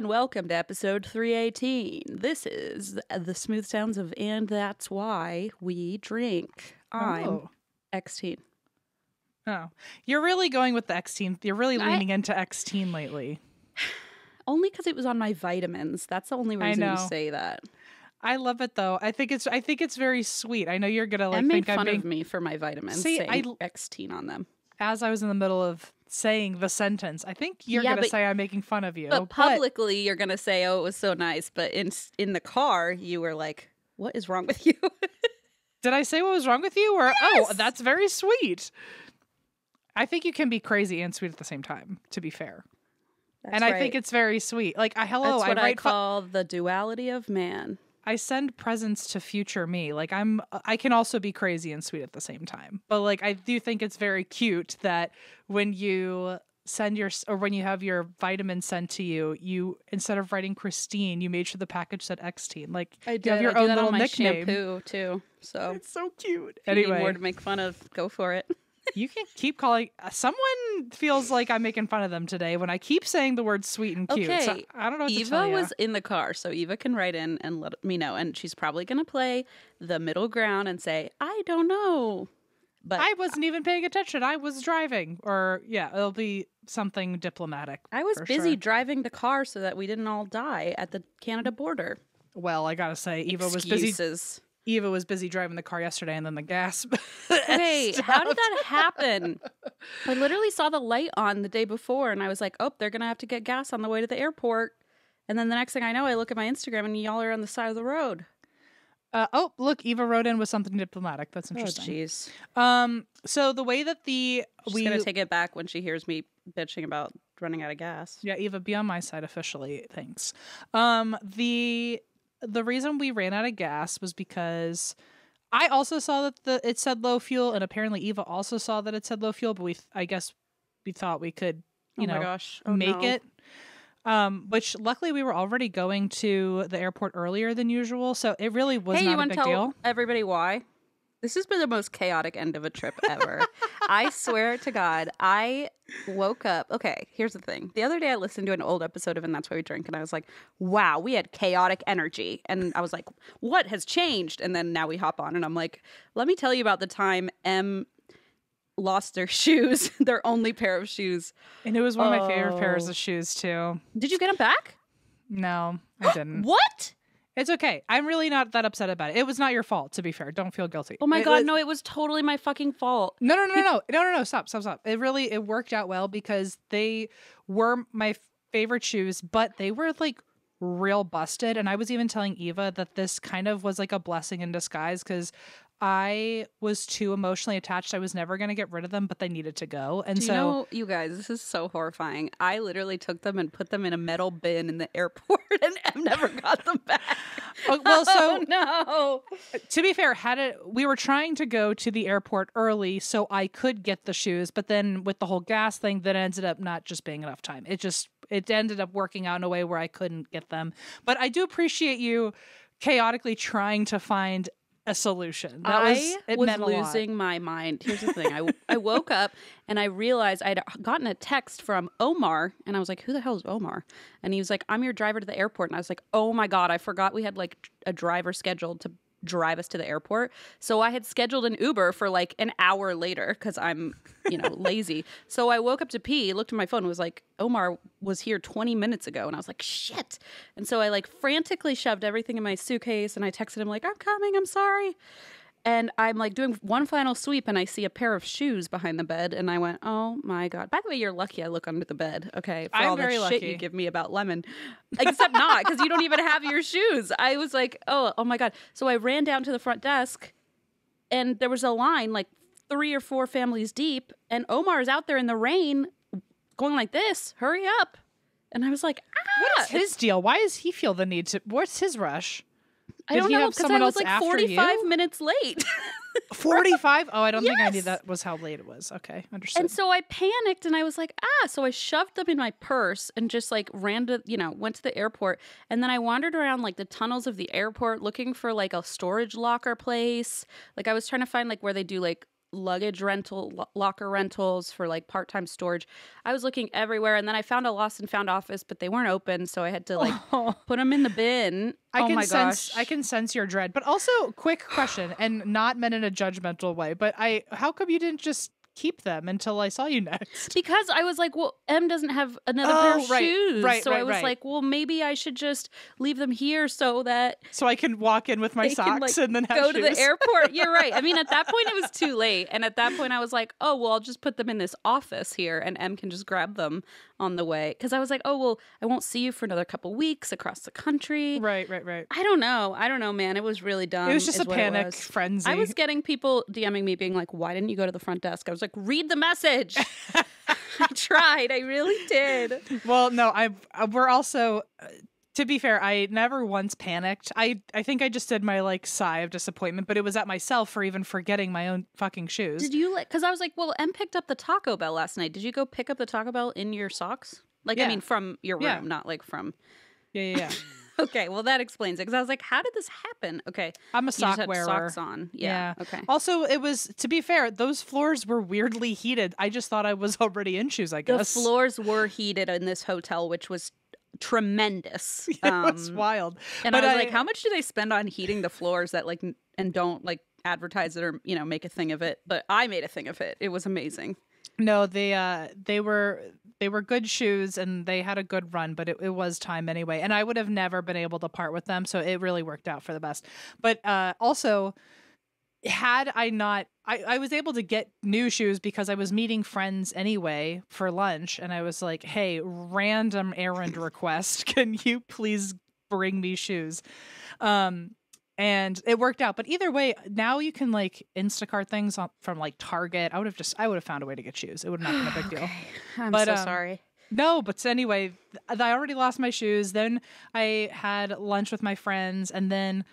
and welcome to episode 318. This is the smooth sounds of And That's Why We Drink. I'm X-Teen. Oh, you're really going with the X-Teen. You're really leaning into X-Teen lately. Only because it was on my vitamins. That's the only reason you say that. I love it though. I think it's very sweet. I know you're gonna like. Made fun of me for my vitamins. Saying X-Teen on them. As I was in the middle of saying the sentence, I think you're gonna say I'm making fun of you. But publicly, you're gonna say, "Oh, it was so nice," but in the car, you were like, "What is wrong with you?" Did I say what was wrong with you? Or yes! Oh, that's very sweet. I think you can be crazy and sweet at the same time. To be fair. That's I think it's very sweet. Like, That's what I call the duality of man. I send presents to future me. Like, I can also be crazy and sweet at the same time. But like, I do think it's very cute that when you when you have your vitamins sent to you, you, instead of writing Christine, you made sure the package said X-Teen. Like, I did. You have your own little nickname. Shampoo too. So it's so cute. If you need more to make fun of, go for it. You can keep calling. Someone feels like I'm making fun of them today when I keep saying the word sweet and cute. Okay. So I don't know what Eva to tell you. was in the car, so Eva can write in and let me know. And she's probably going to play the middle ground and say, I don't know. But I wasn't even paying attention. I was driving. Or, yeah, it'll be something diplomatic. I was busy driving the car so that we didn't all die at the Canada border. Well, I got to say, Eva was busy driving the car yesterday, and then the gas. Hey, how did that happen? I literally saw the light on the day before, and I was like, oh, they're going to have to get gas on the way to the airport. And then the next thing I know, I look at my Instagram, and y'all are on the side of the road. Look, Eva wrote in with something diplomatic. That's interesting. Oh, jeez. So the way that She's going to take it back when she hears me bitching about running out of gas. Yeah, Eva, be on my side officially. Thanks. The reason we ran out of gas was because I also saw that it said low fuel, and apparently Eva also saw that it said low fuel, but I guess we thought we could, make it. Which luckily we were already going to the airport earlier than usual, so it really was not a big deal. Everybody why? This has been the most chaotic end of a trip ever. I swear to God, I woke up. Okay, here's the thing. The other day I listened to an old episode of And That's Why We Drink, and I was like, wow, we had chaotic energy. And I was like, what has changed? And then now we hop on, and I'm like, let me tell you about the time M lost their shoes, their only pair of shoes. And it was one of my favorite pairs of shoes, too. Did you get them back? No, I didn't. What? It's okay. I'm really not that upset about it. It was not your fault, to be fair. Don't feel guilty. Oh my God, no, it was totally my fucking fault. No. Stop. It worked out well because they were my favorite shoes, but they were like real busted. And I was even telling Eva that this kind of was like a blessing in disguise because I was too emotionally attached. I was never going to get rid of them, but they needed to go. And you know, you guys, this is so horrifying. I literally took them and put them in a metal bin in the airport and Em never got them back. No. To be fair, we were trying to go to the airport early so I could get the shoes, but then with the whole gas thing, that ended up not just being enough time. It ended up working out in a way where I couldn't get them. But I do appreciate you chaotically trying to find a solution. I was losing my mind. Here's the thing. I woke up and I realized I'd gotten a text from Omar, and I was like, who the hell is Omar? And he was like, I'm your driver to the airport. And I was like, oh my God, I forgot we had like a driver scheduled to drive us to the airport. So I had scheduled an Uber for like an hour later because I'm, lazy. So I woke up to pee, looked at my phone, and was like, Omar was here 20 minutes ago. And I was like, shit. And so I like frantically shoved everything in my suitcase, and I texted him like, I'm coming, I'm sorry. And I'm like doing one final sweep, and I see a pair of shoes behind the bed, and I went, oh my God. By the way, you're lucky I look under the bed, okay? For all the shit you give me about Lemon. Except not, because you don't even have your shoes. I was like, oh my God. So I ran down to the front desk, and there was a line like 3 or 4 families deep, and Omar's out there in the rain going like this, hurry up. And I was like, what is his deal? Why does he feel the need to, what's his rush? I don't know, because I was like 45 minutes late. 45? Oh, I don't think I knew that was how late it was. Okay, understood. And so I panicked, and I was like, so I shoved them in my purse and just like went to the airport. And then I wandered around like the tunnels of the airport looking for like a storage locker place. Like I was trying to find like where they do like luggage rental, locker rentals for like part-time storage. I was looking everywhere, and then I found a lost and found office, but they weren't open, so I had to like put them in the bin. Gosh. I can sense your dread. But also, quick question, and not meant in a judgmental way, but how come you didn't just keep them until I saw you next? Because I was like, well, M doesn't have another pair of shoes. So I was like, well, maybe I should just leave them here so I can walk in with my socks and then have go shoes. To the airport. You're right. I mean, at that point, it was too late. And at that point, I was like, oh, well, I'll just put them in this office here and M can just grab them on the way. Because I was like, oh, well, I won't see you for another couple weeks across the country. Right. I don't know, man. It was really dumb. It was just a panic frenzy. I was getting people DMing me being like, why didn't you go to the front desk? I was like, read the message. I tried. I really did. Well, no, we're also, to be fair, I never once panicked. I think I just did my like sigh of disappointment, but it was at myself for even forgetting my own fucking shoes. Did you because I was like, well, M picked up the Taco Bell last night. Did you go pick up the Taco Bell in your socks? Like, I mean, from your room, not like from. Yeah. Okay, well, that explains it. Because I was like, how did this happen? Okay. I'm a sock wearer. Socks on. Yeah. Okay. Also, it was, to be fair, those floors were weirdly heated. I just thought I was already in shoes, I guess. The floors were heated in this hotel, which was tremendous. It was wild. And I was like, how much do they spend on heating the floors that like, and don't like advertise it or, make a thing of it? But I made a thing of it. It was amazing. No, they were good shoes and they had a good run, but it was time anyway. And I would have never been able to part with them, so it really worked out for the best. But also, had I not, I was able to get new shoes because I was meeting friends anyway for lunch, and I was like, hey, random errand request, can you please bring me shoes? And it worked out. But either way, now you can like Instacart things from like Target. I would have found a way to get shoes. It would not have been a big deal. I'm so sorry. No, but anyway, I already lost my shoes. Then I had lunch with my friends, and then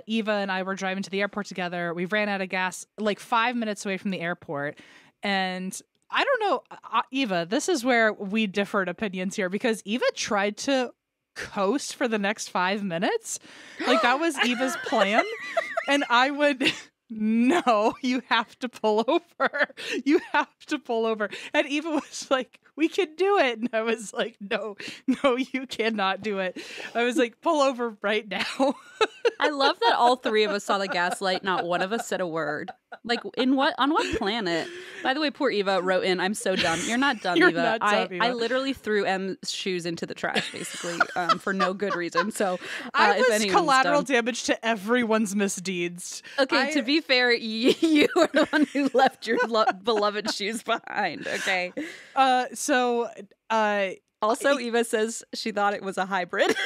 Eva and I were driving to the airport together. We ran out of gas like 5 minutes away from the airport. And I don't know, Eva, this is where we differed opinions here, because Eva tried to coast for the next 5 minutes. Like, that was Eva's plan. And I would, no, you have to pull over. You have to pull over. And Eva was like, we can do it. And I was like, no, you cannot do it. I was like, pull over right now. I love that all three of us saw the gas light. Not one of us said a word. Like, on what planet? By the way, poor Eva wrote in, I'm so done. You're not done, You're Eva. not done, Eva. I literally threw M's shoes into the trash, basically, for no good reason. So I was collateral damage to everyone's misdeeds. Okay, to be fair, you were the one who left your beloved shoes behind. Okay. Also, Eva says she thought it was a hybrid.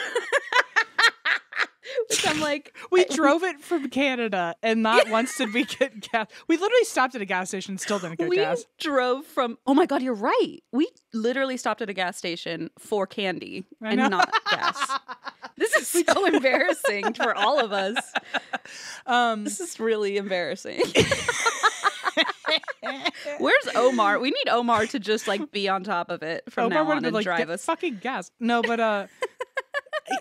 Which I'm like, we drove it from Canada, and not once did we get gas. We literally stopped at a gas station, still didn't get gas. We drove from, oh my God, you're right. We literally stopped at a gas station for candy and not gas. This is so embarrassing for all of us. This is really embarrassing. Where's Omar? We need Omar to just like be on top of it from now on and drive us. Fucking gas. No, but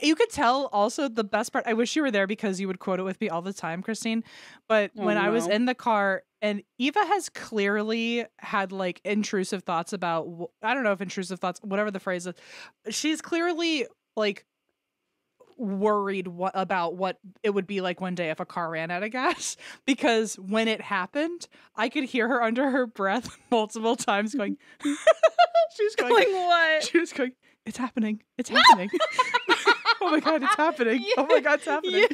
you could tell also the best part. I wish you were there because you would quote it with me all the time, Christine. But when I was in the car, and Eva has clearly had like intrusive thoughts about, I don't know if intrusive thoughts, whatever the phrase is. She's clearly like worried about what it would be like one day if a car ran out of gas, because when it happened, I could hear her under her breath multiple times going, she was going, what? She was going, it's happening. It's happening. Oh my God, it's happening. Oh my God, it's happening.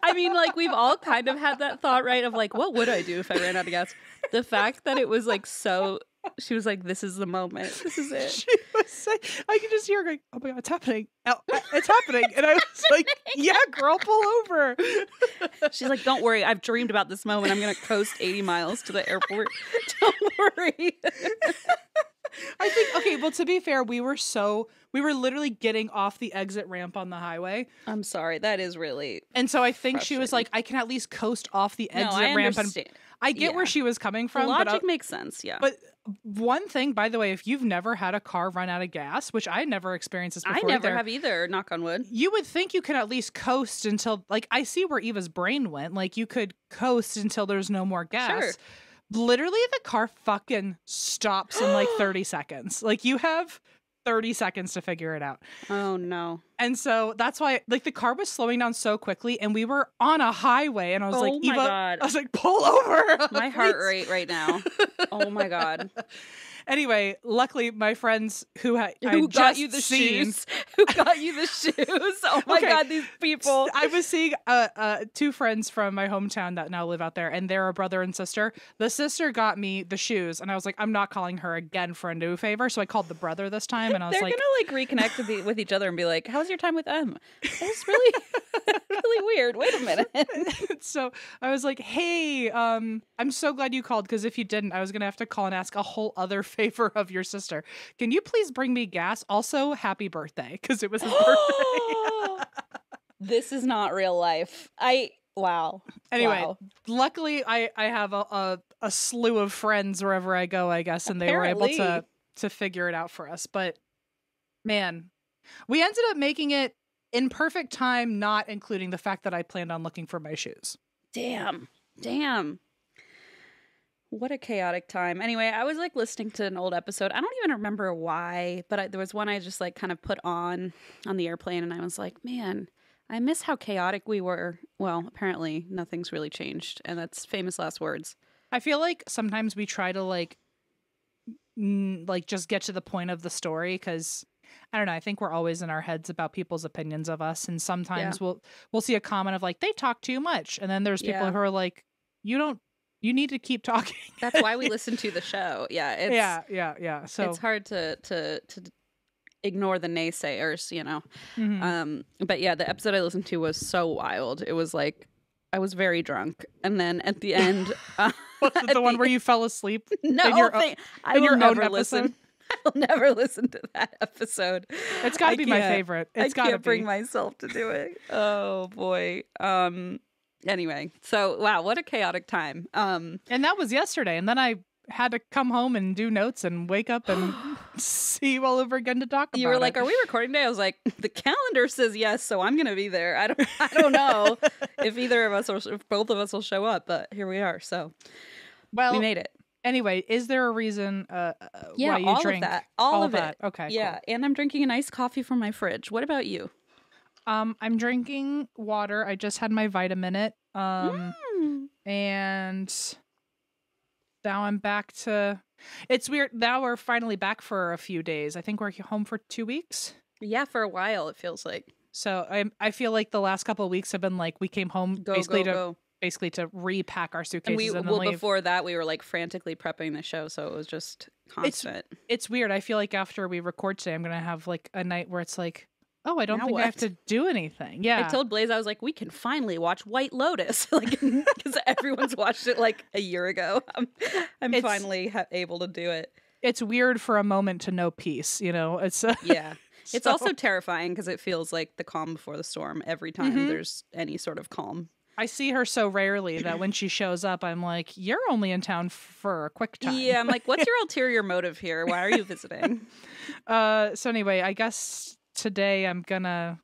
I mean, like, we've all kind of had that thought, right? Of like, what would I do if I ran out of gas? The fact that it was like so, she was like, this is the moment. This is it. She was saying, I could just hear her going, oh my God, it's happening. Oh, it's happening. And I was like, yeah, girl, pull over. She's like, don't worry. I've dreamed about this moment. I'm going to coast 80 miles to the airport. Don't worry. I think, okay, well, to be fair, we were literally getting off the exit ramp on the highway. I'm sorry. That is really And so I think she was like, I can at least coast off the exit ramp. And I get where she was coming from. The logic makes sense, yeah. But one thing, by the way, if you've never had a car run out of gas, which I never experienced this before I never have either, knock on wood. You would think you could at least coast until, like, I see where Eva's brain went. Like, you could coast until there's no more gas. Sure. Literally, the car fucking stops in like 30 seconds. Like, you have 30 seconds to figure it out. Oh, no. And so that's why, like, the car was slowing down so quickly, and we were on a highway, and I was like, Eva, God. I was like, pull over. My heart rate right now. Oh, my God. Anyway, luckily, my friends who got you the shoes. Who got you the shoes? Oh my God, these people! I was seeing two friends from my hometown that now live out there, and they're a brother and sister. The sister got me the shoes, and I was like, I'm not calling her again for a new favor, so I called the brother this time, and I was they're gonna reconnect with each other and be like, "How's your time with them?" It's really, really weird. Wait a minute. So I was like, "Hey, I'm so glad you called, because if you didn't, I was gonna have to call and ask a whole other favor of your sister. Can you please bring me gas? Also, happy birthday," because it was his birthday. This is not real life. Wow. Anyway, luckily I have a slew of friends wherever I go, I guess, and they were able to figure it out for us. But man, we ended up making it in perfect time, not including the fact that I planned on looking for my shoes. Damn. What a chaotic time. Anyway, I was like listening to an old episode. I don't even remember why, but there was one I just like kind of put on the airplane, and I was like, man, I miss how chaotic we were. Well, apparently nothing's really changed, and that's famous last words. I feel like sometimes we try to like just get to the point of the story, because I don't know, I think we're always in our heads about people's opinions of us, and sometimes we'll see a comment of like, they talk too much, and then there's people who are like, you need to keep talking. That's why we listen to the show. Yeah. Yeah. So it's hard to ignore the naysayers, you know. Mm-hmm. But yeah, the episode I listened to was so wild. It was like I was very drunk, and then at the end, the one where you fell asleep. No, I will never listen. I'll never listen to that episode. It's got to be my favorite. I can't bring myself to do it. Oh boy. Anyway, so wow, what a chaotic time. And that was yesterday, and then I had to come home and do notes and wake up and see you all over again to talk about it. You were like, "Are we recording today?" I was like, "The calendar says yes, so I'm going to be there." I don't know if either of us or if both of us will show up, but here we are. So, we made it. Anyway, is there a reason why you drink? All of that. Okay. Yeah, cool. And I'm drinking a nice coffee from my fridge. What about you? I'm drinking water. I just had my Vitaminute. And now I'm back to... It's weird. Now we're finally back for a few days. I think we're home for 2 weeks. Yeah, for a while, it feels like. So I feel like the last couple of weeks have been like, we came home basically to repack our suitcases and then leave. Before that, we were like frantically prepping the show, so it was just constant. It's weird. I feel like after we record today, I'm going to have like a night where it's like, oh, I don't think I have to do anything. Yeah. I told Blaze, I was like, we can finally watch White Lotus, like, because everyone's watched it like a year ago. I'm finally able to do it. It's weird for a moment to know peace, you know? It's yeah. It's also terrifying because it feels like the calm before the storm every time there's any sort of calm. I see her so rarely that when she shows up, I'm like, you're only in town for a quick time. Yeah, I'm like, what's your ulterior motive here? Why are you visiting? So anyway, I guess today I'm gonna,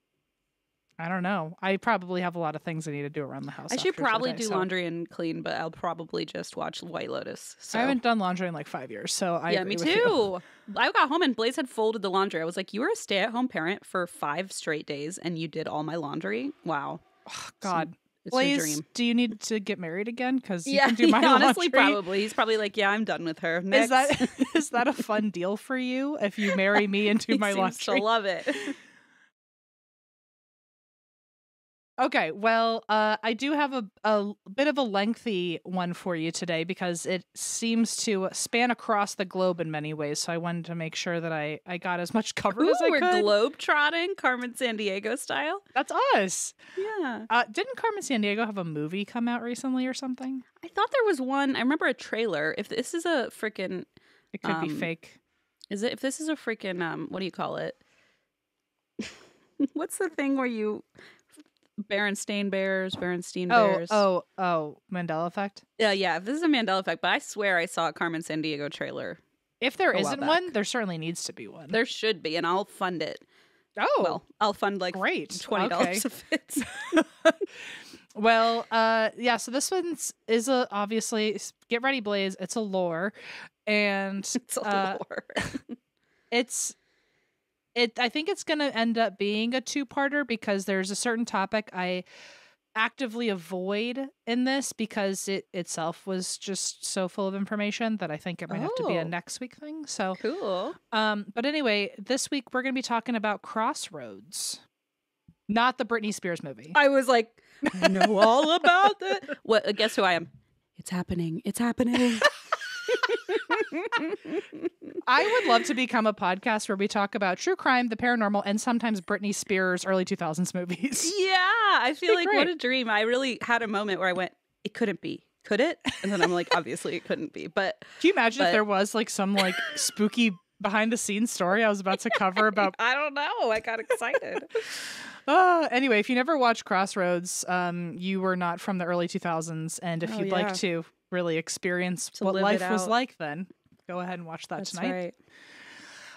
I don't know. I probably have a lot of things I need to do around the house. I should probably do laundry and clean, but I'll probably just watch White Lotus. So. I haven't done laundry in like 5 years, so yeah, me too. I got home and Blaze had folded the laundry. I was like, you were a stay-at-home parent for 5 straight days, and you did all my laundry. Wow, God. It's Blaze, a dream. Do you need to get married again? Because you can do my laundry. Honestly, probably. He's probably like, yeah, I'm done with her. Next. Is that a fun deal for you if you marry me and do my laundry? He seems to love it. Okay, well, I do have a bit of a lengthy one for you today because it seems to span across the globe in many ways. So I wanted to make sure that I got as much covered as I could. We're globe-trotting, Carmen Sandiego style. That's us. Yeah. Didn't Carmen Sandiego have a movie come out recently or something? I thought there was one. I remember a trailer. If this is a freaking... It could be fake. Is it? If this is a freaking... what do you call it? What's the thing where you... Berenstain Bears. Oh, Mandela Effect? Yeah, this is a Mandela Effect, but I swear I saw a Carmen Sandiego trailer. If there isn't one, there certainly needs to be one. There should be, and I'll fund it. Oh. Well, I'll fund like great. $20 if it's... Well, yeah, so this is obviously, get ready, Blaze, it's a lore. And it's a lore. I think it's going to end up being a two-parter because there's a certain topic I actively avoid in this because it itself was just so full of information that I think it might have to be a next week thing. So cool. But anyway, this week we're going to be talking about Crossroads, not the Brittney Spears movie. I was like, I know all about that. What? Guess who I am? It's happening. It's happening. I would love to become a podcast where we talk about true crime, the paranormal, and sometimes Brittney Spears early 2000s movies. Yeah, I feel like what a dream. I really had a moment where I went, it couldn't be. Could it? And then I'm like, obviously it couldn't be. But can you imagine if there was like some like spooky behind the scenes story I was about to cover about? I don't know. I got excited. Anyway, if you never watched Crossroads, you were not from the early 2000s. And if you'd like to really experience what life was like then, go ahead and watch that tonight. Right.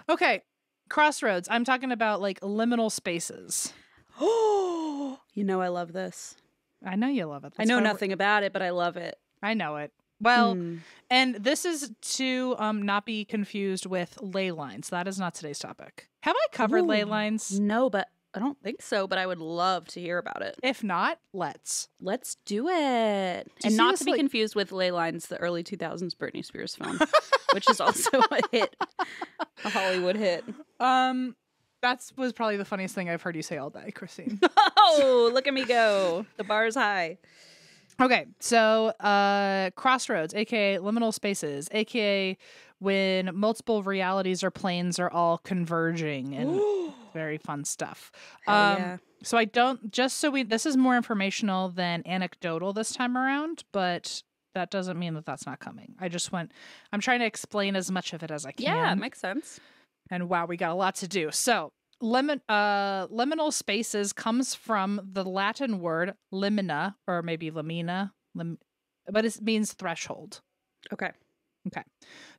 Okay. Crossroads. I'm talking about like liminal spaces. Oh, you know I love this. I know you love it. I know nothing about it, but I love it. I know it. Well, and this is to not be confused with ley lines. That is not today's topic. Have I covered ley lines? No, but I don't think so, but I would love to hear about it. If not, let's do it. And not to be confused with Ley Lines, the early 2000s Brittney Spears film, which is also a hit, a Hollywood hit. That was probably the funniest thing I've heard you say all day, Christine. Oh, look at me go. The bar is high. Okay, so Crossroads, aka liminal spaces, aka when multiple realities or planes are all converging and very fun stuff. So I don't this is more informational than anecdotal this time around, but that doesn't mean that that's not coming. I'm trying to explain as much of it as I can. Yeah, it makes sense. And wow, we got a lot to do. So liminal spaces comes from the Latin word limina, or maybe lamina, but it means threshold. Okay.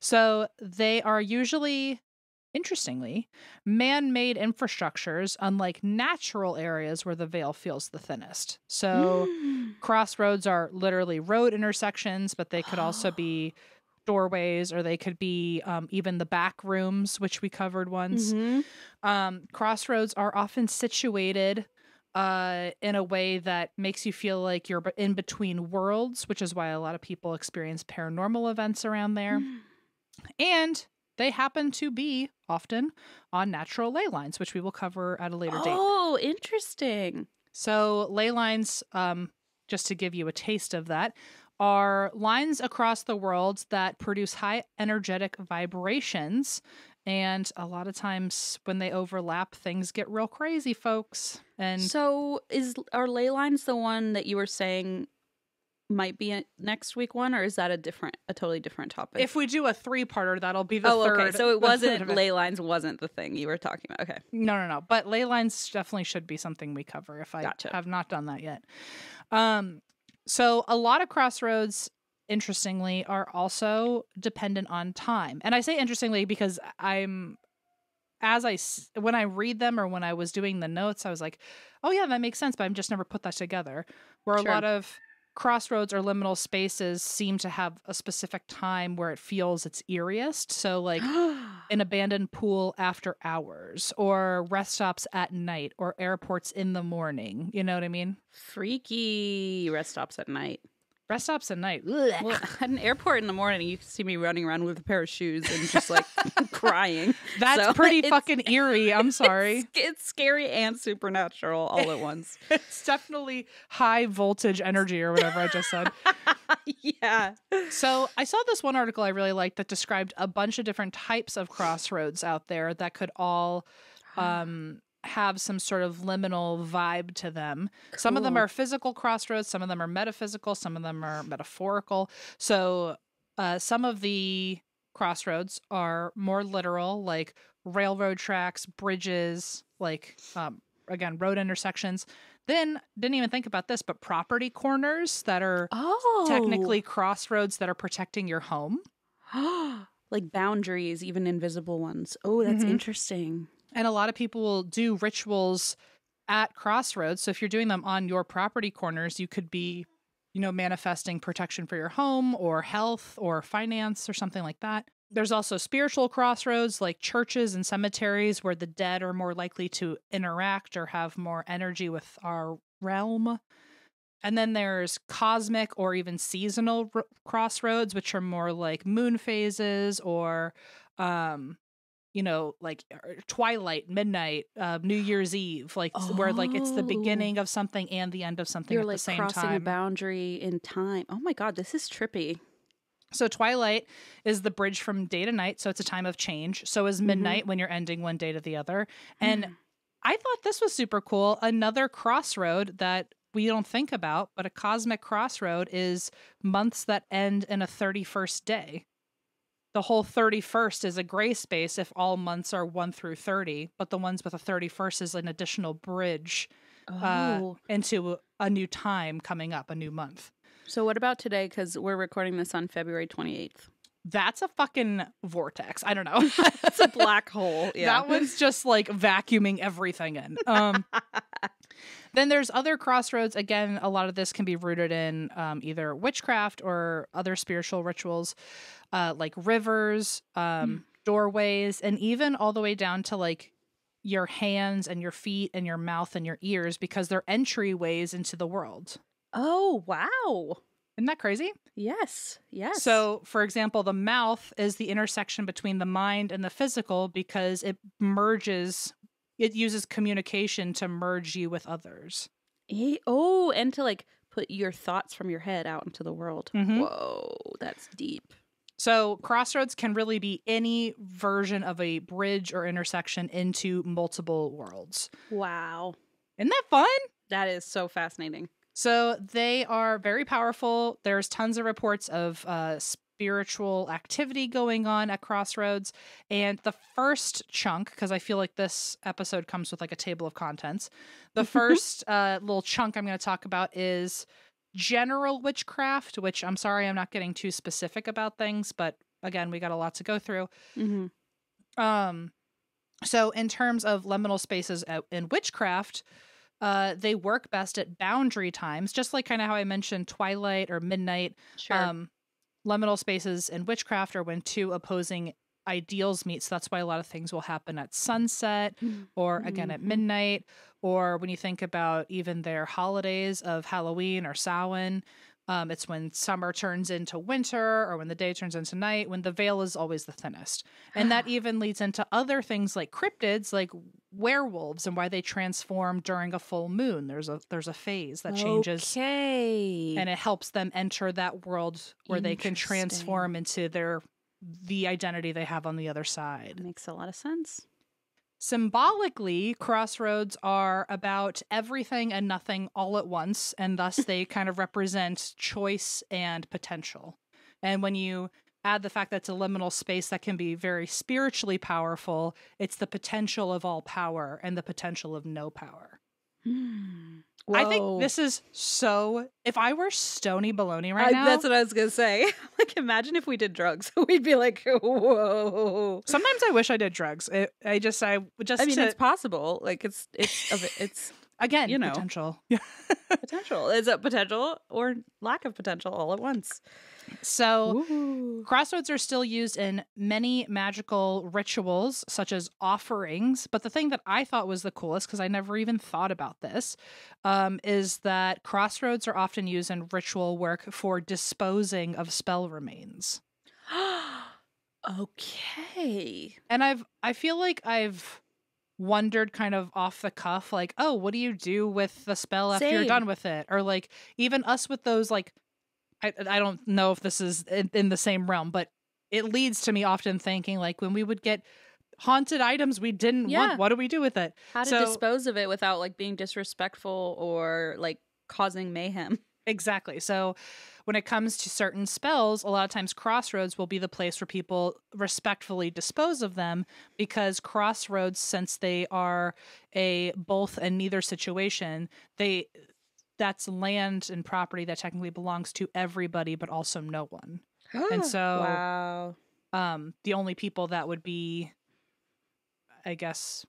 So they are usually, interestingly, man-made infrastructures, unlike natural areas where the veil feels the thinnest. So crossroads are literally road intersections, but they could also be doorways, or they could be even the back rooms, which we covered once. Crossroads are often situated in a way that makes you feel like you're in between worlds, which is why a lot of people experience paranormal events around there. And they happen to be often on natural ley lines, which we will cover at a later date. Oh, interesting. So ley lines, just to give you a taste of that, are lines across the world that produce high energetic vibrations. And a lot of times when they overlap, things get real crazy, folks. And so are ley lines the one that you were saying might be a next week one, or is that a totally different topic? If we do a 3-parter, that'll be the third. Okay. So it wasn't ley lines wasn't the thing you were talking about. Okay. No. But ley lines definitely should be something we cover if I have not done that yet. So a lot of crossroads, interestingly, are also dependent on time. And I say interestingly because when I read them or when I was doing the notes, I was like, oh yeah, that makes sense, but I've just never put that together. Where a lot of crossroads or liminal spaces seem to have a specific time where it feels its eeriest. So like an abandoned pool after hours, or rest stops at night, or airports in the morning. You know what I mean? Freaky rest stops at night. Rest stops at night. Well, at an airport in the morning, you can see me running around with a pair of shoes and just like crying. That's pretty fucking eerie. I'm sorry. It's scary and supernatural all at once. It's definitely high voltage energy or whatever I just said. Yeah. So I saw this one article I really liked that described a bunch of different types of crossroads out there that could all have some sort of liminal vibe to them. Cool. Some of them are physical crossroads, some of them are metaphysical, some of them are metaphorical. So some of the crossroads are more literal, like railroad tracks, bridges, like again, road intersections. Then, didn't even think about this, but property corners that are technically crossroads that are protecting your home. Like boundaries, even invisible ones. Oh, that's interesting. And a lot of people will do rituals at crossroads. So if you're doing them on your property corners, you could be, manifesting protection for your home or health or finance or something like that. There's also spiritual crossroads like churches and cemeteries where the dead are more likely to interact or have more energy with our realm. And then there's cosmic or even seasonal crossroads, which are more like moon phases or, like twilight, midnight, New Year's Eve, like where like it's the beginning of something and the end of something at the same time. You're like crossing a boundary in time. Oh my God, this is trippy. So twilight is the bridge from day to night. So it's a time of change. So is midnight when you're ending one day to the other. And I thought this was super cool. Another crossroad that we don't think about, but a cosmic crossroad is months that end in a 31st day. The whole 31st is a gray space if all months are 1 through 30, but the ones with a 31st is an additional bridge into a new time coming up, a new month. So what about today? Because we're recording this on February 28th. That's a fucking vortex. I don't know. It's a black hole. Yeah. That one's just like vacuuming everything in. Then there's other crossroads. Again, a lot of this can be rooted in either witchcraft or other spiritual rituals, like rivers, doorways, and even all the way down to like your hands and your feet and your mouth and your ears, because they're entryways into the world. Oh, wow. Isn't that crazy? Yes. Yes. So, for example, the mouth is the intersection between the mind and the physical because it uses communication to merge you with others. And to like put your thoughts from your head out into the world. Whoa, that's deep. So crossroads can really be any version of a bridge or intersection into multiple worlds. Wow. Isn't that fun? That is so fascinating. So they are very powerful. There's tons of reports of spiritual activity going on at Crossroads. And the first chunk, because I feel like this episode comes with like a table of contents, the first little chunk I'm going to talk about is general witchcraft, which I'm sorry I'm not getting too specific about things, but again, we got a lot to go through. So in terms of liminal spaces in witchcraft, they work best at boundary times, just like kind of how I mentioned twilight or midnight. Sure. Liminal spaces in witchcraft are when two opposing ideals meet. So that's why a lot of things will happen at sunset or again at midnight, or when you think about even their holidays of Halloween or Samhain, it's when summer turns into winter or when the day turns into night, when the veil is always the thinnest. And that even leads into other things like cryptids, like werewolves, and why they transform during a full moon. There's a phase that changes. Okay. And it helps them enter that world where they can transform into the identity they have on the other side. Makes a lot of sense. Symbolically, crossroads are about everything and nothing all at once, and thus they kind of represent choice and potential. And when you add the fact that it's a liminal space that can be very spiritually powerful, it's the potential of all power and the potential of no power. I think this is so... If I were Stony Baloney right now... That's what I was going to say. Like, imagine if we did drugs. We'd be like, whoa. Sometimes I wish I did drugs. I mean, it's possible. Like, it's again, potential. Potential. Is it potential or lack of potential all at once? So crossroads are still used in many magical rituals, such as offerings. But the thing that I thought was the coolest, because I never even thought about this, is that crossroads are often used in ritual work for disposing of spell remains. Okay. And I feel like I've wondered kind of off the cuff, like, oh, what do you do with the spell after you're done with it? Or like even us with those, like, I don't know if this is in the same realm, but it leads to me often thinking, like, when we would get haunted items we didn't want, what do we do with it? How to dispose of it without like being disrespectful or like causing mayhem. Exactly. So when it comes to certain spells, a lot of times Crossroads will be the place where people respectfully dispose of them, because Crossroads, since they are a both and neither situation, that's land and property that technically belongs to everybody, but also no one. And so wow. The only people that would be, I guess,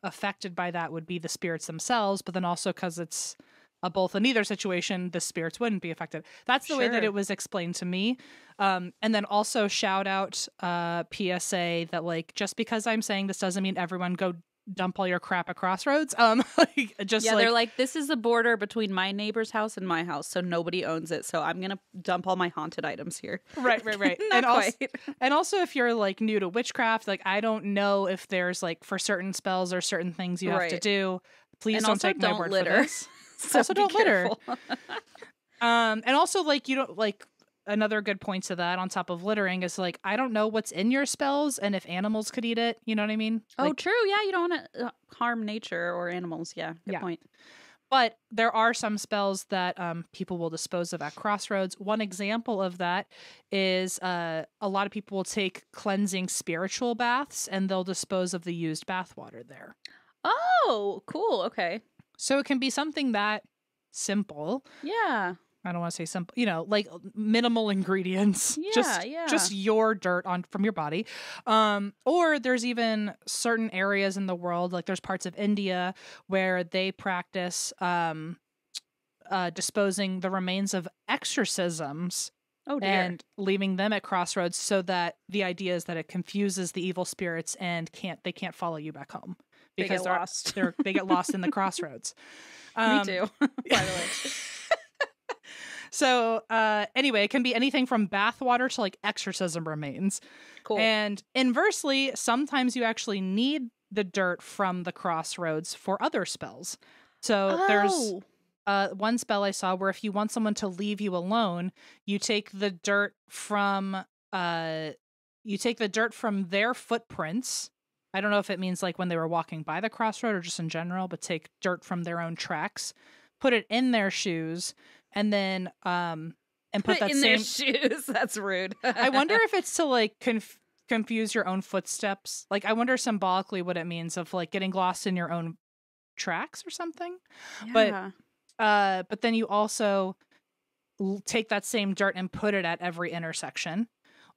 affected by that would be the spirits themselves, but then also because it's a both and neither situation, the spirits wouldn't be affected. That's the way that it was explained to me. And then also shout out PSA that, like, just because I'm saying this doesn't mean everyone go dump all your crap at Crossroads. They're like, this is the border between my neighbor's house and my house, so nobody owns it, so I'm gonna dump all my haunted items here. Right. And also if you're like new to witchcraft, like, I don't know if there's like for certain spells or certain things you have to do. Please don't take my word for this. So also don't litter. And also, like, you don't, like, another good point to that on top of littering is, like, I don't know what's in your spells and if animals could eat it. You know what I mean? Oh, like, true. Yeah, you don't want to harm nature or animals. Yeah, good point. But there are some spells that people will dispose of at Crossroads. One example of that is a lot of people will take cleansing spiritual baths and they'll dispose of the used bathwater there. Oh, cool. Okay. So it can be something that simple. Yeah. I don't want to say simple, you know, like minimal ingredients. Yeah, just your dirt from your body. Or there's even certain areas in the world, like there's parts of India where they practice disposing the remains of exorcisms. Oh, dear. And leaving them at Crossroads, so that the idea is that it confuses the evil spirits and they can't follow you back home because they get lost in the Crossroads. Me too, by the way. So anyway, it can be anything from bathwater to like exorcism remains. Cool. And inversely, sometimes you actually need the dirt from the Crossroads for other spells. So there's one spell I saw where if you want someone to leave you alone, you take the dirt from their footprints. I don't know if it means like when they were walking by the crossroad or just in general, but take dirt from their own tracks, put it in their shoes, and then and put that in their shoes. That's rude. I wonder if it's to like confuse your own footsteps. Like, I wonder symbolically what it means of like getting lost in your own tracks or something. Yeah. But then you also take that same dirt and put it at every intersection,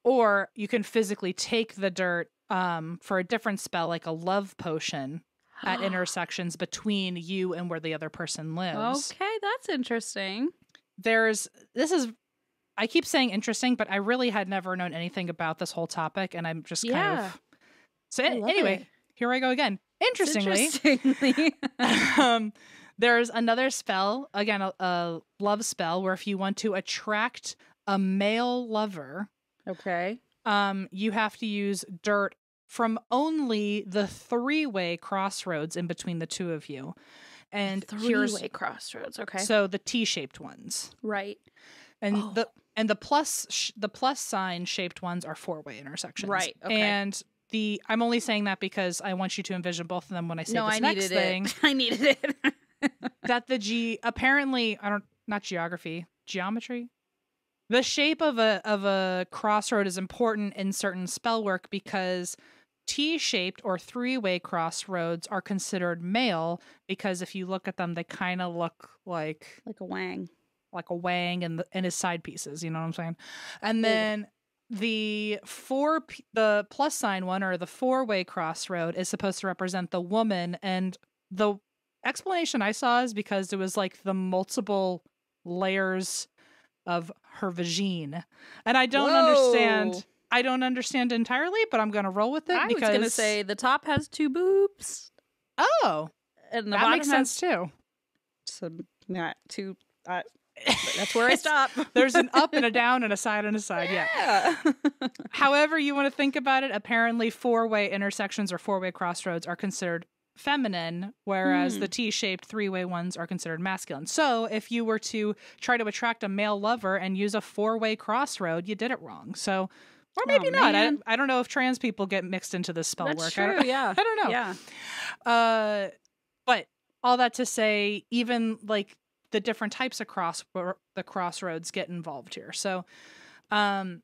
or you can physically take the dirt for a different spell, like a love potion, at intersections between you and where the other person lives. Okay, that's interesting. I keep saying interesting, but I really had never known anything about this whole topic, and I'm just kind of... So anyway, here I go again. Interestingly. There's another spell, again, a love spell, where if you want to attract a male lover, okay, you have to use dirt from only the three-way crossroads in between the two of you. And three-way crossroads, okay. So the T-shaped ones. Right. And the plus sign shaped ones are four-way intersections. Right. Okay. And I'm only saying that because I want you to envision both of them when I say this next thing. I needed it. That apparently geometry. The shape of a crossroad is important in certain spell work because T-shaped or three-way crossroads are considered male because if you look at them, they kind of look like a wang. Like a wang and his side pieces, you know what I'm saying? And then the plus sign one, or the four-way crossroad, is supposed to represent the woman, and the explanation I saw is because it was like the multiple layers of her vagine, and I don't understand entirely, but I'm gonna roll with it. I was gonna say the top has two boobs. Oh, and the that bottom makes sense too. So not two. That's where I stop. There's an up and a down and a side and a side. Yeah. However you want to think about it, apparently four-way intersections or four-way crossroads are considered feminine, whereas the T-shaped three-way ones are considered masculine. So if you were to try to attract a male lover and use a four-way crossroad, you did it wrong. So, or maybe not. I don't know if trans people get mixed into this spell work. True, yeah. I don't know. Yeah. But all that to say, even like the different types of the crossroads get involved here. So, and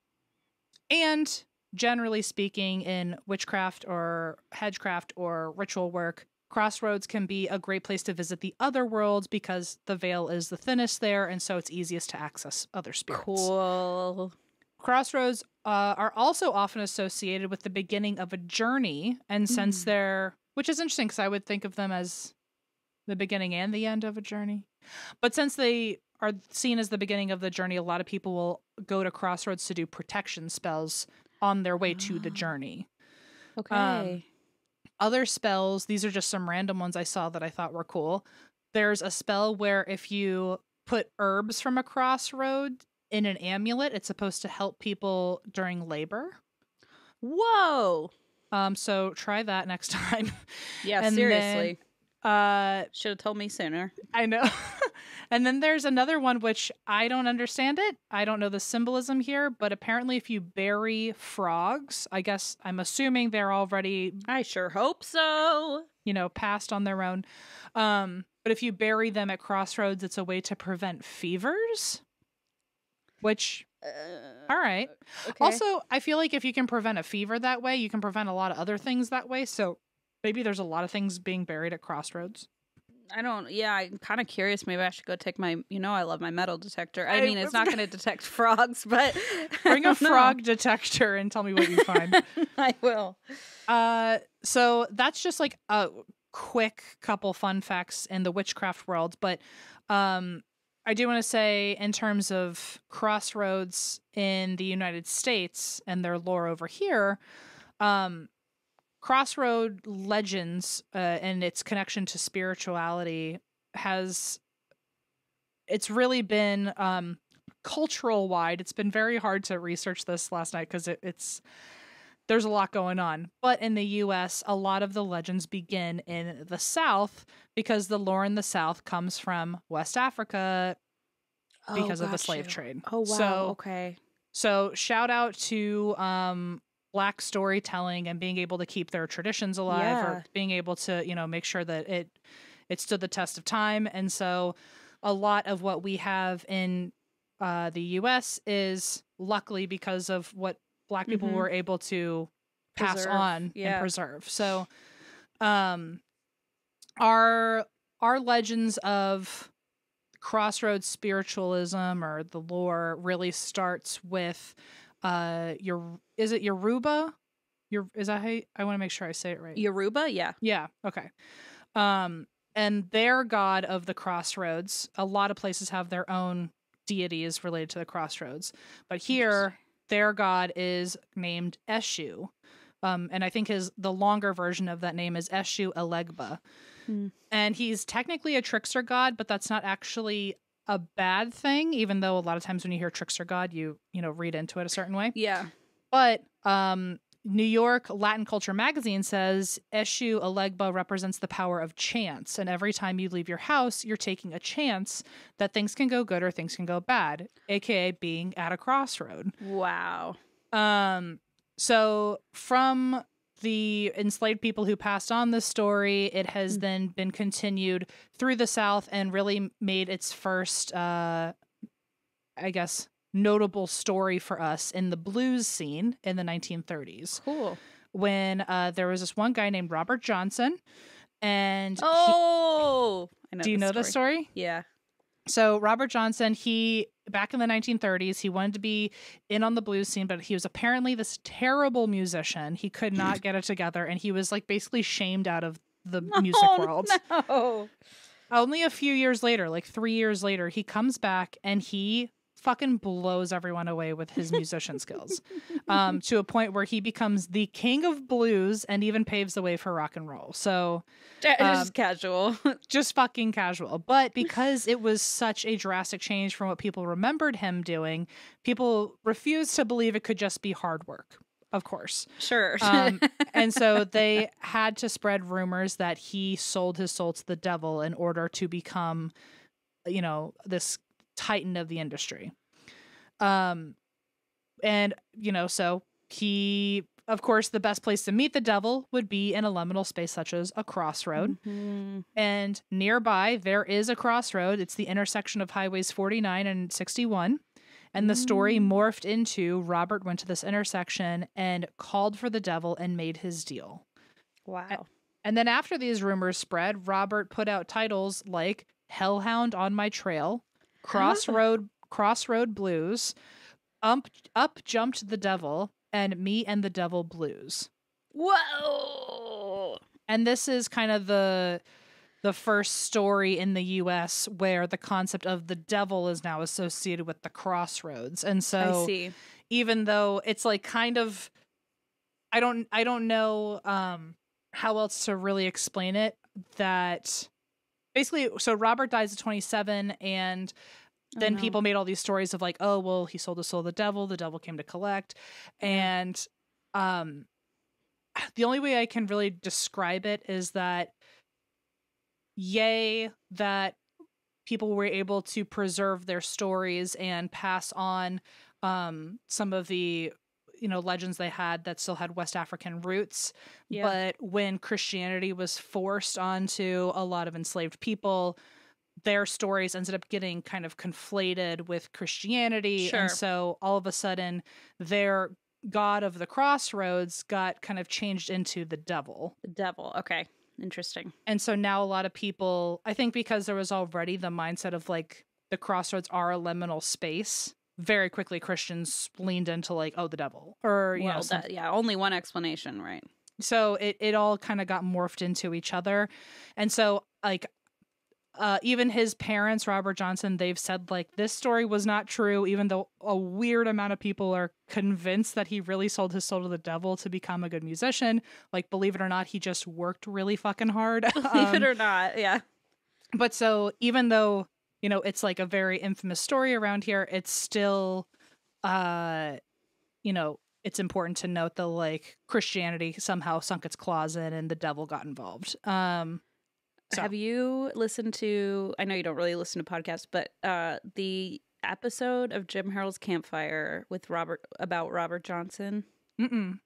generally speaking, in witchcraft or hedgecraft or ritual work, crossroads can be a great place to visit the other worlds because the veil is the thinnest there, and so it's easiest to access other spirits. Cool. Crossroads are also often associated with the beginning of a journey, and since they're, which is interesting because I would think of them as the beginning and the end of a journey. But since they are seen as the beginning of the journey, a lot of people will go to crossroads to do protection spells on their way to the journey. Okay. Other spells, these are just some random ones I saw that I thought were cool. There's a spell where if you put herbs from a crossroad in an amulet, it's supposed to help people during labor. Whoa. So try that next time. Yeah, and seriously. Then, should have told me sooner. I know. And then there's another one which I don't understand it. I don't know the symbolism here, but apparently if you bury frogs, I'm assuming they're already, I sure hope so, passed on their own. But if you bury them at crossroads, it's a way to prevent fevers, which, all right. Okay. Also, I feel like if you can prevent a fever that way, you can prevent a lot of other things that way. So maybe there's a lot of things being buried at crossroads. I'm kind of curious. Maybe I should go take my, I love my metal detector. I mean, it's not going to detect frogs, but bring a frog detector and tell me what you find. I will. So that's just like a quick couple fun facts in the witchcraft world. But, I do want to say in terms of crossroads in the United States and their lore over here, crossroad legends and its connection to spirituality it's really been cultural wide. It's been very hard to research this last night because there's a lot going on. But in the US, a lot of the legends begin in the South because the lore in the South comes from West Africa because of the slave trade. Oh, wow. So, okay. So shout out to Black storytelling and being able to keep their traditions alive or being able to, make sure that it stood the test of time. And so a lot of what we have in the US is luckily because of what Black people were able to pass on and preserve. So our legends of crossroads spiritualism or the lore really starts with is it Yoruba? Is that how I want to make sure I say it right? Yoruba? Yeah. Yeah. Okay. And their god of the crossroads, a lot of places have their own deities related to the crossroads. But here, their god is named Eshu. And I think the longer version of that name is Eshu Elegba. And he's technically a trickster god, but that's not actually a bad thing, even though a lot of times when you hear trickster god, you read into it a certain way. Yeah. But New York Latin Culture magazine says Eshu Elegba represents the power of chance. And every time you leave your house, you're taking a chance that things can go good or things can go bad, aka being at a crossroad. Wow. So from the enslaved people who passed on this story, it has then been continued through the South and really made its first, notable story for us in the blues scene in the 1930s. Cool. When there was this one guy named Robert Johnson, and I know. Do you know the story? Yeah. So Robert Johnson, back in the 1930s, he wanted to be in on the blues scene, but he was apparently this terrible musician. He could not get it together, and he was like basically shamed out of the music world. No. Only a few years later, like 3 years later, he comes back and he fucking blows everyone away with his musician skills, to a point where he becomes the king of blues and even paves the way for rock and roll. So just casual. Just fucking casual. But because it was such a drastic change from what people remembered him doing, people refused to believe it could just be hard work. Of course. Sure. And so they had to spread rumors that he sold his soul to the devil in order to become, this titan of the industry. So he of course, the best place to meet the devil would be in a liminal space such as a crossroad. Mm-hmm. And nearby, there is a crossroad. It's the intersection of highways 49 and 61. And the story morphed into Robert went to this intersection and called for the devil and made his deal. Wow. And then after these rumors spread, Robert put out titles like Hellhound on My Trail, Crossroad Blues, Up Jumped the Devil, and Me and the Devil Blues. Whoa! And this is kind of the first story in the U.S. where the concept of the devil is now associated with the crossroads. And so I see. Even though it's like kind of, I don't know how else to really explain it, that basically, so Robert dies at 27, and then people made all these stories of like, oh, well, he sold his soul to the devil came to collect. And the only way I can really describe it is that that people were able to preserve their stories and pass on some of the legends they had that still had West African roots. Yeah. But when Christianity was forced onto a lot of enslaved people, their stories ended up getting kind of conflated with Christianity. Sure. And so all of a sudden their god of the crossroads got kind of changed into the devil. The devil. Okay. Interesting. And so now a lot of people, I think because there was already the mindset of like the crossroads are a liminal space, very quickly Christians leaned into like, oh, the devil. Or, only one explanation, right? So it all kind of got morphed into each other. And so like even his parents, Robert Johnson, they've said like this story was not true, even though a weird amount of people are convinced that he really sold his soul to the devil to become a good musician. Like, believe it or not, he just worked really fucking hard. Believe it or not, yeah. But so even though, it's like a very infamous story around here, it's still, it's important to note that like Christianity somehow sunk its claws in and the devil got involved. So. Have you listened to, I know you don't really listen to podcasts, but the episode of Jim Harold's Campfire with about Robert Johnson? Mm-mm.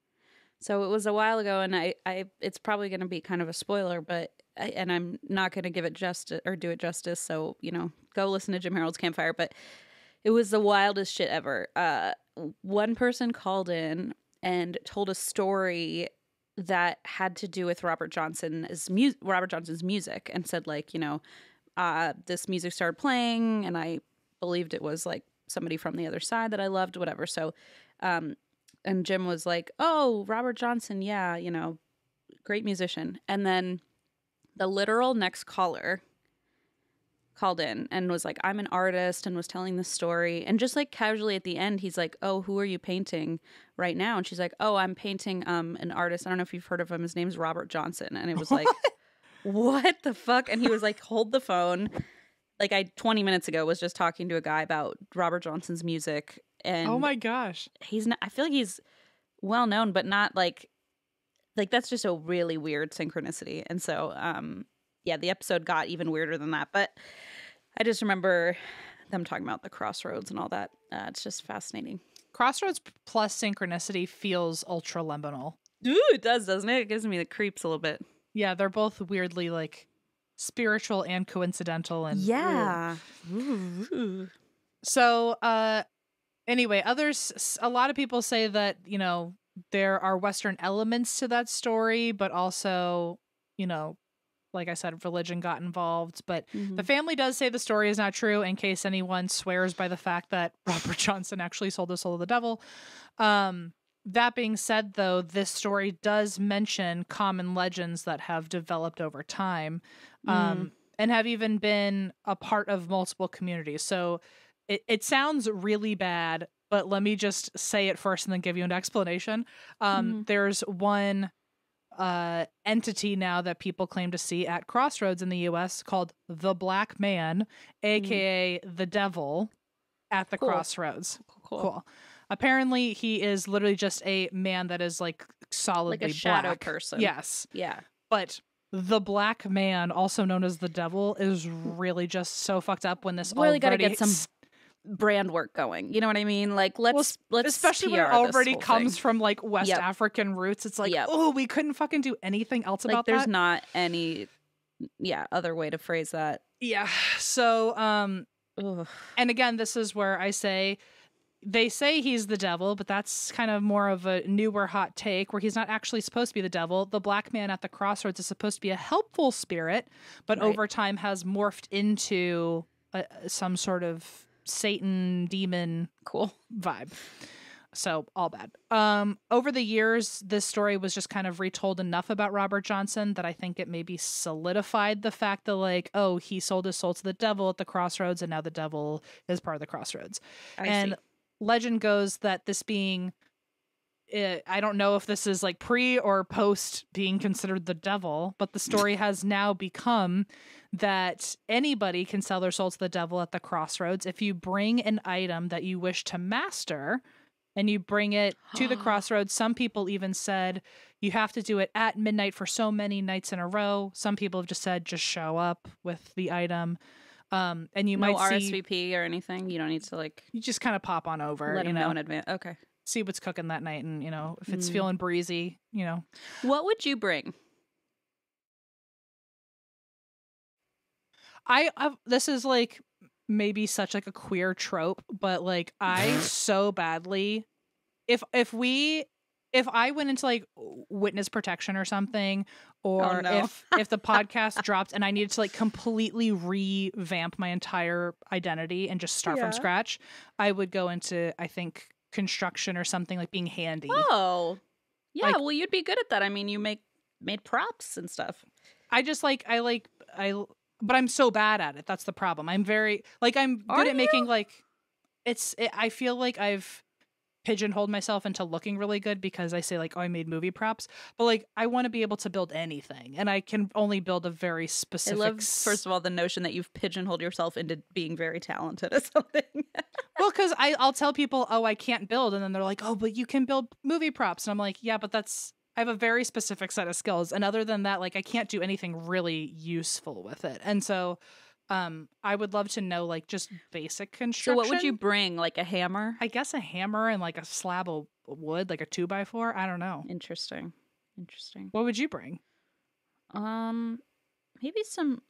So it was a while ago, and I it's probably going to be kind of a spoiler, but I'm not going to give it justice or do it justice. So, go listen to Jim Harold's Campfire, but it was the wildest shit ever. One person called in and told a story that had to do with Robert Johnson's music, and said like, this music started playing and I believed it was like somebody from the other side that I loved, whatever. So, and Jim was like, oh, Robert Johnson. Yeah. Great musician. And then the literal next caller called in and was like, I'm an artist, and was telling the story. And just like casually at the end, he's like, oh, who are you painting right now? And she's like, oh, I'm painting an artist. I don't know if you've heard of him. His name's Robert Johnson. And it was like, what the fuck? And he was like, hold the phone. Like 20 minutes ago was just talking to a guy about Robert Johnson's music. And oh my gosh. He's not, I feel like he's well known, but not like that's just a really weird synchronicity. And so, the episode got even weirder than that. But I just remember them talking about the crossroads and all that. It's just fascinating. Crossroads plus synchronicity feels ultra liminal. Ooh, it does, doesn't it? It gives me the creeps a little bit. Yeah, they're both weirdly like spiritual and coincidental. And yeah. Ooh. So, anyway, a lot of people say that, there are Western elements to that story, but also, like I said, religion got involved. But the family does say the story is not true, in case anyone swears by the fact that Robert Johnson actually sold his soul to the devil. That being said, though, this story does mention common legends that have developed over time and have even been a part of multiple communities. So it sounds really bad, but let me just say it first and then give you an explanation. There's one entity now that people claim to see at Crossroads in the U.S. called the Black Man, aka the Devil, at the Crossroads. Cool. Apparently, he is literally just a man that is like solidly like a shadow black. person. Yes. Yeah. But the Black Man, also known as the Devil, is really just so fucked up when this really got to get brand work going. You know what I mean? Like let's especially when it already comes from like West African roots. It's like, oh, we couldn't fucking do anything else about that. There's not any other way to phrase that. Yeah. So and again, this is where I say they say he's the devil, but that's kind of more of a newer hot take where he's not actually supposed to be the devil. The black man at the crossroads is supposed to be a helpful spirit, but over time has morphed into some sort of Satan demon vibe. So all bad. Over the years, this story was just kind of retold enough about Robert Johnson that I think it maybe solidified the fact that like, oh, he sold his soul to the devil at the crossroads, and now the devil is part of the crossroads. I see. Legend goes that this being, I don't know if this is like pre or post being considered the devil, but the story has now become that anybody can sell their soul to the devil at the crossroads if you bring an item that you wish to master and you bring it to the crossroads. Some people even said you have to do it at midnight for so many nights in a row. Some people have just said just show up with the item. And you might see RSVP or anything. You don't need to like. You just kind of pop on over. Let them know in advance. Okay. See what's cooking that night, and if it's feeling breezy, What would you bring? This is like maybe such like a queer trope, but like I so badly, if I went into like witness protection or something, or if the podcast dropped and I needed to like completely revamp my entire identity and just start from scratch, I would go into, I think, construction or something, like being handy. Oh, yeah. Like, well, you'd be good at that. I mean, you made props and stuff. But I'm so bad at it. That's the problem. I'm very I'm good at making like I feel like I've pigeonholed myself into looking really good because I say like, oh, I made movie props, but like I want to be able to build anything, and I can only build a very specific. I love, first of all, the notion that you've pigeonholed yourself into being very talented at something. Well, because I'll tell people, oh, I can't build, and then they're like, oh, but you can build movie props, and I'm like, yeah, but I have a very specific set of skills, and other than that, like I can't do anything really useful with it, and so. I would love to know like just basic construction. So what would you bring? Like a hammer? I guess a hammer and like a slab of wood, like a 2x4. I don't know. Interesting. What would you bring? Maybe some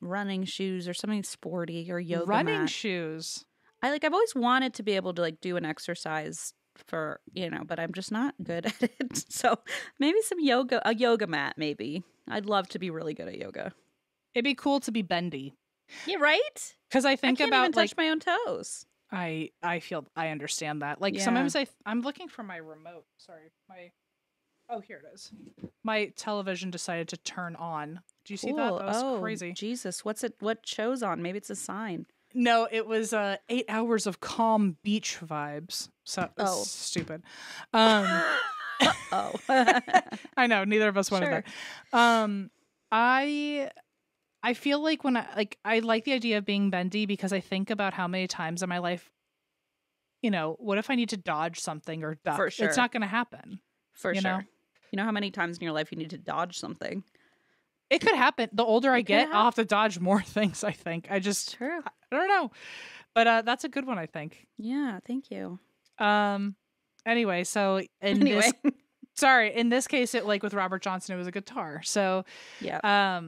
running shoes or something sporty or yoga mat. Shoes. I've always wanted to be able to like do an exercise for, but I'm just not good at it. So maybe a yoga mat, maybe. I'd love to be really good at yoga. It'd be cool to be bendy. Yeah, right? Because I think can't about even touch my own toes. I understand that. Like sometimes I'm looking for my remote. Sorry, here it is. My television decided to turn on. Do you see that? That was crazy. Jesus, what show's on? Maybe it's a sign. No, it was 8 hours of calm beach vibes. So stupid. I know, neither of us wanted that. I feel like when I like the idea of being bendy because I think about how many times in my life, what if I need to dodge something or duck? For sure. It's not going to happen. For sure. You know how many times in your life you need to dodge something? It could happen. The older I get, I'll have to dodge more things, I think. True. I don't know. But that's a good one, I think. Yeah, thank you. Anyway, so in this case, it like with Robert Johnson, it was a guitar. So yeah.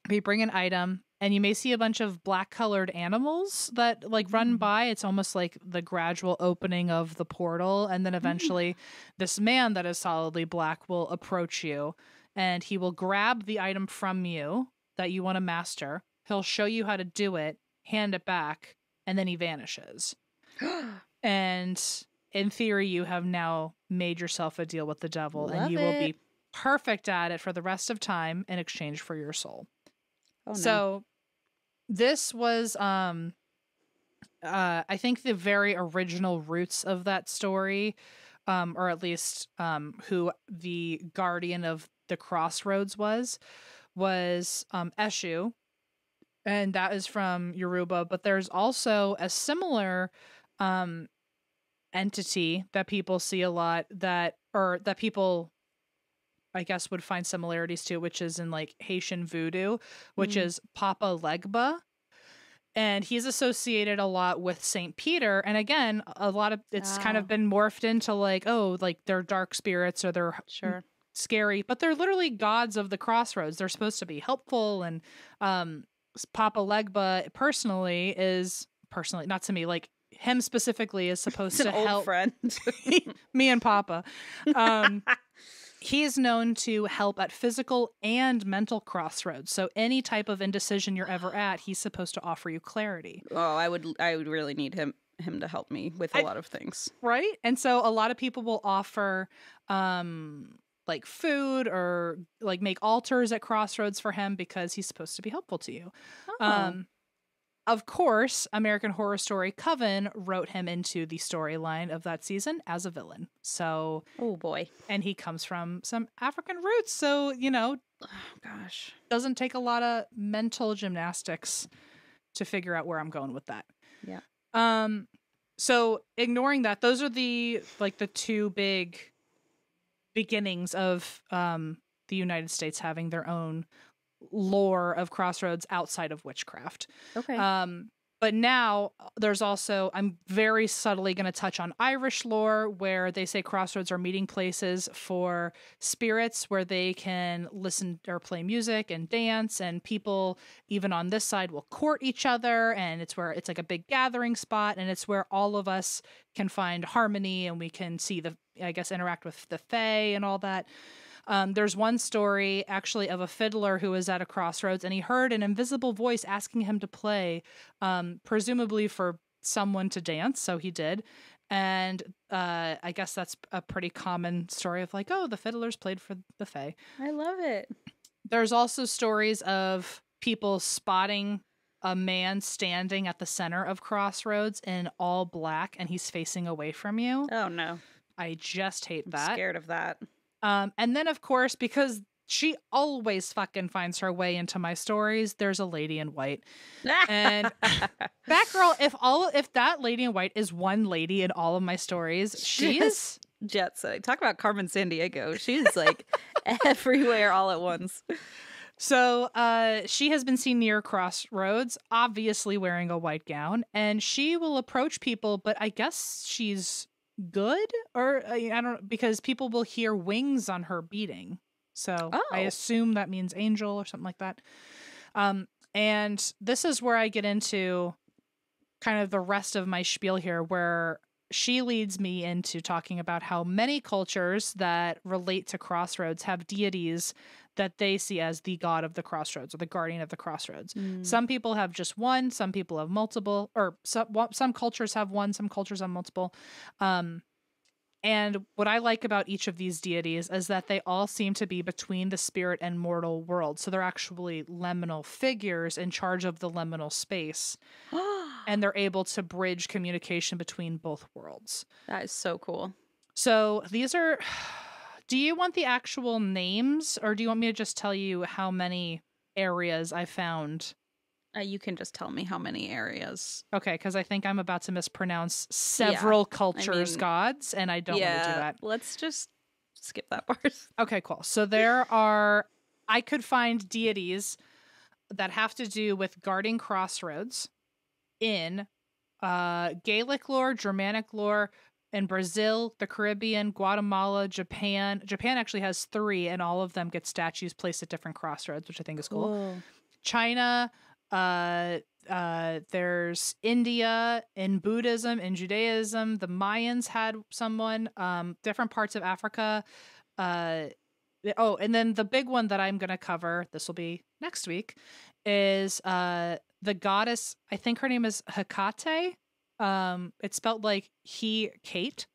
We bring an item, and you may see a bunch of black-colored animals that like run by. It's almost like the gradual opening of the portal, and then eventually this man that is solidly black will approach you, and he will grab the item from you that you want to master. He'll show you how to do it, hand it back, and then he vanishes. And in theory, you have now made yourself a deal with the devil, and you will be perfect at it for the rest of time in exchange for your soul. Oh, no. So this was, I think the very original roots of that story, or at least who the guardian of the Crossroads was Eshu, and that is from Yoruba. But there's also a similar entity that people see a lot that people, I guess, would find similarities to, which is in like Haitian voodoo, which is Papa Legba. And he's associated a lot with St. Peter. And again, a lot of it's kind of been morphed into like, oh, like they're dark spirits or they're scary, but they're literally gods of the crossroads. They're supposed to be helpful. And Papa Legba personally, not to me, like him specifically is supposed to help. Old friend. Me and Papa. He is known to help at physical and mental crossroads. So any type of indecision you're ever at, he's supposed to offer you clarity. Oh, I would really need him to help me with a lot of things. Right? And so a lot of people will offer like food or like make altars at crossroads for him because he's supposed to be helpful to you. Oh. Of course, American Horror Story Coven wrote him into the storyline of that season as a villain. So, oh boy. And he comes from some African roots. So, oh, gosh, doesn't take a lot of mental gymnastics to figure out where I'm going with that. Yeah. So ignoring that, those are the two big beginnings of the United States having their own lore of crossroads outside of witchcraft. Okay. But now there's also, I'm very subtly going to touch on Irish lore where they say crossroads are meeting places for spirits where they can listen or play music and dance, and people even on this side will court each other, and it's where it's like a big gathering spot, and it's where all of us can find harmony and we can see interact with the fae and all that. There's one story actually of a fiddler who was at a crossroads and he heard an invisible voice asking him to play, presumably for someone to dance. So he did. And I guess that's a pretty common story of like, oh, the fiddlers played for the fae. I love it. There's also stories of people spotting a man standing at the center of crossroads in all black and he's facing away from you. Oh, no. I just hate that. I'm scared of that. And then, of course, because she always fucking finds her way into my stories, there's a lady in white. And Batgirl, if that lady in white is one lady in all of my stories, she is jet set. Talk about Carmen Sandiego. She's like everywhere all at once. So she has been seen near crossroads, obviously wearing a white gown, and she will approach people, but I guess she's good, or I don't, because people will hear wings on her beating. So I assume that means angel or something like that. And this is where I get into kind of the rest of my spiel here, where she leads me into talking about how many cultures that relate to crossroads have deities that they see as the god of the crossroads or the guardian of the crossroads. Some people have just one, some people have multiple, or some cultures have one, some cultures have multiple. And what I like about each of these deities is that they all seem to be between the spirit and mortal world. So they're actually liminal figures in charge of the liminal space. And they're able to bridge communication between both worlds. That is so cool. So these are... Do you want the actual names, or do you want me to just tell you how many areas I found? You can just tell me how many areas. Okay, because I think I'm about to mispronounce several cultures' gods, and I don't want to do that. Let's just skip that part. Okay, cool. So I could find deities that have to do with guarding crossroads in Gaelic lore, Germanic lore, in Brazil, the Caribbean, Guatemala, Japan. Japan actually has 3, and all of them get statues placed at different crossroads, which I think is cool. Whoa. China, there's India, in Buddhism, in Judaism. The Mayans had someone, different parts of Africa. And then the big one that I'm going to cover, this will be next week, is the goddess, I think her name is Hecate. It's spelled like Kate.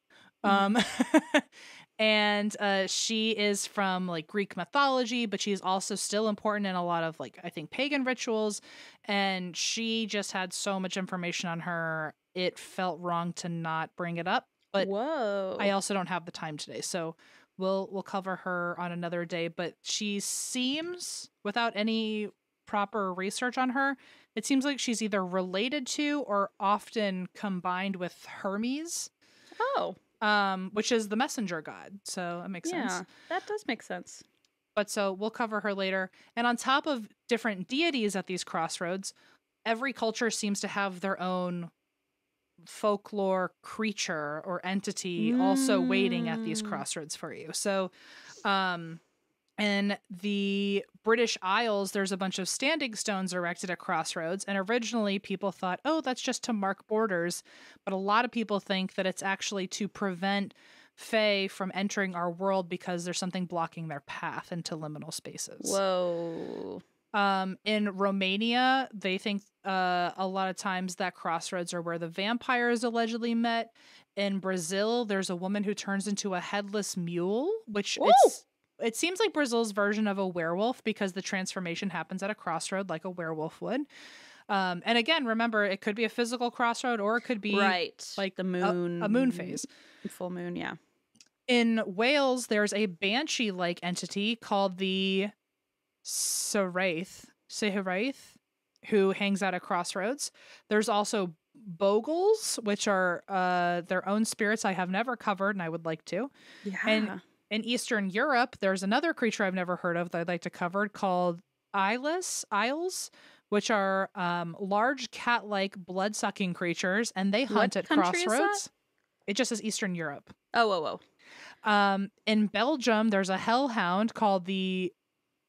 And she is from like Greek mythology, but she's also still important in a lot of like, I think, pagan rituals. And she just had so much information on her, it felt wrong to not bring it up. But whoa, I also don't have the time today, so we'll cover her on another day. But she seems, without any proper research on her, it seems like she's either related to or often combined with Hermes. Oh. Which is the messenger god. So that makes sense. Yeah, that does make sense. But so we'll cover her later. And on top of different deities at these crossroads, every culture seems to have their own folklore creature or entity also waiting at these crossroads for you. So, in the British Isles, there's a bunch of standing stones erected at crossroads. And originally people thought, oh, that's just to mark borders. But a lot of people think that it's actually to prevent Fae from entering our world because there's something blocking their path into liminal spaces. Whoa. In Romania, they think a lot of times that crossroads are where the vampires allegedly met. In Brazil, there's a woman who turns into a headless mule, which it seems like Brazil's version of a werewolf because the transformation happens at a crossroad like a werewolf would. And again, remember, it could be a physical crossroad or it could be like the moon, a moon phase. Full moon, yeah. In Wales, there's a banshee-like entity called the Seraith, who hangs out at crossroads. There's also bogles, which are their own spirits I have never covered and I would like to. Yeah. And in Eastern Europe, there's another creature I've never heard of that I'd like to cover called Isles, which are large cat-like blood-sucking creatures, and they hunt at crossroads. It just says Eastern Europe. Oh. In Belgium, there's a hellhound called the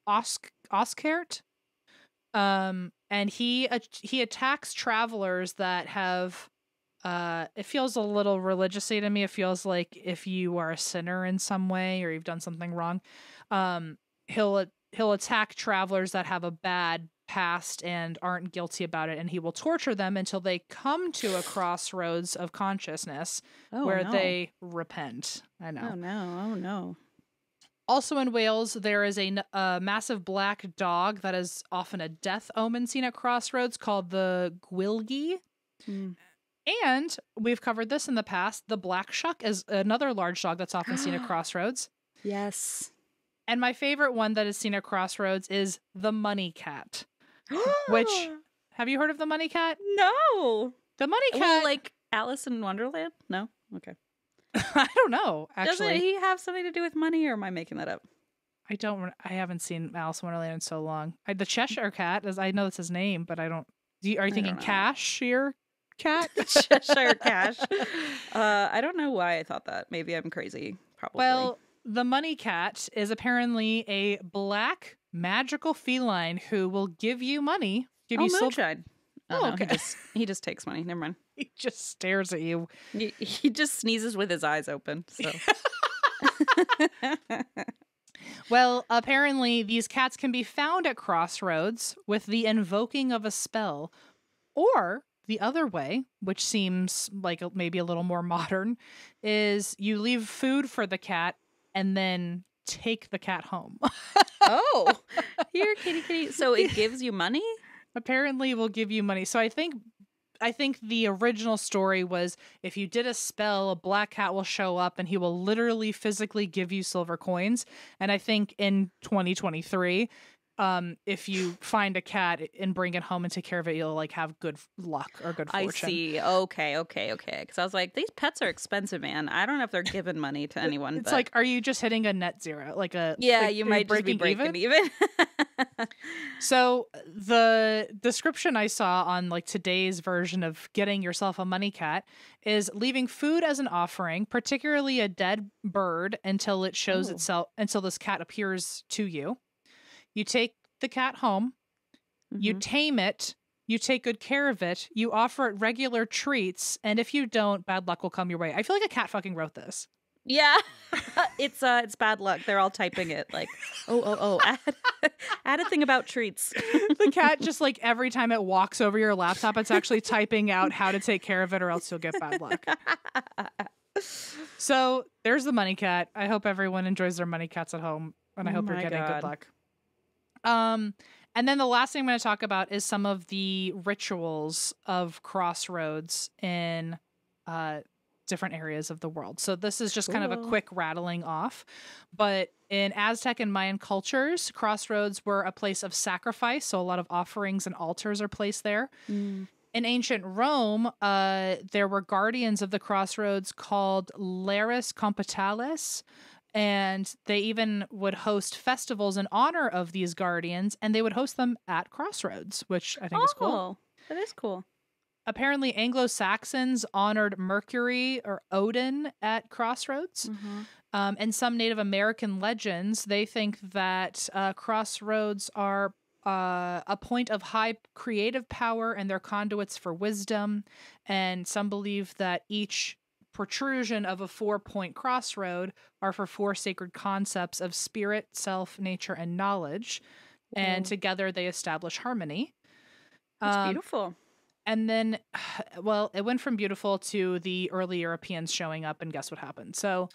Oskert. And he attacks travelers that have it feels a little religious-y to me. It feels like if you are a sinner in some way or you've done something wrong, he'll attack travelers that have a bad past and aren't guilty about it, and he will torture them until they come to a crossroads of consciousness where they repent. I know. Oh no. Also in Wales, there is a massive black dog that is often a death omen seen at crossroads called the Gwilgi. And we've covered this in the past. The black shuck is another large dog that's often seen at crossroads. Yes. And my favorite one that is seen at crossroads is the money cat. Which, have you heard of the money cat? No. The money cat. Well, like Alice in Wonderland? No? Okay. I don't know, actually. Doesn't he have something to do with money, or am I making that up? I haven't seen Alice in Wonderland in so long. The Cheshire Cat, I know that's his name, but I don't. Are you thinking Cashier Cat? Cheshire Cash. I don't know why I thought that. Maybe I'm crazy. Probably. Well, the money cat is apparently a black magical feline who will give you money. Give you moonshine. Oh, okay. He just takes money. Never mind. He just stares at you. He just sneezes with his eyes open. So. Well, apparently these cats can be found at crossroads with the invoking of a spell, or the other way, which seems like maybe a little more modern, is you leave food for the cat and then take the cat home. Oh, here, kitty. So it gives you money? Apparently it will give you money. So I think the original story was if you did a spell, a black cat will show up and he will literally physically give you silver coins. And I think in 2023, if you find a cat and bring it home and take care of it, you'll like have good luck or good fortune. I see. Okay. Because I was like, these pets are expensive, man. I don't know if they're giving money to anyone. It's like, are you just hitting a net zero? You might just be breaking even. So the description I saw on like today's version of getting yourself a money cat is leaving food as an offering, particularly a dead bird, until it shows itself, until this cat appears to you. You take the cat home, you tame it, you take good care of it, you offer it regular treats, and if you don't, bad luck will come your way. I feel like a cat fucking wrote this. Yeah. It's bad luck. They're all typing it like, add a thing about treats. The cat just like every time it walks over your laptop, it's actually typing out how to take care of it or else you'll get bad luck. So there's the money cat. I hope everyone enjoys their money cats at home, and I hope you're getting good luck. And then the last thing I'm going to talk about is some of the rituals of crossroads in different areas of the world. So this is just kind of a quick rattling off. But in Aztec and Mayan cultures, crossroads were a place of sacrifice. So a lot of offerings and altars are placed there. In ancient Rome, there were guardians of the crossroads called lares compitales. And they even would host festivals in honor of these guardians, and they would host them at crossroads, which I think is cool. That is cool. Apparently, Anglo-Saxons honored Mercury or Odin at Crossroads. And some Native American legends, they think that crossroads are a point of high creative power and they're conduits for wisdom. And some believe that each protrusion of a 4-point crossroad are for 4 sacred concepts of spirit, self, nature, and knowledge. And together they establish harmony. That's beautiful. And then, well, it went from beautiful to the early Europeans showing up, and guess what happened? So,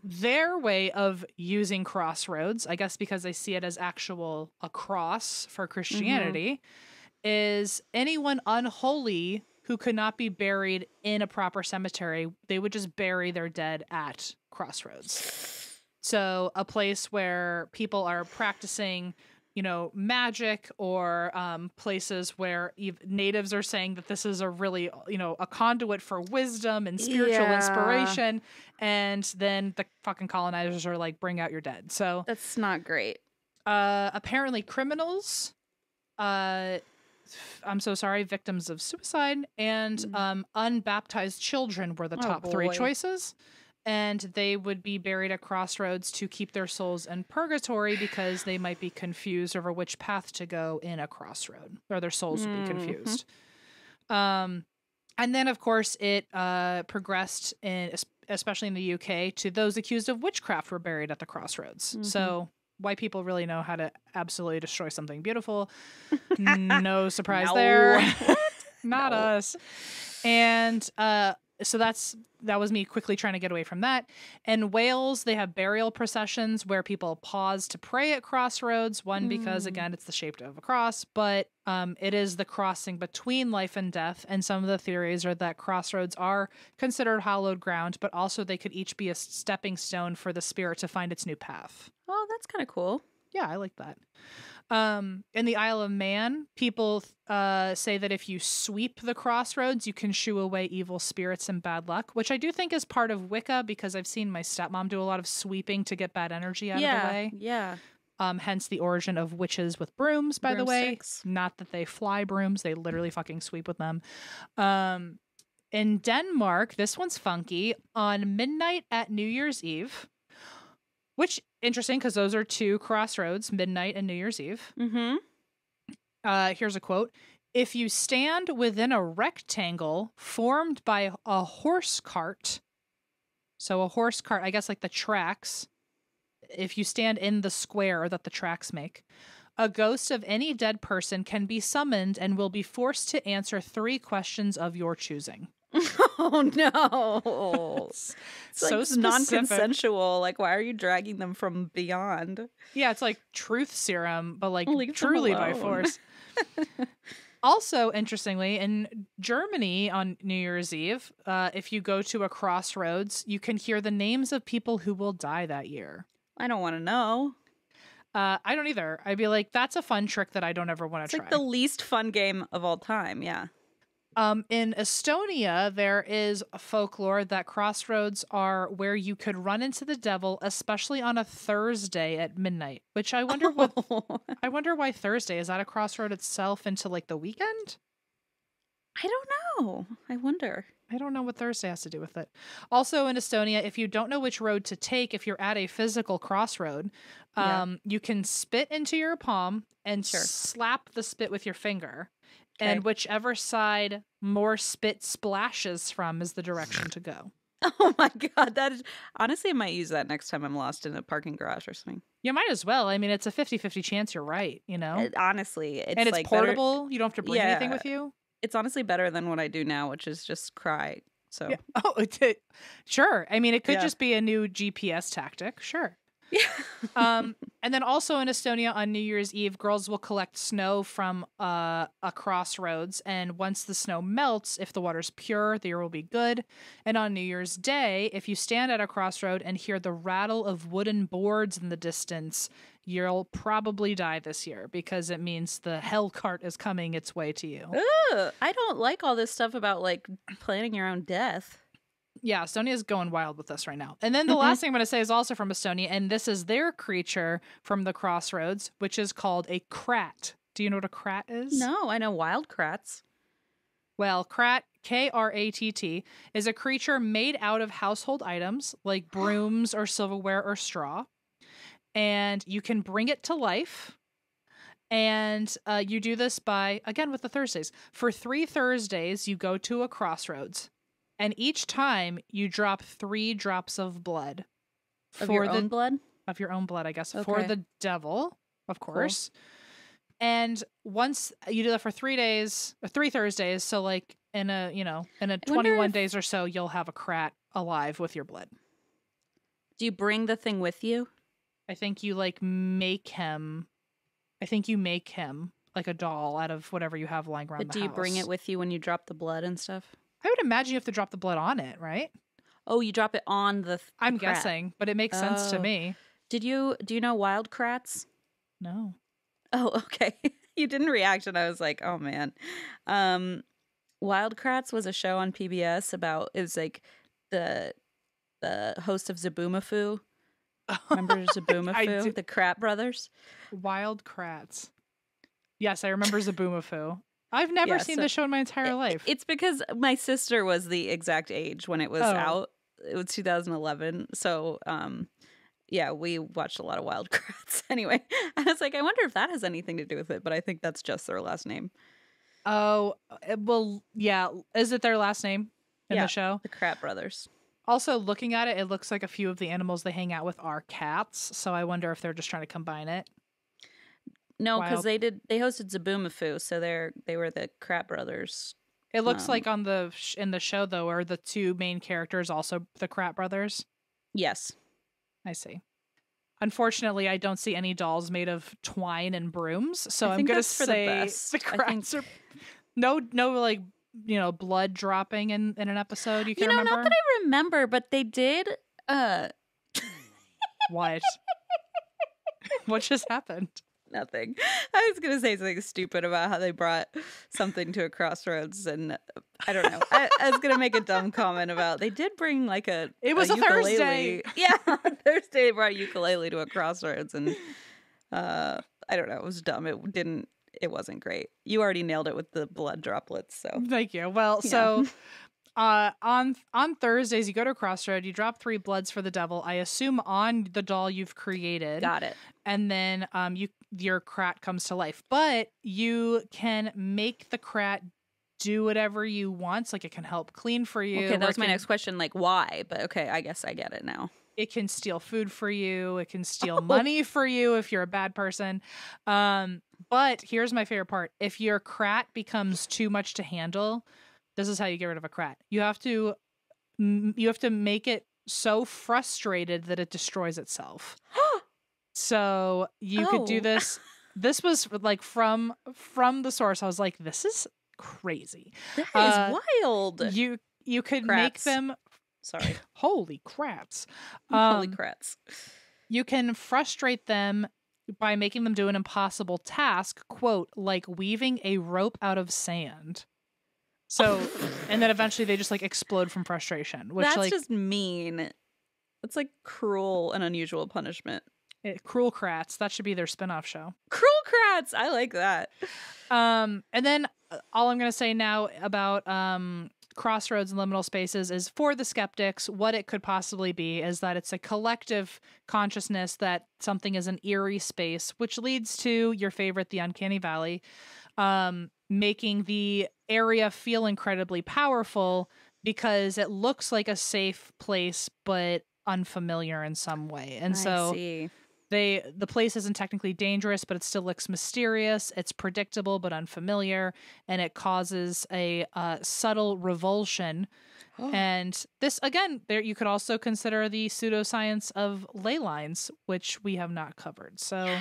their way of using crossroads, I guess because they see it as a cross for Christianity, is anyone unholy who could not be buried in a proper cemetery, they would just bury their dead at Crossroads. So, a place where people are practicing magic, or places where natives are saying that this is a really, a conduit for wisdom and spiritual inspiration. And then the fucking colonizers are like, bring out your dead. So that's not great. Apparently criminals, I'm so sorry, victims of suicide and unbaptized children were the top 3 choices. And they would be buried at Crossroads to keep their souls in purgatory because they might be confused over which path to go in a crossroad, or their souls would be confused. And then, of course, it progressed, especially in the UK, to those accused of witchcraft were buried at the Crossroads. So white people really know how to absolutely destroy something beautiful. No surprise there. Not us. And so that was me quickly trying to get away from that. In Wales, they have burial processions where people pause to pray at Crossroads. One, because again, it's the shape of a cross, but it is the crossing between life and death. And some of the theories are that crossroads are considered hallowed ground, but also they could each be a stepping stone for the spirit to find its new path. Oh, that's kind of cool. Yeah, I like that. In the Isle of Man, people say that if you sweep the crossroads, you can shoo away evil spirits and bad luck, which I do think is part of Wicca, because I've seen my stepmom do a lot of sweeping to get bad energy out of the way. Yeah. Hence the origin of witches with brooms, by the way. Not that they fly brooms, they literally fucking sweep with them. In Denmark, this one's funky. On midnight at New Year's Eve, which interesting because those are 2 crossroads, midnight and New Year's Eve. Here's a quote. If you stand within a rectangle formed by a horse cart, so a horse cart, I guess like the tracks, if you stand in the square that the tracks make, a ghost of any dead person can be summoned and will be forced to answer 3 questions of your choosing. Oh no. It's so like non-consensual. Like, why are you dragging them from beyond? Yeah, it's like truth serum, but like truly by force. Also, interestingly, in Germany on New Year's Eve, if you go to a crossroads, you can hear the names of people who will die that year. I don't want to know. I don't either. I'd be like, that's a fun trick that I don't ever want to try. It's like the least fun game of all time. Yeah. In Estonia, there is a folklore that crossroads are where you could run into the devil, especially on a Thursday at midnight. Which I wonder I wonder why Thursday. Is that a crossroad itself into like the weekend? I don't know. I wonder. I don't know what Thursday has to do with it. Also in Estonia, if you don't know which road to take, if you're at a physical crossroad, you can spit into your palm and slap the spit with your finger. Okay. And whichever side more spit splashes from is the direction to go. Oh my God. That is honestly, I might use that next time I'm lost in a parking garage or something. You might as well. I mean, it's a 50-50 chance you're right, you know? Honestly. It's like portable. Better. You don't have to bring anything with you. It's honestly better than what I do now, which is just cry. So sure. I mean, it could just be a new GPS tactic. Sure. Yeah. And then also in Estonia on New Year's Eve, girls will collect snow from a crossroads. And once the snow melts, if the water's pure, the year will be good. And on New Year's Day, if you stand at a crossroad and hear the rattle of wooden boards in the distance, you'll probably die this year because it means the hell cart is coming its way to you. Ugh, I don't like all this stuff about like planning your own death. Yeah, Estonia is going wild with this right now. And then the last thing I'm going to say is also from Estonia, and this is their creature from the crossroads, which is called a krat. Do you know what a krat is? No, I know wild krats. Well, krat, K-R-A-T-T, is a creature made out of household items like brooms or silverware or straw. And you can bring it to life. And you do this by, again, with the Thursdays. For 3 Thursdays, you go to a Crossroads. And each time you drop 3 drops of blood. Of your own blood? Of your own blood, I guess. Okay. For the devil, of course. Cool. And once you do that for 3 days, or 3 Thursdays, so like in a 21 days or so, you'll have a krat alive with your blood. Do you bring the thing with you? I think you make him like a doll out of whatever you have lying around the house. But do you bring it with you when you drop the blood and stuff? I would imagine you have to drop the blood on it, right? Oh, you drop it on the I'm guessing, but it makes sense to me. Do you know wild krats? No. Oh, okay. You didn't react, and I was like, oh, man. Wild Krats was a show on PBS about, it was like the host of Zaboomafoo. Remember Zaboomafoo? The Krat brothers? Wild Krats. Yes, I remember Zaboomafoo. I've never seen this show in my entire life. It's because my sister was the exact age when it was out. It was 2011. So, yeah, we watched a lot of Wild Kratts. Anyway, I was like, I wonder if that has anything to do with it, but I think that's just their last name. Oh, well, yeah. Is it their last name in the show? The Krat brothers. Also, looking at it, it looks like a few of the animals they hang out with are cats. So I wonder if they're just trying to combine it. No, because they hosted Zaboomafoo, so they were the Krat brothers. It looks like in the show though, are the 2 main characters also the Krat brothers? Yes. I see. Unfortunately, I don't see any dolls made of twine and brooms, so I'm going to say the Krats are no like, blood dropping in an episode. You can remember? Not that I remember, but they did. What? What just happened? Nothing. I was going to say something stupid about how they brought something to a Crossroads, and I don't know. I was going to make a dumb comment about they did bring like It was a ukulele. Thursday. Yeah, on Thursday they brought a ukulele to a Crossroads, and I don't know. It was dumb. It wasn't great. You already nailed it with the blood droplets. So thank you. Well, so on Thursdays you go to Crossroad, you drop 3 bloods for the devil. I assume on the doll you've created. Got it. And then your krat comes to life, but you can make the krat do whatever you want. Like it can help clean for you. Okay, that was my next question. Like why? But okay, I guess I get it now. It can steal food for you. It can steal money for you if you're a bad person. But here's my favorite part. If your krat becomes too much to handle, this is how you get rid of a krat. You have to make it so frustrated that it destroys itself. So you could do this. This was like from the source. I was like, this is crazy. That is wild. You could make them. Sorry. Holy crats. Holy crats. You can frustrate them by making them do an impossible task, quote, like weaving a rope out of sand. So, and then eventually they just like explode from frustration. Which that's just mean. It's like cruel and unusual punishment. Cruel Krats. That should be their spinoff show. Cruel Krats. I like that. And then all I'm going to say now about Crossroads and liminal spaces is for the skeptics, what it could possibly be is that it's a collective consciousness that something is an eerie space, which leads to your favorite, the Uncanny Valley, making the area feel incredibly powerful because it looks like a safe place, but unfamiliar in some way. And the place isn't technically dangerous, but it still looks mysterious. It's predictable but unfamiliar, and it causes a subtle revulsion. And this, again, there you could also consider the pseudoscience of ley lines, which we have not covered. So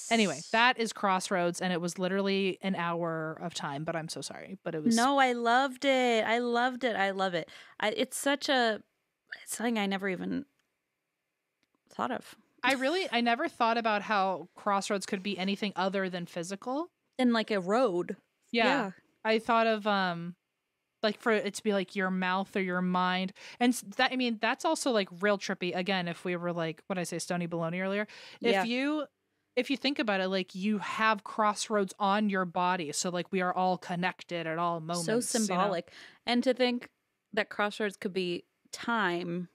anyway, that is Crossroads, and it was literally an hour of time, but I'm so sorry. But it was I loved it. I love it. It's something I never even thought of. I never thought about how Crossroads could be anything other than physical. And like a road. Yeah. I thought of like for it to be like your mouth or your mind. And that, I mean, that's also like real trippy. Again, if we were like, what did I say, Stony Baloney earlier? If you if you think about it, like you have crossroads on your body. So like we are all connected at all moments. So symbolic. And to think that crossroads could be time,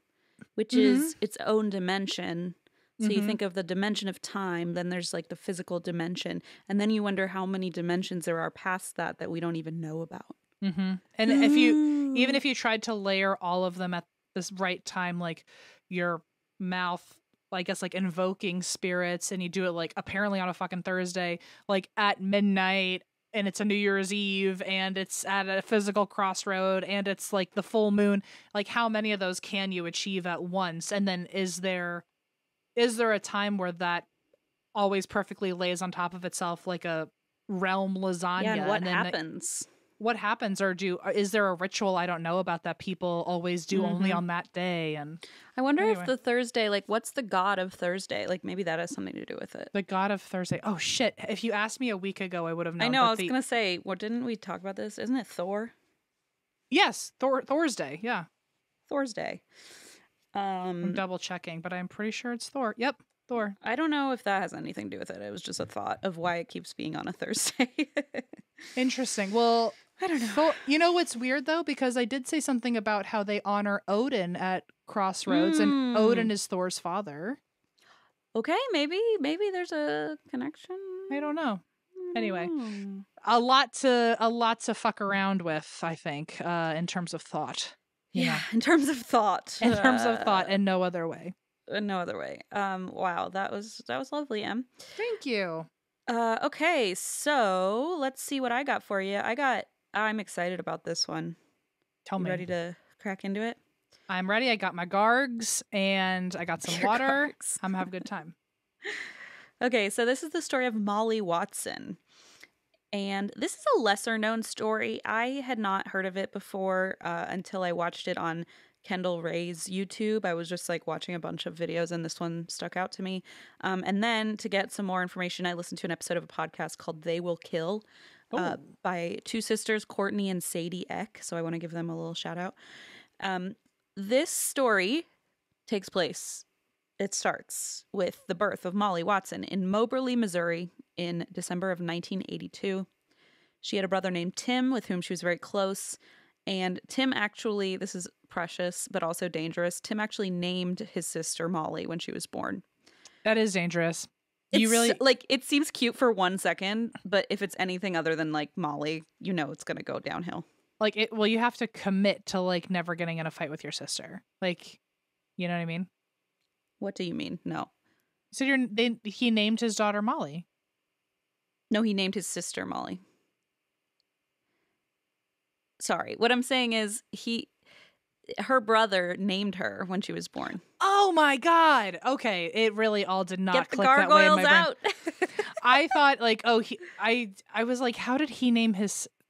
which is its own dimension. So you think of the dimension of time, then there's like the physical dimension. And then you wonder how many dimensions there are past that we don't even know about. And even if you tried to layer all of them at this right time, like your mouth, I guess, like invoking spirits, and you do it like apparently on a fucking Thursday, like at midnight, and it's a New Year's Eve, and it's at a physical crossroad, and it's like the full moon. Like, how many of those can you achieve at once? And then is there a time where that always perfectly lays on top of itself like a realm lasagna? Yeah, and what happens? What happens, or is there a ritual I don't know about that people always do only on that day? And I wonder if the Thursday, like, what's the god of Thursday? Like, maybe that has something to do with it. The god of Thursday. Oh shit! If you asked me a week ago, I would have known. I know. I was gonna say, well, didn't we talk about this? Isn't it Thor? Yes, Thor's Day. Yeah, Thor's Day. I'm double checking, but I'm pretty sure it's Thor. Yep. Thor. I don't know if that has anything to do with it. It was just a thought of why it keeps being on a Thursday. Interesting. Well, I don't know. Thor, you know what's weird though? Because I did say something about how they honor Odin at Crossroads, and Odin is Thor's father. Okay, maybe there's a connection. I don't know. Anyway, a lot to fuck around with, I think, in terms of thought. Yeah, in terms of thought. In terms of thought, and no other way. No other way. Wow, that was lovely, Em. Thank you. Okay, so let's see what I got for you. I'm excited about this one. Tell me. Ready to crack into it? I'm ready. I got my gargs and I got some water. Gargs. I'm gonna have a good time. Okay, so this is the story of Molly Watson. And this is a lesser known story. I had not heard of it before until I watched it on Kendall Ray's YouTube. I was just like watching a bunch of videos and this one stuck out to me. And then to get some more information, I listened to an episode of a podcast called They Will Kill by two sisters, Courtney and Sadie Eck. So I want to give them a little shout out. This story takes place. It starts with the birth of Molly Watson in Moberly, Missouri in December of 1982. She had a brother named Tim with whom she was very close. And Tim actually, this is precious, but also dangerous. Tim actually named his sister Molly when she was born. That is dangerous. It seems cute for 1 second, but if it's anything other than like Molly, you know it's going to go downhill. You have to commit to like never getting in a fight with your sister. Like, you know what I mean? What do you mean? No. So he named his daughter Molly. No, he named his sister Molly. Sorry. What I'm saying is her brother named her when she was born. Oh my God. Okay. It really all did not Get click the that way in my brain. out. I thought like, I was like, how did he name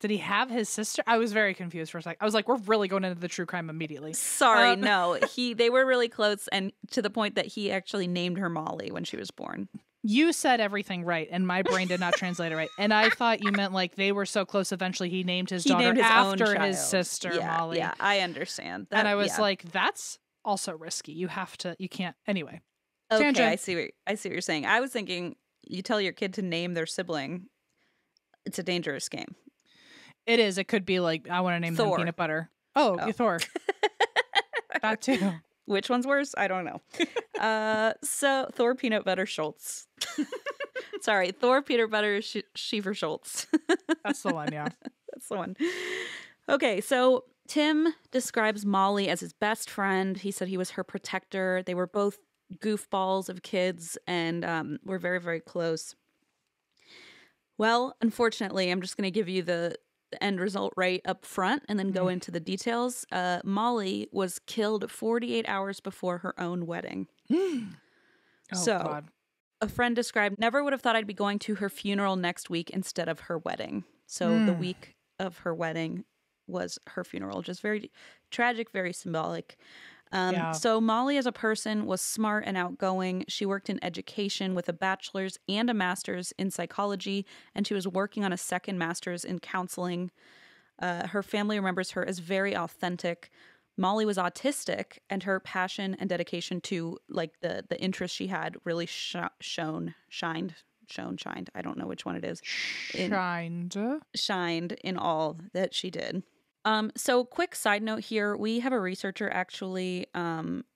did he have his sister? I was very confused for a second. I was like, we're really going into the true crime immediately. Sorry, no. They were really close, and to the point that he actually named her Molly when she was born. You said everything right, and my brain did not translate it right. And I thought you meant like they were so close, eventually he named his daughter after his sister, Molly. Yeah, I understand. And I was like, that's also risky. You can't. Anyway. Okay, Tangent. I see what you're saying. I was thinking you tell your kid to name their sibling. It's a dangerous game. It is. It could be like, I want to name them Peanut Butter. Oh. Thor. That too. Which one's worse? I don't know. So Thor Peanut Butter Schultz. Sorry, Thor Peanut Butter Schiefer Schultz. That's the one, yeah. That's the one. Okay, so Tim describes Molly as his best friend. He said he was her protector. They were both goofballs of kids and were very, very close. Well, unfortunately, I'm just going to give you the end result right up front and then go into the details. Molly was killed 48 hours before her own wedding. God. A friend described, never would have thought I'd be going to her funeral next week instead of her wedding. So the week of her wedding was her funeral. Just very tragic, very symbolic. So Molly as a person was smart and outgoing. She worked in education with a bachelor's and a master's in psychology, and she was working on a second master's in counseling. Her family remembers her as very authentic. Molly was autistic, and her passion and dedication to like the interest she had really shined. I don't know which one it is. Shined in all that she did. So quick side note here, we have a researcher actually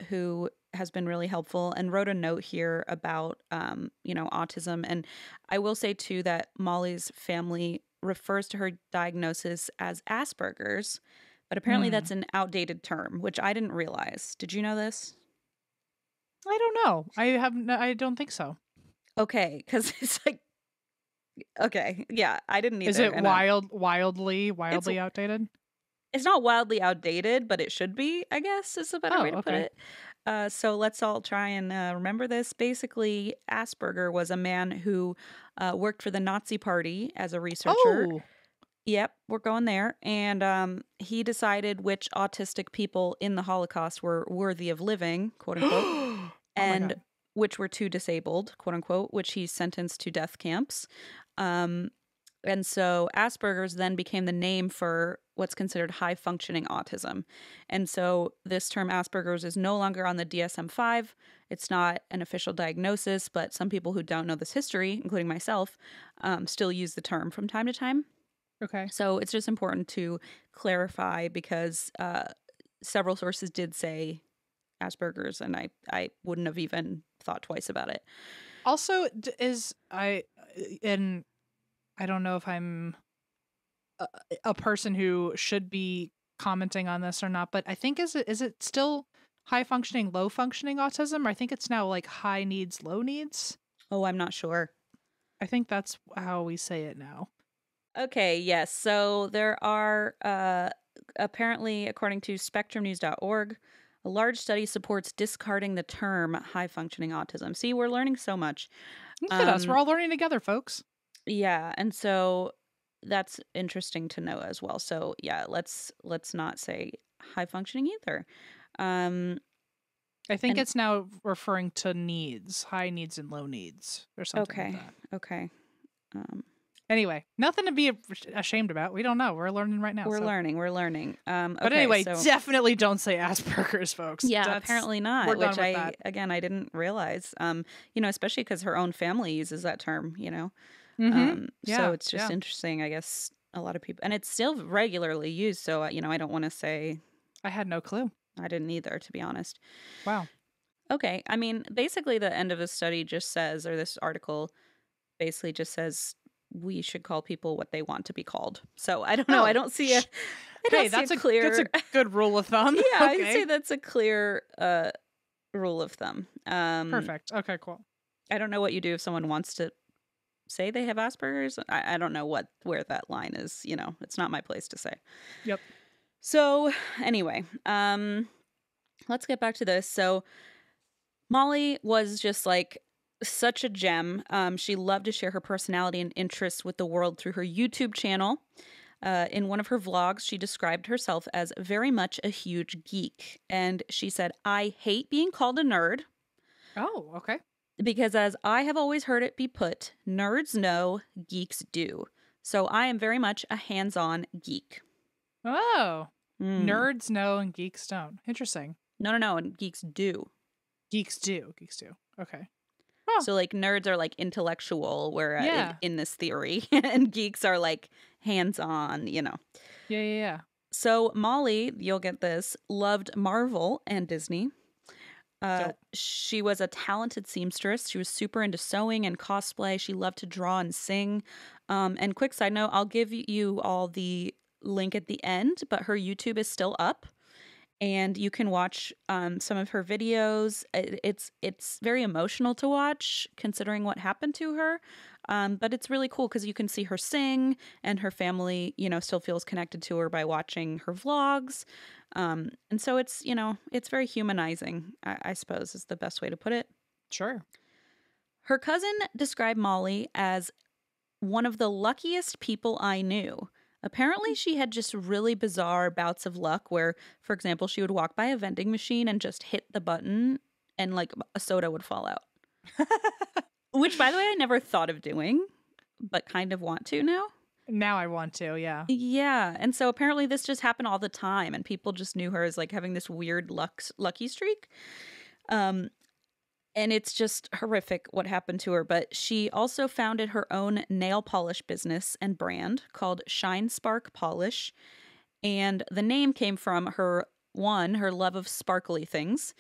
who has been really helpful and wrote a note here about autism. And I will say too that Molly's family refers to her diagnosis as Asperger's, but apparently that's an outdated term, which I didn't realize. Did you know this? I don't know. I don't think so. Okay, because it's like, okay, yeah, I didn't either. Is it wildly outdated? It's not wildly outdated, but it should be, I guess, is a better way to put it. So let's all try and remember this. Basically, Asperger was a man who worked for the Nazi Party as a researcher. Oh. Yep, we're going there. And he decided which autistic people in the Holocaust were worthy of living, quote unquote, and which were too disabled, quote unquote, which he sentenced to death camps. And so Asperger's then became the name for what's considered high-functioning autism. And so this term Asperger's is no longer on the DSM-5. It's not an official diagnosis, but some people who don't know this history, including myself, still use the term from time to time. Okay. So it's just important to clarify because several sources did say Asperger's, and I wouldn't have even thought twice about it. Also, I don't know if I'm a person who should be commenting on this or not, but I think is it still high functioning, low functioning autism? Or I think it's now like high needs, low needs. Oh, I'm not sure. I think that's how we say it now. Okay, yes. So there are apparently, according to spectrumnews.org, a large study supports discarding the term high functioning autism. See, we're learning so much. Look at us. We're all learning together, folks. Yeah, and so that's interesting to know as well. So yeah, let's not say high functioning either. I think it's now referring to needs, high needs and low needs, or something like that. Okay. Anyway, nothing to be ashamed about. We don't know. We're learning right now. We're learning. But anyway, definitely don't say Asperger's, folks. Yeah, apparently not. Which I didn't realize. Especially because her own family uses that term. So it's just interesting. I guess a lot of people, and it's still regularly used. So I don't want to say I had no clue. I didn't either, to be honest. Wow. Okay. I mean, basically, the end of the study just says, or this article basically just says, we should call people what they want to be called. So I don't know. I don't see that's a good rule of thumb. Yeah, okay. I'd say that's a clear rule of thumb. Perfect. Okay, cool. I don't know what you do if someone wants to say they have Asperger's. I don't know where that line is. It's not my place to say. Yep. So anyway, let's get back to this. So Molly was just like such a gem. She loved to share her personality and interests with the world through her YouTube channel. In one of her vlogs, she described herself as very much a huge geek. And she said, "I hate being called a nerd." Oh, okay. Because as I have always heard it be put, nerds know, geeks do. So I am very much a hands-on geek. Oh, nerds know and geeks don't. Interesting. No, and geeks do. Geeks do. Okay. Oh. So like nerds are like intellectual, where in this theory, and geeks are like hands-on, Yeah. So Molly, you'll get this, loved Marvel and Disney. She was a talented seamstress. She was super into sewing and cosplay. She loved to draw and sing. And quick side note, I'll give you all the link at the end, but her YouTube is still up. And you can watch some of her videos. It's very emotional to watch, considering what happened to her. But it's really cool because you can see her sing, and her family, still feels connected to her by watching her vlogs. And so it's very humanizing, I suppose is the best way to put it. Sure. Her cousin described Molly as one of the luckiest people I knew. Apparently, she had just really bizarre bouts of luck where, for example, she would walk by a vending machine and just hit the button and like a soda would fall out. Which, by the way, I never thought of doing, but kind of want to now. Now I want to, yeah. Yeah. And so apparently this just happened all the time, and people just knew her as like having this weird lucky streak. And it's just horrific what happened to her. But she also founded her own nail polish business and brand called Shine Spark Polish. And the name came from her love of sparkly things.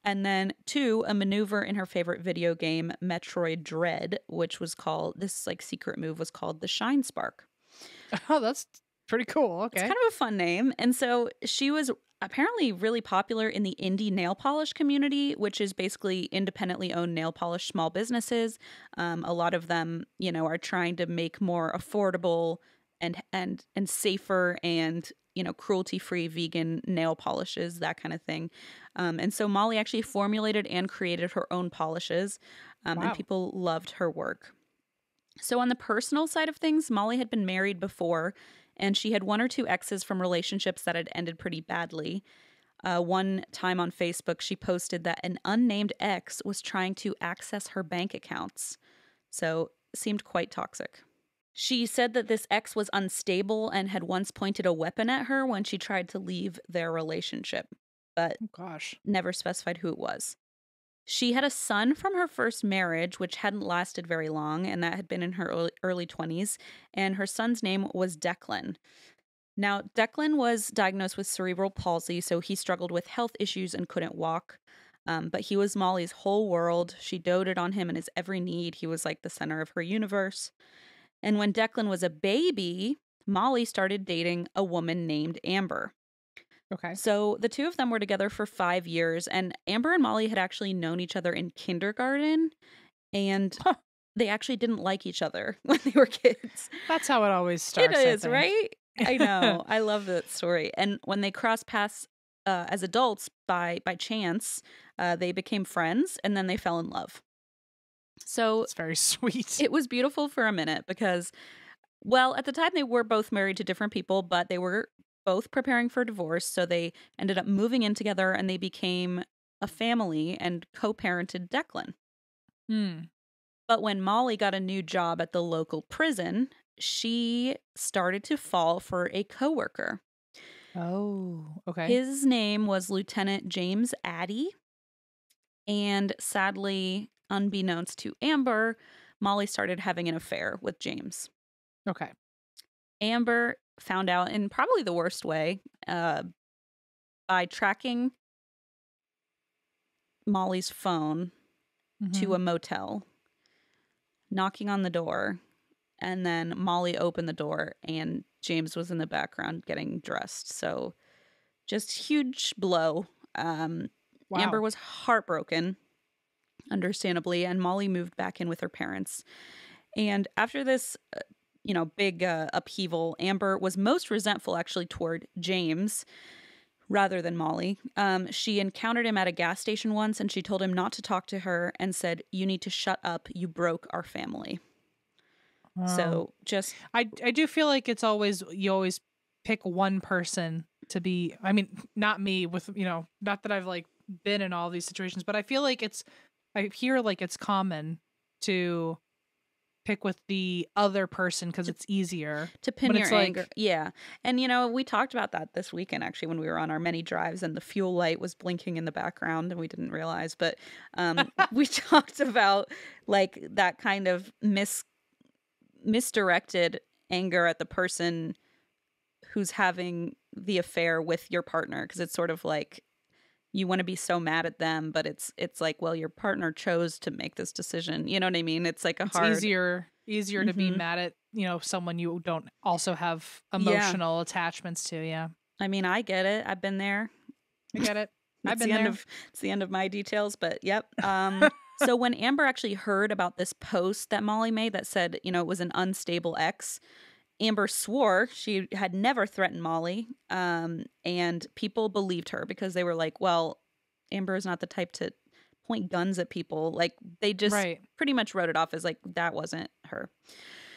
And then 2, a maneuver in her favorite video game, Metroid Dread, which was called, this like secret move was called the Shine Spark. Oh, that's pretty cool. Okay. It's kind of a fun name. And so she was apparently really popular in the indie nail polish community, which is basically independently owned nail polish small businesses. A lot of them, are trying to make more affordable and safer and, cruelty-free vegan nail polishes, that kind of thing. And so Molly actually formulated and created her own polishes, and people loved her work. So on the personal side of things, Molly had been married before, and she had 1 or 2 exes from relationships that had ended pretty badly. One time on Facebook, she posted that an unnamed ex was trying to access her bank accounts. So it seemed quite toxic. She said that this ex was unstable and had once pointed a weapon at her when she tried to leave their relationship, but never specified who it was. She had a son from her first marriage, which hadn't lasted very long, and that had been in her early 20s, and her son's name was Declan. Now, Declan was diagnosed with cerebral palsy, so he struggled with health issues and couldn't walk, but he was Molly's whole world. She doted on him and his every need. He was like the center of her universe. And when Declan was a baby, Molly started dating a woman named Amber. Okay. So the 2 of them were together for 5 years, and Amber and Molly had actually known each other in kindergarten, and they actually didn't like each other when they were kids. That's how it always starts. It is, right? I know. I love that story. And when they crossed paths as adults by chance, they became friends, and then they fell in love. So it's very sweet. It was beautiful for a minute because, well, at the time they were both married to different people, but they were both preparing for divorce. So they ended up moving in together, and they became a family and co-parented Declan. But when Molly got a new job at the local prison, she started to fall for a coworker. Oh, okay. His name was Lieutenant James Addy. And sadly, unbeknownst to Amber, Molly started having an affair with James. Okay. Amber found out in probably the worst way by tracking Molly's phone to a motel, knocking on the door, and then Molly opened the door and James was in the background getting dressed. So just huge blow. Amber was heartbroken, understandably, and Molly moved back in with her parents. And after this, big upheaval, Amber was most resentful actually toward James rather than Molly. She encountered him at a gas station once, and she told him not to talk to her and said, "You need to shut up. You broke our family." So just... I do feel like you always pick one person to be, I mean, not me with, not that I've like been in all these situations, but I feel like I hear like it's common to pick with the other person because it's easier to pin your anger. Yeah. And we talked about that this weekend actually when we were on our many drives and the fuel light was blinking in the background and we didn't realize, but we talked about like that kind of misdirected anger at the person who's having the affair with your partner, because it's sort of like you want to be so mad at them, but it's like, well, your partner chose to make this decision. You know what I mean? It's like it's easier to be mad at, someone you don't also have emotional attachments to. Yeah. I mean, I get it. I've been there. I get it. I've been there. It's the end of my details, but yep. So when Amber actually heard about this post that Molly made that said, it was an unstable ex, Amber swore she had never threatened Molly, and people believed her because they were like, well, Amber is not the type to point guns at people. Like, they just pretty much wrote it off as like, that wasn't her.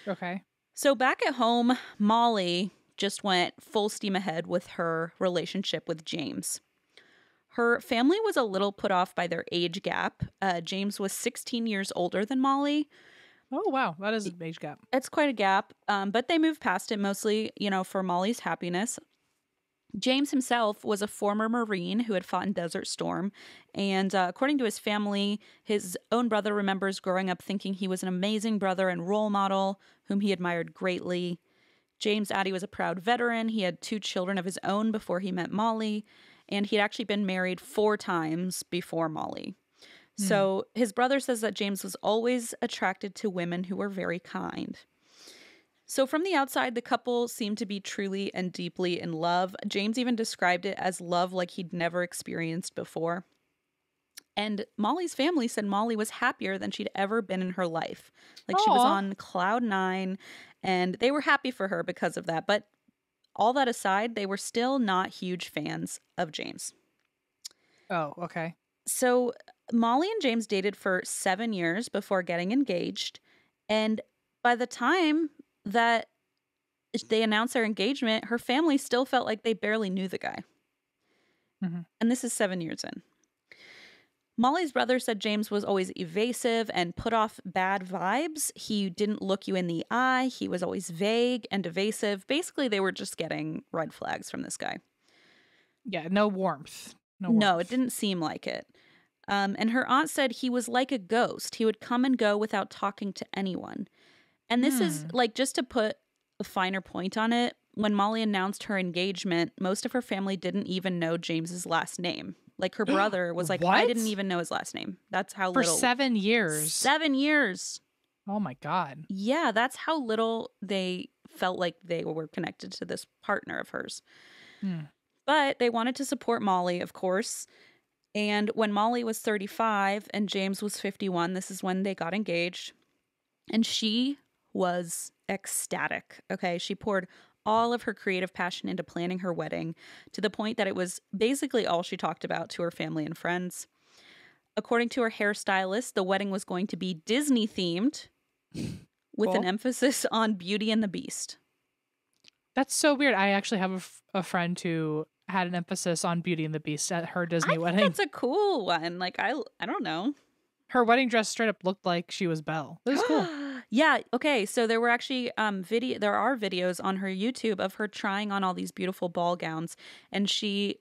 Okay. So back at home, Molly just went full steam ahead with her relationship with James. Her family was a little put off by their age gap. James was 16 years older than Molly, Oh, wow. That is an age gap. It's quite a gap, but they moved past it mostly, for Molly's happiness. James himself was a former Marine who had fought in Desert Storm, and according to his family, his own brother remembers growing up thinking he was an amazing brother and role model whom he admired greatly. James Addy was a proud veteran. He had 2 children of his own before he met Molly, and he'd actually been married 4 times before Molly. So his brother says that James was always attracted to women who were very kind. So from the outside, the couple seemed to be truly and deeply in love. James even described it as love like he'd never experienced before. And Molly's family said Molly was happier than she'd ever been in her life. Like she was on cloud 9, and they were happy for her because of that. But all that aside, they were still not huge fans of James. Oh, okay. So Molly and James dated for 7 years before getting engaged. And by the time that they announced their engagement, her family still felt like they barely knew the guy. And this is 7 years in. Molly's brother said James was always evasive and put off bad vibes. He didn't look you in the eye. He was always vague and evasive. Basically, they were just getting red flags from this guy. Yeah, no warmth. No, it didn't seem like it. And her aunt said he was like a ghost. He would come and go without talking to anyone. And this is, like, just to put a finer point on it, when Molly announced her engagement, most of her family didn't even know James's last name. Like, her brother was like, What? I didn't even know his last name. That's how For little. 7 years. 7 years. Oh, my God. Yeah, that's how little they felt like they were connected to this partner of hers. But they wanted to support Molly, of course. And when Molly was 35 and James was 51, this is when they got engaged. And she was ecstatic. Okay, she poured all of her creative passion into planning her wedding to the point that it was basically all she talked about to her family and friends. According to her hairstylist, the wedding was going to be Disney themed with an emphasis on Beauty and the Beast. That's so weird. I actually have a friend who had an emphasis on Beauty and the Beast at her Disney wedding. That's a cool one. Like, I don't know. Her wedding dress straight up looked like she was Belle. It was cool. Yeah. Okay. So there were actually there are videos on her YouTube of her trying on all these beautiful ball gowns, and she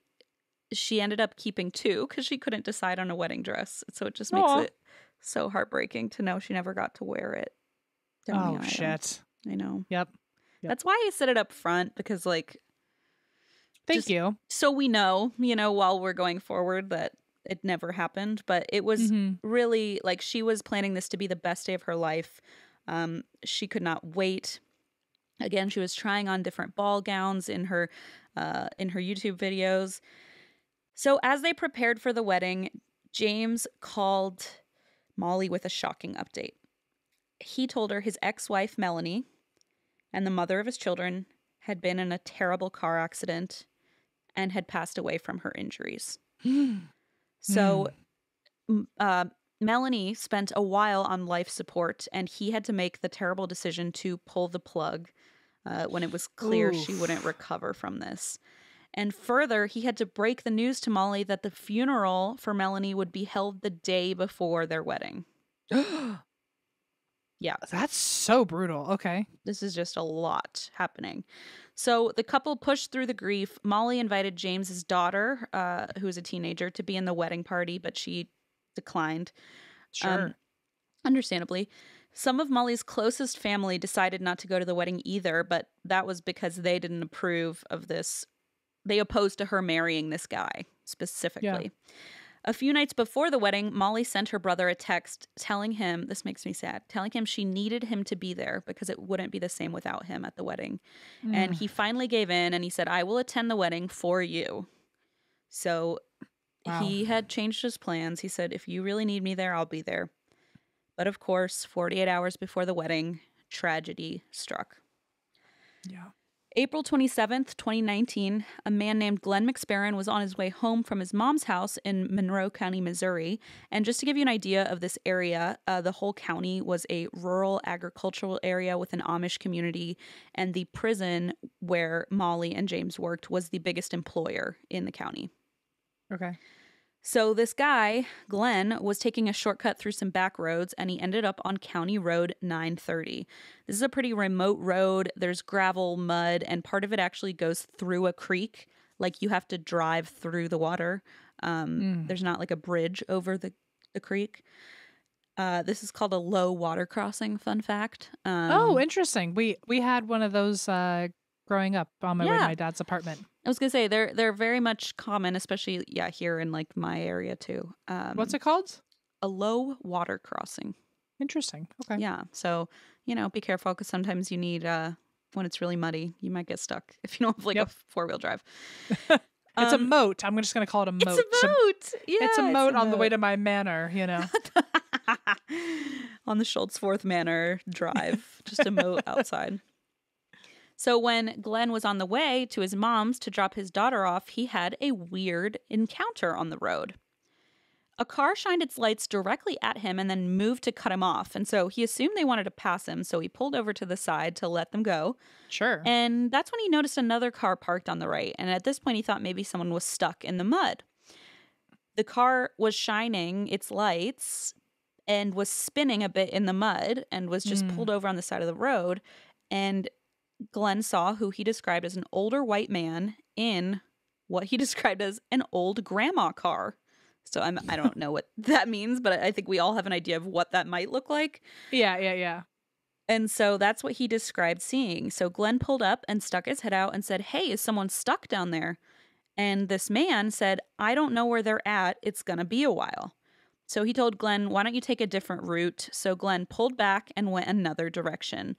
ended up keeping 2 because she couldn't decide on a wedding dress. So it just makes it so heartbreaking to know she never got to wear it. Oh shit! I know. Yep. That's why I said it up front, because, like, thank you. So we know, while we're going forward, that it never happened. But it was really, like, she was planning this to be the best day of her life. She could not wait. Again, she was trying on different ball gowns in her YouTube videos. So as they prepared for the wedding, James called Molly with a shocking update. He told her his ex-wife, Melanie, and the mother of his children had been in a terrible car accident and had passed away from her injuries. So Melanie spent a while on life support, and he had to make the terrible decision to pull the plug when it was clear she wouldn't recover from this. And further, he had to break the news to Molly that the funeral for Melanie would be held the day before their wedding. Yeah. That's so brutal. Okay. This is just a lot happening. So the couple pushed through the grief. Molly invited James's daughter, who was a teenager, to be in the wedding party, but she declined. Sure. Understandably. Some of Molly's closest family decided not to go to the wedding either, but that was because they didn't approve of this. They opposed to her marrying this guy specifically. Yeah. A few nights before the wedding, Molly sent her brother a text telling him, this makes me sad, telling him she needed him to be there because it wouldn't be the same without him at the wedding. And he finally gave in, and he said, I will attend the wedding for you. So he had changed his plans. He said, if you really need me there, I'll be there. But of course, 48 hours before the wedding, tragedy struck. Yeah. April 27th, 2019, a man named Glenn McSparron was on his way home from his mom's house in Monroe County, Missouri. And just to give you an idea of this area, the whole county was a rural agricultural area with an Amish community. And the prison where Molly and James worked was the biggest employer in the county. Okay. So this guy, Glenn, was taking a shortcut through some back roads, and he ended up on County Road 930. This is a pretty remote road. There's gravel, mud, and part of it actually goes through a creek. Like you have to drive through the water. There's not like a bridge over the creek. This is called a low water crossing, fun fact. Oh, interesting. We had one of those growing up on my way to my dad's apartment. I was gonna say they're very much common, especially here in like my area too. What's it called? A low water crossing. Interesting. Okay. Yeah. So be careful because sometimes you need when it's really muddy, you might get stuck if you don't have like a 4-wheel drive. It's a moat. I'm just gonna call it a moat. It's a moat. It's a moat on the way to my manor. On the Schultz 4th Manor Drive, just a moat outside. So when Glenn was on the way to his mom's to drop his daughter off, he had a weird encounter on the road. A car shined its lights directly at him and then moved to cut him off. And so he assumed they wanted to pass him, so he pulled over to the side to let them go. Sure. And that's when he noticed another car parked on the right. And at this point, he thought maybe someone was stuck in the mud. The car was shining its lights and was spinning a bit in the mud and was just pulled over on the side of the road. And Glenn saw who he described as an older white man in what he described as an old grandma car. So I don't know what that means, but I think we all have an idea of what that might look like. Yeah. And so that's what he described seeing. So Glenn pulled up and stuck his head out and said, "Hey, is someone stuck down there?" And this man said, "I don't know where they're at. It's going to be a while." So he told Glenn, "Why don't you take a different route?" So Glenn pulled back and went another direction.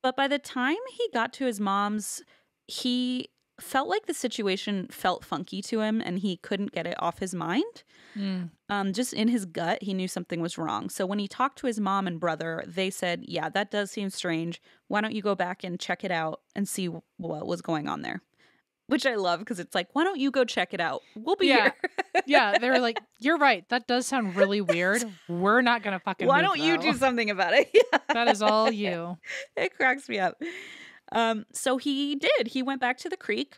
But by the time he got to his mom's, he felt like the situation felt funky to him and he couldn't get it off his mind. Just in his gut, he knew something was wrong. So when he talked to his mom and brother, they said, "Yeah, that does seem strange. Why don't you go back and check it out and see what was going on there?" Which I love because it's like, why don't you go check it out? We'll be here. Yeah, they were like, "You're right. That does sound really weird. We're not going to fucking Why don't you do something about it?" That is all you. It cracks me up. So he did. He went back to the creek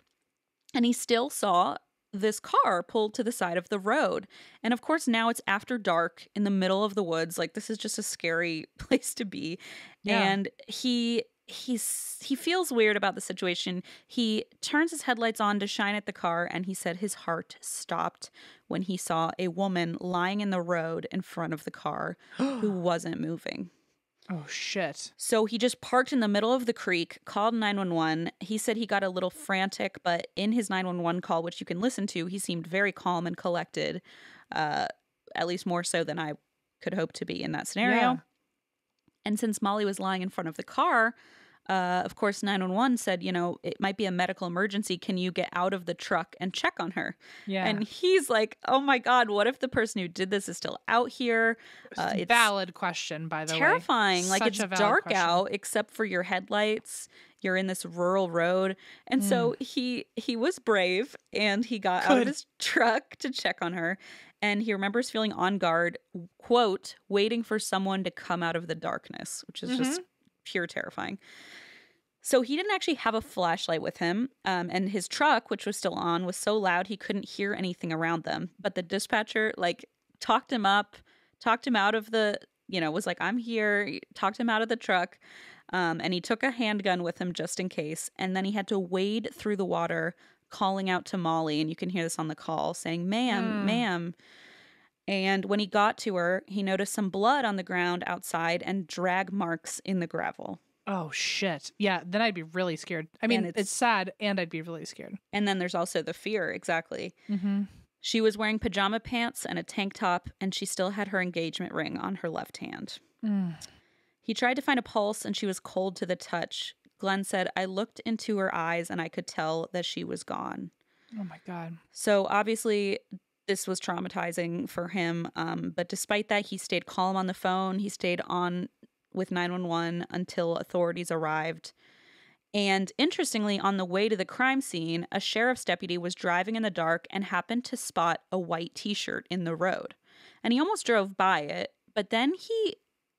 and he still saw this car pulled to the side of the road. And of course, now it's after dark in the middle of the woods. Like, this is just a scary place to be. Yeah. And he feels weird about the situation. He turns his headlights on to shine at the car, and he said his heart stopped when he saw a woman lying in the road in front of the car who wasn't moving. Oh, shit. So he just parked in the middle of the creek, called 911. He said he got a little frantic, but in his 911 call, which you can listen to, he seemed very calm and collected, at least more so than I could hope to be in that scenario. Yeah. And since Molly was lying in front of the car, of course, 911 said, it might be a medical emergency. Can you get out of the truck and check on her? Yeah. And he's like, oh my God, what if the person who did this is still out here? It's a valid question, by the way. Terrifying. Like, it's dark out except for your headlights. You're in this rural road. And so he was brave and he got out of his truck to check on her. And he remembers feeling on guard, quote, waiting for someone to come out of the darkness, which is just pure terrifying. So he didn't actually have a flashlight with him, and his truck, which was still on, was so loud he couldn't hear anything around them. But the dispatcher, talked him up, talked him out of the, was like, "I'm here," talked him out of the truck, and he took a handgun with him just in case. And then he had to wade through the water, calling out to Molly, and you can hear this on the call, saying, ma'am. And when he got to her, he noticed some blood on the ground outside and drag marks in the gravel. Oh, shit. Yeah, then I'd be really scared. I mean, it's sad, and I'd be really scared. And then there's also the fear, exactly. She was wearing pajama pants and a tank top, and she still had her engagement ring on her left hand. He tried to find a pulse, and she was cold to the touch. Glenn said, "I looked into her eyes, and I could tell that she was gone." Oh, my God. So, obviously, this was traumatizing for him. But despite that, he stayed calm on the phone. He stayed on with 911 until authorities arrived. And interestingly, on the way to the crime scene, a sheriff's deputy was driving in the dark and happened to spot a white t-shirt in the road. And he almost drove by it, but then he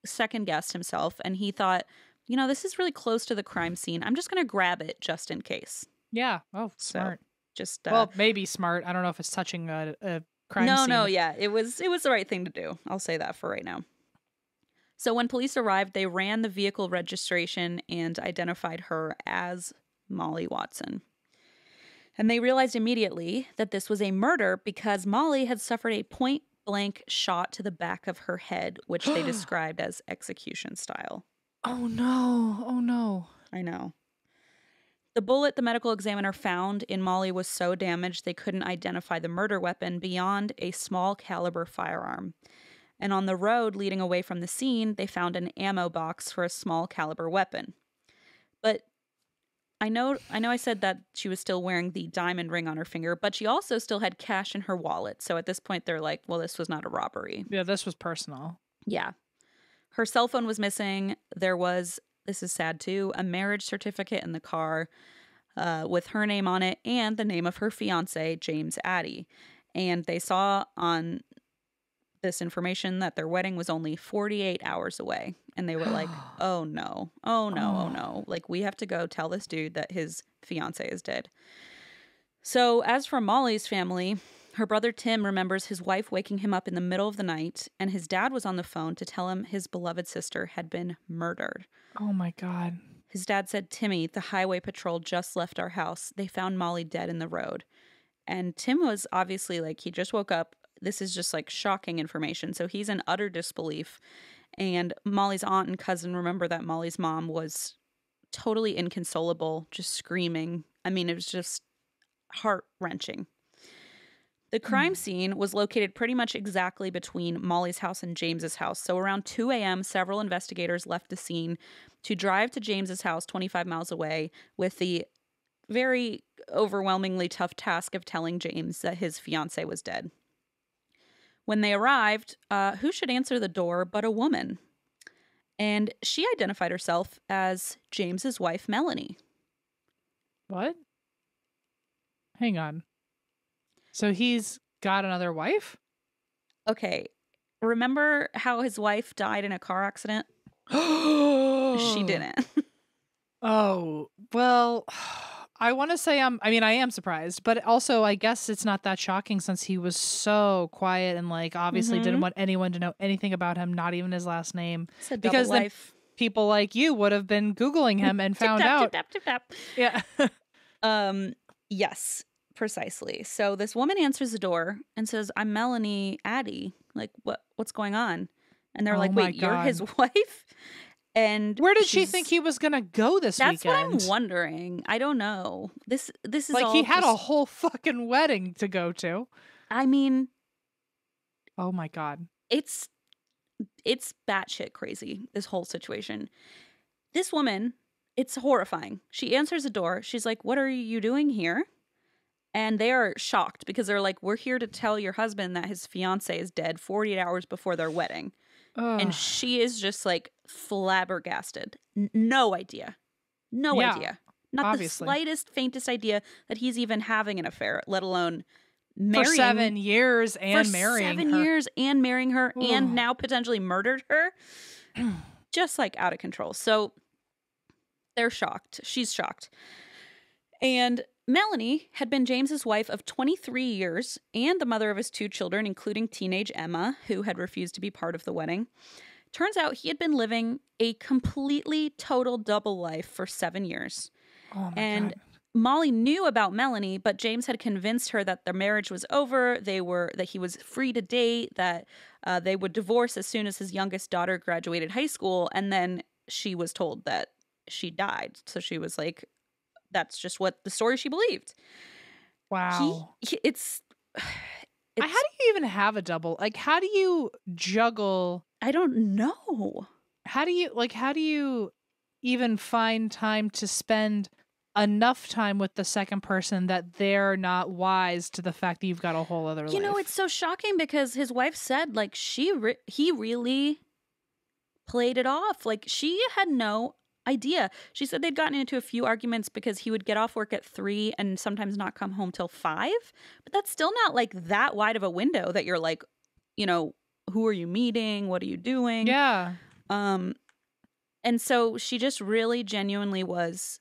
second-guessed himself and he thought, this is really close to the crime scene. I'm just going to grab it just in case. Yeah. Oh, smart. So, just well, maybe smart. I don't know if it's touching a crime scene. No, yeah. It was the right thing to do. I'll say that for right now. So when police arrived, they ran the vehicle registration and identified her as Molly Watson. And they realized immediately that this was a murder because Molly had suffered a point-blank shot to the back of her head, which they described as execution style. Oh, no. Oh, no. I know. The bullet the medical examiner found in Molly was so damaged they couldn't identify the murder weapon beyond a small caliber firearm. And on the road leading away from the scene, they found an ammo box for a small caliber weapon. But I know I said that she was still wearing the diamond ring on her finger, but she also still had cash in her wallet. So at this point, they're like, well, this was not a robbery. Yeah, this was personal. Yeah. Her cell phone was missing. There was, this is sad too, a marriage certificate in the car with her name on it and the name of her fiance, James Addy. And they saw on this information that their wedding was only 48 hours away. And they were like, oh no, oh no, oh no. Like, we have to go tell this dude that his fiance is dead. So as for Molly's family, her brother Tim remembers his wife waking him up in the middle of the night, and his dad was on the phone to tell him his beloved sister had been murdered. Oh my God. His dad said, Timmy, the highway patrol just left our house. They found Molly dead in the road. And Tim was obviously like, he just woke up. This is just like shocking information. So he's in utter disbelief. And Molly's aunt and cousin remember that Molly's mom was totally inconsolable, just screaming. I mean, it was just heart-wrenching. The crime scene was located pretty much exactly between Molly's house and James's house. So around 2 a.m., several investigators left the scene to drive to James's house 25 miles away with the very overwhelmingly tough task of telling James that his fiancée was dead. When they arrived, who should answer the door but a woman? And she identified herself as James's wife, Melanie. What? Hang on. So he's got another wife? Okay. Remember how his wife died in a car accident? She didn't. Oh, well, I want to say I am surprised, but also I guess it's not that shocking since he was so quiet and like obviously didn't want anyone to know anything about him, not even his last name. Because then people like you would have been Googling him and found out. Yeah. Yes, precisely. So this woman answers the door and says, I'm Melanie Addy. Like, what's going on? And they're like, wait, you're his wife? And where did she think he was gonna go this weekend? That's what I'm wondering. I don't know. This is like all he had a whole fucking wedding to go to. I mean, oh my God, it's batshit crazy. This whole situation. This woman, it's horrifying. She answers the door. She's like, "What are you doing here?" And they are shocked because they're like, "We're here to tell your husband that his fiance is dead 48 hours before their wedding." And she is just like flabbergasted. No idea. No idea. Not obviously. The slightest, faintest idea that he's even having an affair, let alone marrying. For 7 years and marrying her. 7 years and marrying her and now potentially murdered her. Just like out of control. So they're shocked. She's shocked. And Melanie had been James's wife of 23 years and the mother of his 2 children, including teenage Emma, who had refused to be part of the wedding. Turns out he had been living a completely total double life for 7 years. Oh my and God. Molly knew about Melanie, but James had convinced her that their marriage was over, that he was free to date, that they would divorce as soon as his youngest daughter graduated high school, and then she was told that she died. So she was like, that's just what the story she believed. Wow. It's how do you even have a double? Like, how do you juggle? I don't know. How do you even find time to spend enough time with the second person that they're not wise to the fact that you've got a whole other life? You know, it's so shocking because his wife said, like, he really played it off. Like, she had no idea. She said they'd gotten into a few arguments because he would get off work at 3 and sometimes not come home till 5. But that's still not like that wide of a window that you're like, you know, who are you meeting? What are you doing? Yeah. And so she just really genuinely was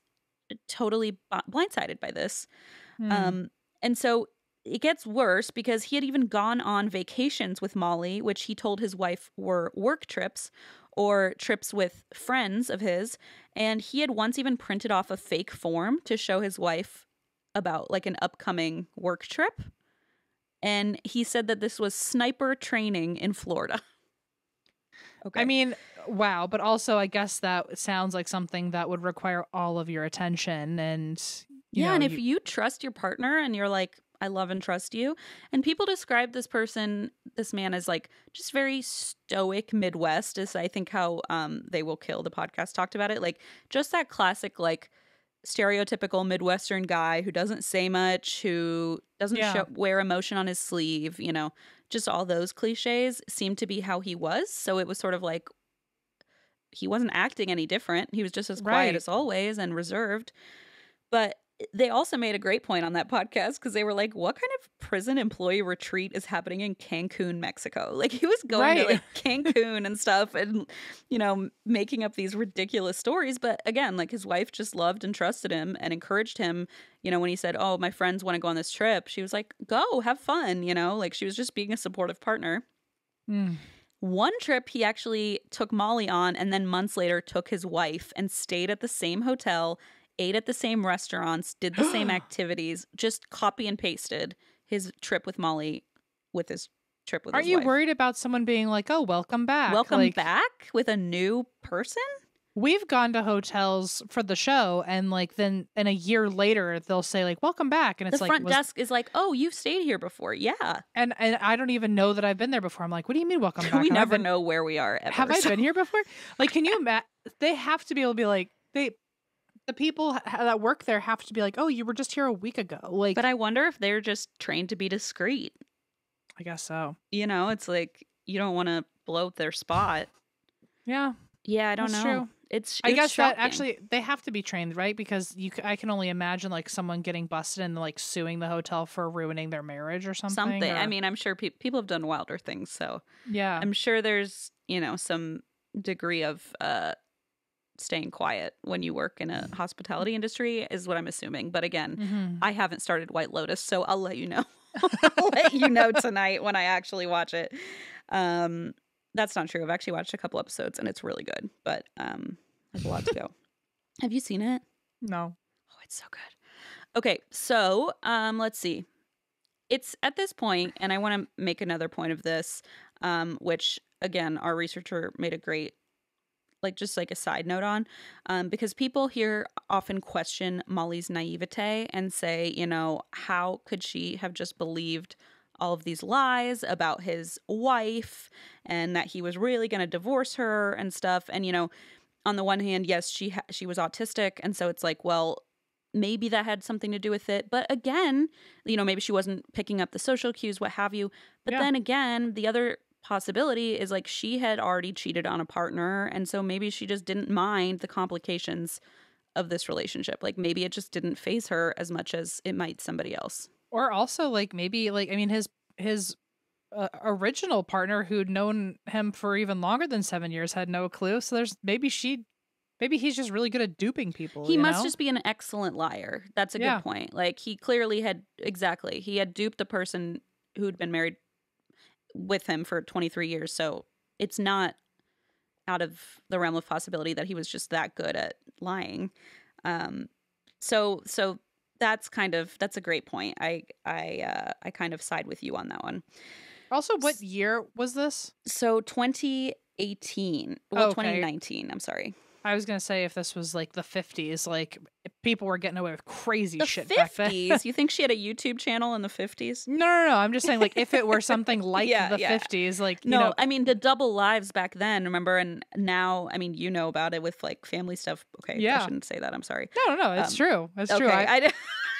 totally blindsided by this. And so it gets worse because he had even gone on vacations with Molly, which he told his wife were work trips or trips with friends of his. And he had once even printed off a fake form to show his wife about like an upcoming work trip. And he said that this was sniper training in Florida. Okay. I mean, wow. But also, I guess that sounds like something that would require all of your attention. And and if you trust your partner and you're like, I love and trust you. And people describe this man as like just very stoic Midwest, is I think how They Will Kill, the podcast, talked about it. Like just that classic, like stereotypical Midwestern guy who doesn't say much, who doesn't wear emotion on his sleeve, just all those cliches seem to be how he was. So it was sort of like he wasn't acting any different. He was just as quiet as always and reserved. But they also made a great point on that podcast because they were like, what kind of prison employee retreat is happening in Cancun, Mexico? Like he was going to like Cancun and stuff and, making up these ridiculous stories. But again, like his wife just loved and trusted him and encouraged him, when he said, oh, my friends want to go on this trip. She was like, go have fun, like she was just being a supportive partner. One trip he actually took Molly on and then months later took his wife and stayed at the same hotel, ate at the same restaurants, did the same activities, just copy and pasted his trip with Molly with his trip with his wife. Aren't you worried about someone being like, oh, welcome back? Welcome back with a new person? We've gone to hotels for the show and like then and a year later they'll say like, welcome back. And it's the front desk is like, oh, you've stayed here before. Yeah. And I don't even know that I've been there before. I'm like, what do you mean welcome back? We never know where we are ever. Have I been here before? Like, can you imagine? They have to be able to be like, the people that work there have to be like, oh, you were just here a week ago. Like, but I wonder if they're just trained to be discreet. I guess so. It's like you don't want to blow their spot. Yeah. Yeah, I don't know. True. I guess shocking. That actually they have to be trained, right? Because I can only imagine like someone getting busted and like suing the hotel for ruining their marriage or something. I mean, I'm sure people have done wilder things. So yeah, I'm sure there's some degree of staying quiet when you work in a hospitality industry is what I'm assuming. But again, I haven't started White Lotus, so I'll let you know. I'll let you know tonight when I actually watch it. That's not true. I've actually watched a couple episodes and it's really good, but there's a lot to go. Have you seen it? No. Oh, it's so good. Okay, so let's see. It's at this point, and I want to make another point of this, which again, our researcher made a great just a side note on, because people here often question Molly's naivete and say, how could she have just believed all of these lies about his wife and that he was really going to divorce her and stuff. And, on the one hand, yes, she was autistic. And so it's like, well, maybe that had something to do with it. But again, maybe she wasn't picking up the social cues, what have you. But then again, the other possibility is like she had already cheated on a partner. And so maybe she just didn't mind the complications of this relationship. Like maybe it just didn't faze her as much as it might somebody else. Or also like maybe like, I mean, his original partner who'd known him for even longer than 7 years had no clue. So there's maybe he's just really good at duping people. He must just be an excellent liar. That's a good point. Like he clearly he had duped the person who'd been married with him for 23 years. So it's not out of the realm of possibility that he was just that good at lying. So that's a great point. I kind of side with you on that one. Also, what year was this? So 2018. Well, 2019. I'm sorry. I was gonna say if this was like the 50s, like people were getting away with crazy shit back then. The 50s? You think she had a YouTube channel in the 50s? No. I'm just saying like if it were something like the 50s, like I mean the double lives back then. Remember, and now I mean about it with like family stuff. Okay, I shouldn't say that. I'm sorry. No, it's true. It's true.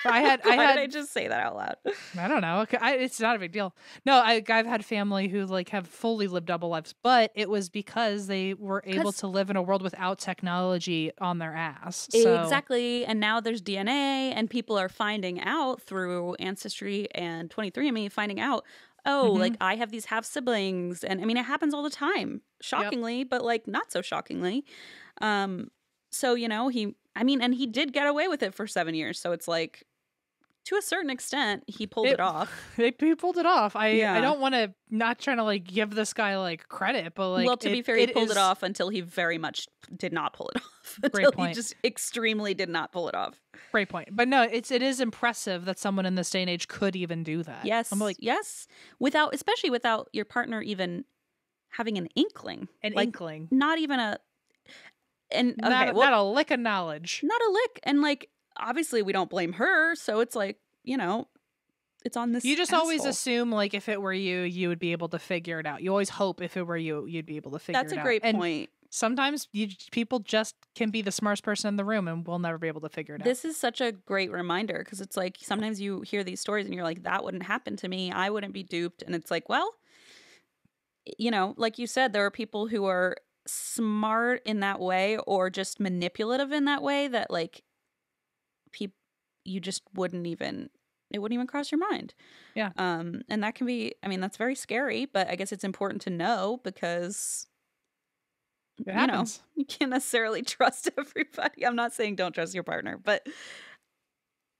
Why did I just say that out loud? I don't know. It's not a big deal. No, I've had family who like have fully lived double lives, but it was because they were able to live in a world without technology on their ass. So. Exactly. And now there's DNA and people are finding out through Ancestry and 23andMe finding out, like I have these half siblings. And I mean, it happens all the time, shockingly, but like not so shockingly. So, and he did get away with it for 7 years. So it's like to a certain extent, he pulled it off. He pulled it off. I don't want to, not trying to like give this guy like credit, but like, well, to be fair, he pulled it off until he very much did not pull it off. Until he just extremely did not pull it off. Great point. But no, it is impressive that someone in this day and age could even do that. Yes. I'm like, yes. Especially without your partner even having an inkling. Not even a, and okay, not a lick of knowledge. Not a lick. And like, obviously we don't blame her. So it's like, you know, it's on this. You just always assume like if it were you, you would be able to figure it out. You always hope if it were you, you'd be able to figure it out. That's a great point. Sometimes people just can be the smartest person in the room and we'll never be able to figure it out. This is such a great reminder because it's like sometimes you hear these stories and you're like, that wouldn't happen to me. I wouldn't be duped. And it's like, well, you know, like you said, there are people who are smart in that way or just manipulative in that way that like you just wouldn't even cross your mind. Yeah. And that can be, I mean, that's very scary, but I guess it's important to know because it happens. You can't necessarily trust everybody. I'm not saying don't trust your partner, but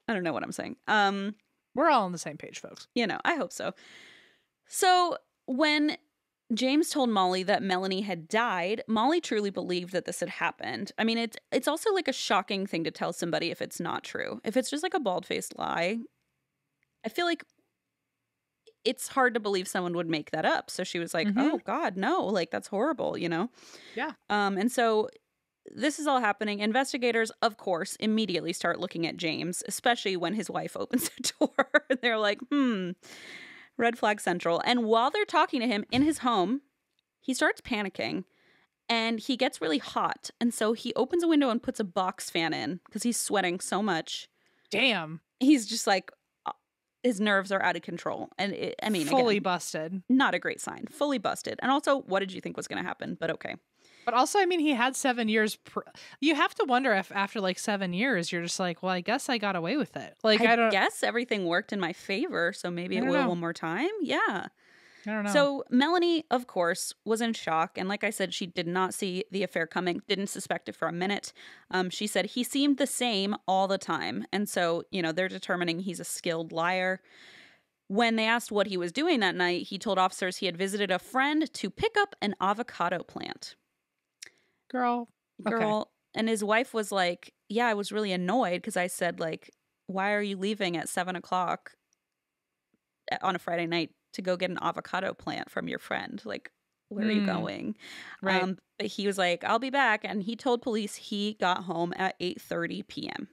I don't know what I'm saying. We're all on the same page, folks. You know, I hope so. So when James told Molly that Melanie had died, Molly truly believed that this had happened. I mean, it's also like a shocking thing to tell somebody if it's not true. If it's just like a bald-faced lie, I feel like it's hard to believe someone would make that up. So she was like, oh God, no, like that's horrible, you know? Yeah. And so this is all happening. Investigators, of course, immediately start looking at James, especially when his wife opens the door. They're like, red flag central. And while they're talking to him in his home, he starts panicking and he gets really hot. And so he opens a window and puts a box fan in because he's sweating so much. Damn. He's just like, his nerves are out of control. And fully again, busted. Not a great sign. Fully busted. And also, what did you think was going to happen? But okay. But also, I mean, he had 7 years. You have to wonder if after like 7 years, you're just like, well, I guess I got away with it. Like, I guess everything worked in my favor. So maybe it will one more time. Yeah. I don't know. So Melanie, of course, was in shock. And like I said, she did not see the affair coming, didn't suspect it for a minute. She said he seemed the same all the time. And so, you know, they're determining he's a skilled liar. When they asked what he was doing that night, he told officers he had visited a friend to pick up an avocado plant. Girl. Okay. And his wife was like, yeah, I was really annoyed because I said, like, why are you leaving at 7:00 on a Friday night to go get an avocado plant from your friend? Like, where are you going? Right. But he was like, I'll be back. And he told police he got home at 8:30 p.m.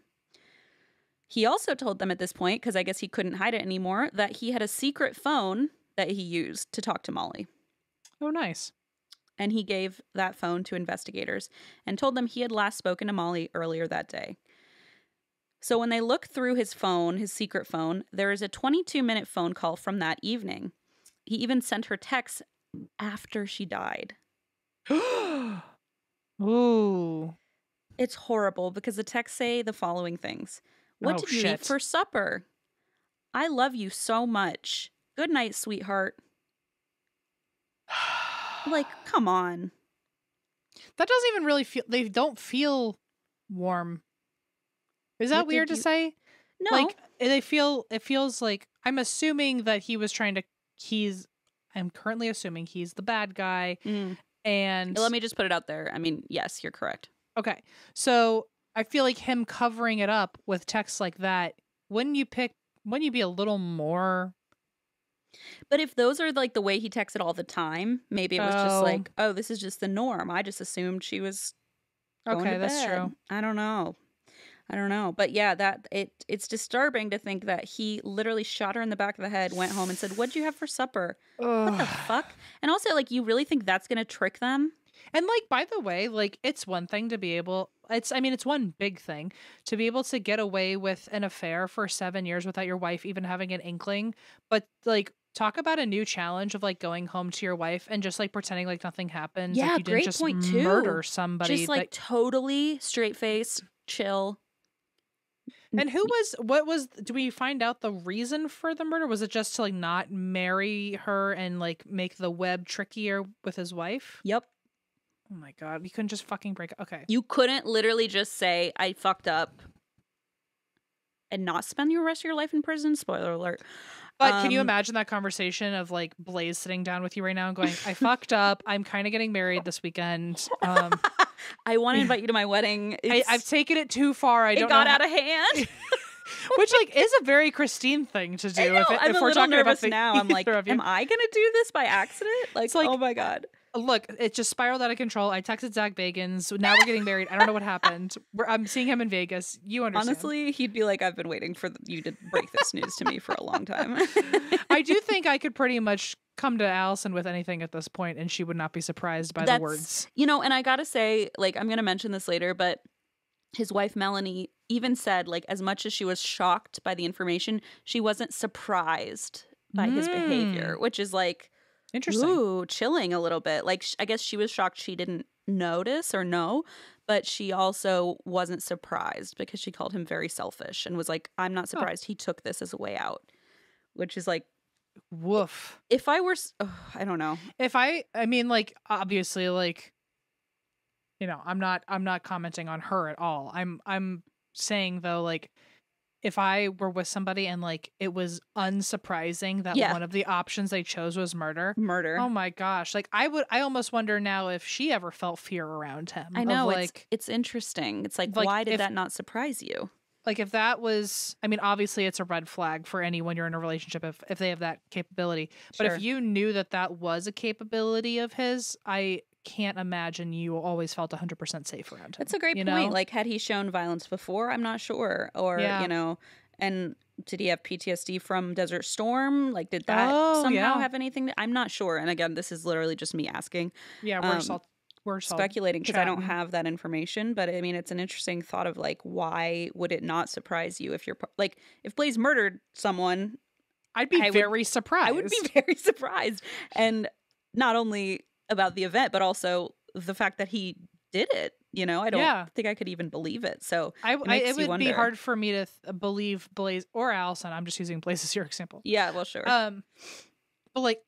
He also told them at this point, because I guess he couldn't hide it anymore, that he had a secret phone that he used to talk to Molly. Oh, nice. And he gave that phone to investigators and told them he had last spoken to Molly earlier that day. So when they look through his phone, his secret phone, there is a 22-minute phone call from that evening. He even sent her texts after she died. Ooh. It's horrible because the texts say the following things. What did you eat for supper? I love you so much. Good night, sweetheart. Like, come on. That doesn't even really feel, they don't feel warm. Is that weird to say? No. Like, it feels like, I'm assuming that he was trying to, I'm currently assuming he's the bad guy. And let me just put it out there. I mean, yes, you're correct. Okay. So I feel like him covering it up with texts like that, wouldn't you be a little more? But if those are like the way he texted all the time, maybe it was just like, oh, this is just the norm. I just assumed she was going to bed. That's true. I don't know. But yeah, it's disturbing to think that he literally shot her in the back of the head, went home and said, what'd you have for supper? What the fuck? And also, like, you really think that's going to trick them? And like, by the way, like, it's one thing to be able, it's one big thing to be able to get away with an affair for 7 years without your wife even having an inkling. But like, talk about a new challenge of like going home to your wife and just like pretending like nothing happened. Yeah, like you didn't just murder somebody. Just like totally straight face, chill. And do we find out the reason for the murder? Was it just to like not marry her and like make the web trickier with his wife? Yep. Oh my God. You couldn't just fucking break up. Okay. You couldn't literally just say, I fucked up. and not spend the rest of your life in prison. Spoiler alert. But can you imagine that conversation of like Blaze sitting down with you right now and going, I fucked up. I'm kind of getting married this weekend. I want to invite you to my wedding. I've taken it too far. It got out of hand. Which like is a very Christine thing to do. I'm if a we're little talking nervous about now. I'm like, am I going to do this by accident? Like, oh my God. Look, it just spiraled out of control. I texted Zach Bagans. Now we're getting married. I don't know what happened. I'm seeing him in Vegas. You understand. Honestly, he'd be like, I've been waiting for you to break this news to me for a long time. I do think I could pretty much come to Allison with anything at this point, and she would not be surprised by the words. You know, and I got to say, like, I'm going to mention this later, but his wife, Melanie, even said, like, as much as she was shocked by the information, she wasn't surprised by his behavior, which is like, interesting. Ooh, chilling a little bit. Like, I guess she was shocked she didn't notice or know, but she also wasn't surprised because she called him very selfish and was like, I'm not surprised he took this as a way out, which is like, woof. If I were, I don't know. I mean, like, obviously, like, you know, I'm not commenting on her at all. I'm saying though, like, if I were with somebody and like it was unsurprising that one of the options they chose was murder. Oh my gosh. Like I almost wonder now if she ever felt fear around him. I know, it's interesting. It's like why did that not surprise you? Like if that was, I mean, obviously it's a red flag for anyone you're in a relationship if they have that capability. But if you knew that was a capability of his, I can't imagine you always felt 100% safe around him. That's a great point. Like, had he shown violence before? I'm not sure. Or, you know, and did he have PTSD from Desert Storm? Like, did that somehow have anything? I'm not sure. And again, this is literally just me asking. Yeah, we're speculating because I don't have that information. But I mean, it's an interesting thought of like, why would it not surprise you if you're like, if Blaze murdered someone? I'd be very surprised. I would be very surprised. And not only about the event, but also the fact that he did it. You know, I don't think I could even believe it. So it would be hard for me to believe Blaze or Allison. I'm just using Blaze as your example. Yeah, well, sure. But like,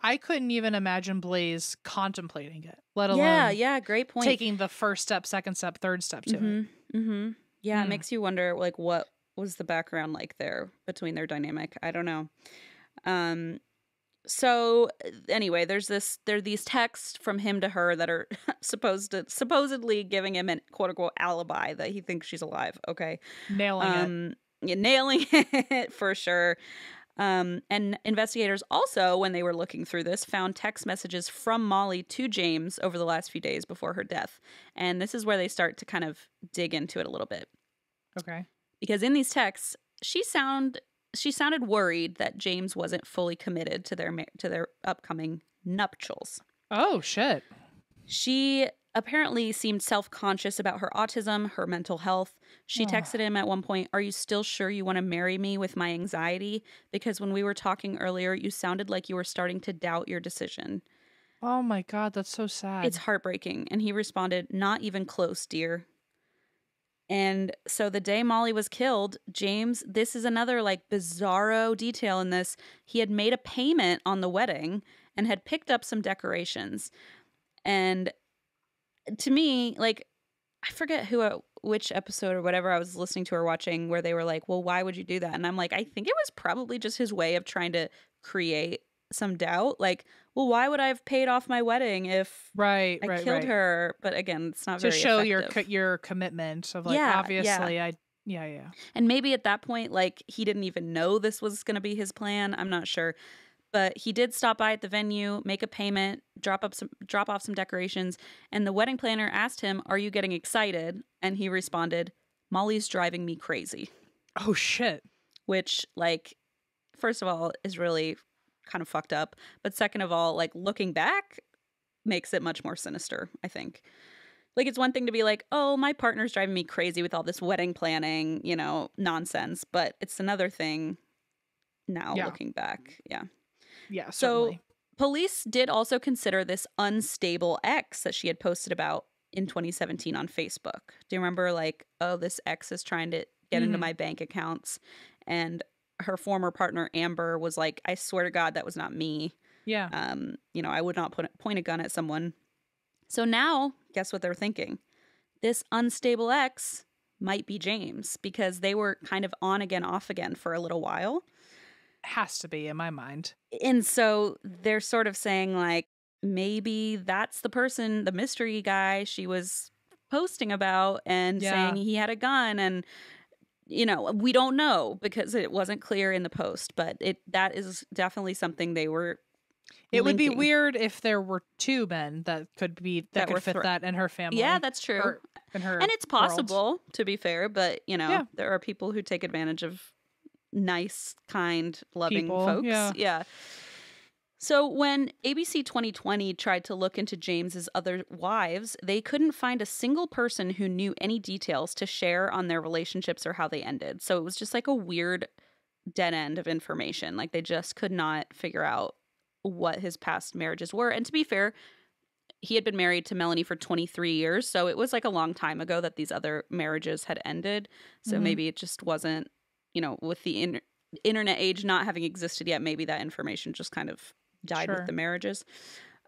I couldn't even imagine Blaze contemplating it, let alone great point. Taking the first step, second step, third step to it. Mm-hmm. Yeah, it makes you wonder, like, what was the background like there between their dynamic? I don't know. So anyway, there are these texts from him to her that are supposedly giving him an quote unquote alibi that he thinks she's alive. Okay. Nailing it for sure. And investigators also, when they were looking through this, found text messages from Molly to James over the last few days before her death. And this is where they start to kind of dig into it a little bit. Okay. Because in these texts, she sounded worried that James wasn't fully committed to their upcoming nuptials. Oh, shit. She apparently seemed self-conscious about her autism, her mental health. She texted him at one point, "Are you still sure you want to marry me with my anxiety? Because when we were talking earlier, you sounded like you were starting to doubt your decision." Oh my God, that's so sad. It's heartbreaking. And he responded, "Not even close, dear." And so the day Molly was killed, James, this is another like bizarro detail in this. He had made a payment on the wedding and had picked up some decorations. And to me, like, I forget which episode or whatever I was listening to or watching where they were like, well, why would you do that? And I'm like, I think it was probably just his way of trying to create some doubt. Like, well, why would I have paid off my wedding if I killed her? But again, it's not very show effective. your commitment of like, obviously And maybe at that point, like, he didn't even know this was going to be his plan. I'm not sure. But he did stop by at the venue, make a payment, drop off some decorations, and the wedding planner asked him, "Are you getting excited?" And he responded, "Molly's driving me crazy." Oh shit. Which, like, first of all, is really kind of fucked up, but second of all, like, looking back makes it much more sinister, I think. Like, it's one thing to be like, "Oh, my partner's driving me crazy with all this wedding planning, you know, nonsense," but it's another thing now looking back. Yeah, certainly. So police did also consider this unstable ex that she had posted about in 2017 on Facebook. Do you remember, like, oh, this ex is trying to get into my bank accounts? And her former partner, Amber, was like, I swear to God, that was not me. Yeah. You know, I would not point a gun at someone. So now, guess what they're thinking? This unstable ex might be James, because they were kind of on again, off again for a little while. Has to be, in my mind. And so they're sort of saying, like, maybe that's the person, the mystery guy she was posting about and saying he had a gun. And, you know, we don't know because it wasn't clear in the post, but that is definitely something they were It would be linking. weird if there were two men that could fit that in her family. Yeah, that's true. And it's possible, to be fair, but, you know, there are people who take advantage of nice, kind, loving folks. Yeah. So when ABC 2020 tried to look into James's other wives, they couldn't find a single person who knew any details to share on their relationships or how they ended. So it was just like a weird dead end of information. Like they just could not figure out what his past marriages were. And to be fair, he had been married to Melanie for 23 years. So it was like a long time ago that these other marriages had ended. So maybe it just wasn't, you know, with the internet age not having existed yet, maybe that information just kind of died with the marriages.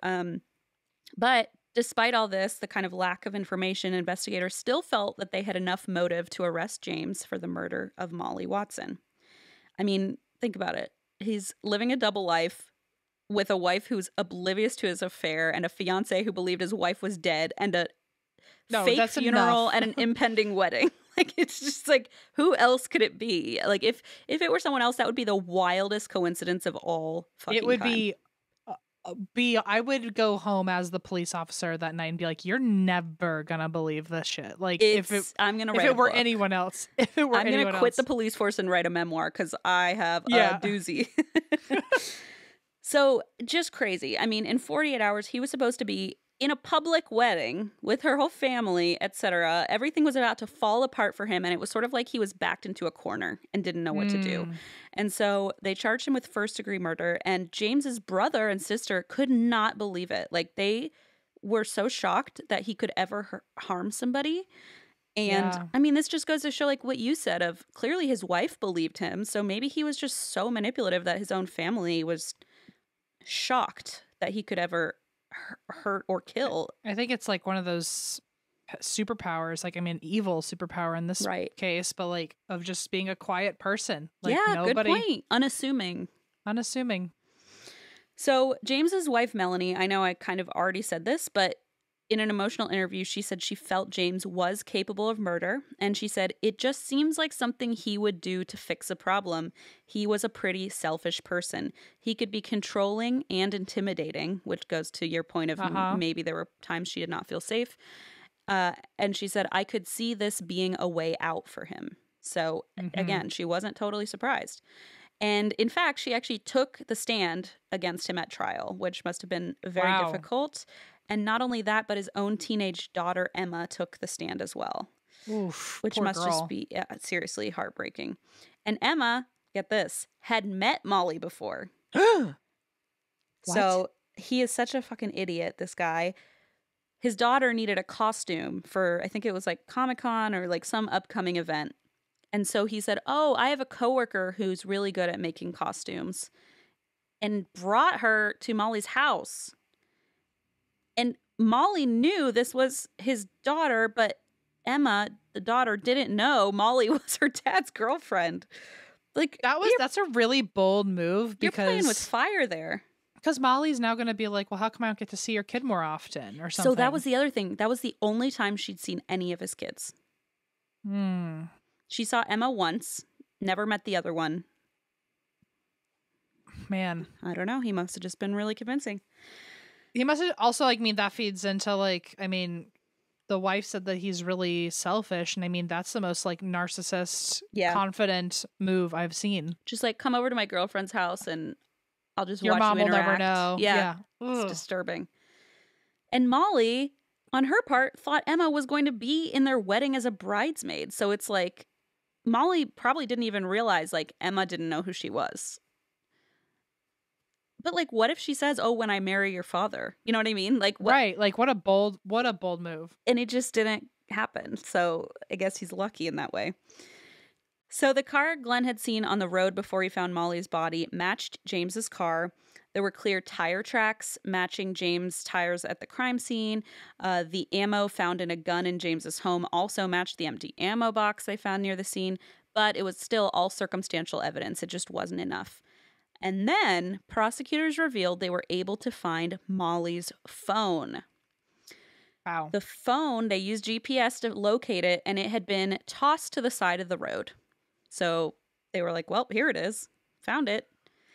But despite all this, the kind of lack of information, investigators still felt that they had enough motive to arrest James for the murder of Molly Watson. I mean, think about it. He's living a double life with a wife who's oblivious to his affair and a fiance who believed his wife was dead and a fake funeral and an impending wedding. Like, it's just like, who else could it be? Like, if it were someone else, that would be the wildest coincidence of all fucking time. It would I would go home as the police officer that night and be like, you're never gonna believe this shit. Like, I'm gonna write if it were anyone else. If it were I'm gonna quit the police force and write a memoir because I have a doozy. So just crazy. I mean, in 48 hours, he was supposed to be in a public wedding with her whole family, etc. Everything was about to fall apart for him, and it was sort of like he was backed into a corner and didn't know what to do. And so they charged him with first-degree murder, and James's brother and sister could not believe it. Like, they were so shocked that he could ever harm somebody. And I mean, this just goes to show, like what you said, of clearly his wife believed him, so maybe he was just so manipulative that his own family was shocked that he could ever hurt or kill. I think it's like one of those superpowers, like, I mean, evil superpower in this case, but like of just being a quiet person. Like, good point. Unassuming. So James's wife, Melanie, I know I kind of already said this, but in an emotional interview, she said she felt James was capable of murder. And she said, it just seems like something he would do to fix a problem. He was a pretty selfish person. He could be controlling and intimidating, which goes to your point of maybe there were times she did not feel safe. And she said, I could see this being a way out for him. So again, she wasn't totally surprised. And in fact, she actually took the stand against him at trial, which must have been very difficult. And not only that, but his own teenage daughter, Emma, took the stand as well. Oof, which must just be seriously heartbreaking. And Emma, get this, had met Molly before. So he is such a fucking idiot, this guy. His daughter needed a costume for, I think it was like Comic-Con or like some upcoming event. And so he said, oh, I have a coworker who's really good at making costumes, and brought her to Molly's house. And Molly knew this was his daughter, but Emma, the daughter, didn't know Molly was her dad's girlfriend. Like, that's a really bold move, because you're playing with fire there. Because Molly's now going to be like, well, how come I don't get to see your kid more often or something? So that was the other thing. That was the only time she'd seen any of his kids. She saw Emma once, never met the other one. Man. I don't know. He must have just been really convincing. He must have also, like, that feeds into, like, I mean, the wife said that he's really selfish. And I mean, that's the most, like, narcissist, confident move I've seen. Just like, come over to my girlfriend's house and I'll just your watch mom you will interact. never know. Yeah. It's disturbing. And Molly, on her part, thought Emma was going to be in their wedding as a bridesmaid. So it's like, Molly probably didn't even realize, like, Emma didn't know who she was. But, like, what if she says, oh, when I marry your father? You know what I mean? Like, right. Like, what a bold move. And it just didn't happen. So I guess he's lucky in that way. So the car Glenn had seen on the road before he found Molly's body matched James's car. There were clear tire tracks matching James' tires at the crime scene. The ammo found in a gun in James's home also matched the empty ammo box they found near the scene, but it was still all circumstantial evidence. It just wasn't enough. And then prosecutors revealed they were able to find Molly's phone. Wow. The phone, they used GPS to locate it, and it had been tossed to the side of the road. So they were like, well, here it is. Found it.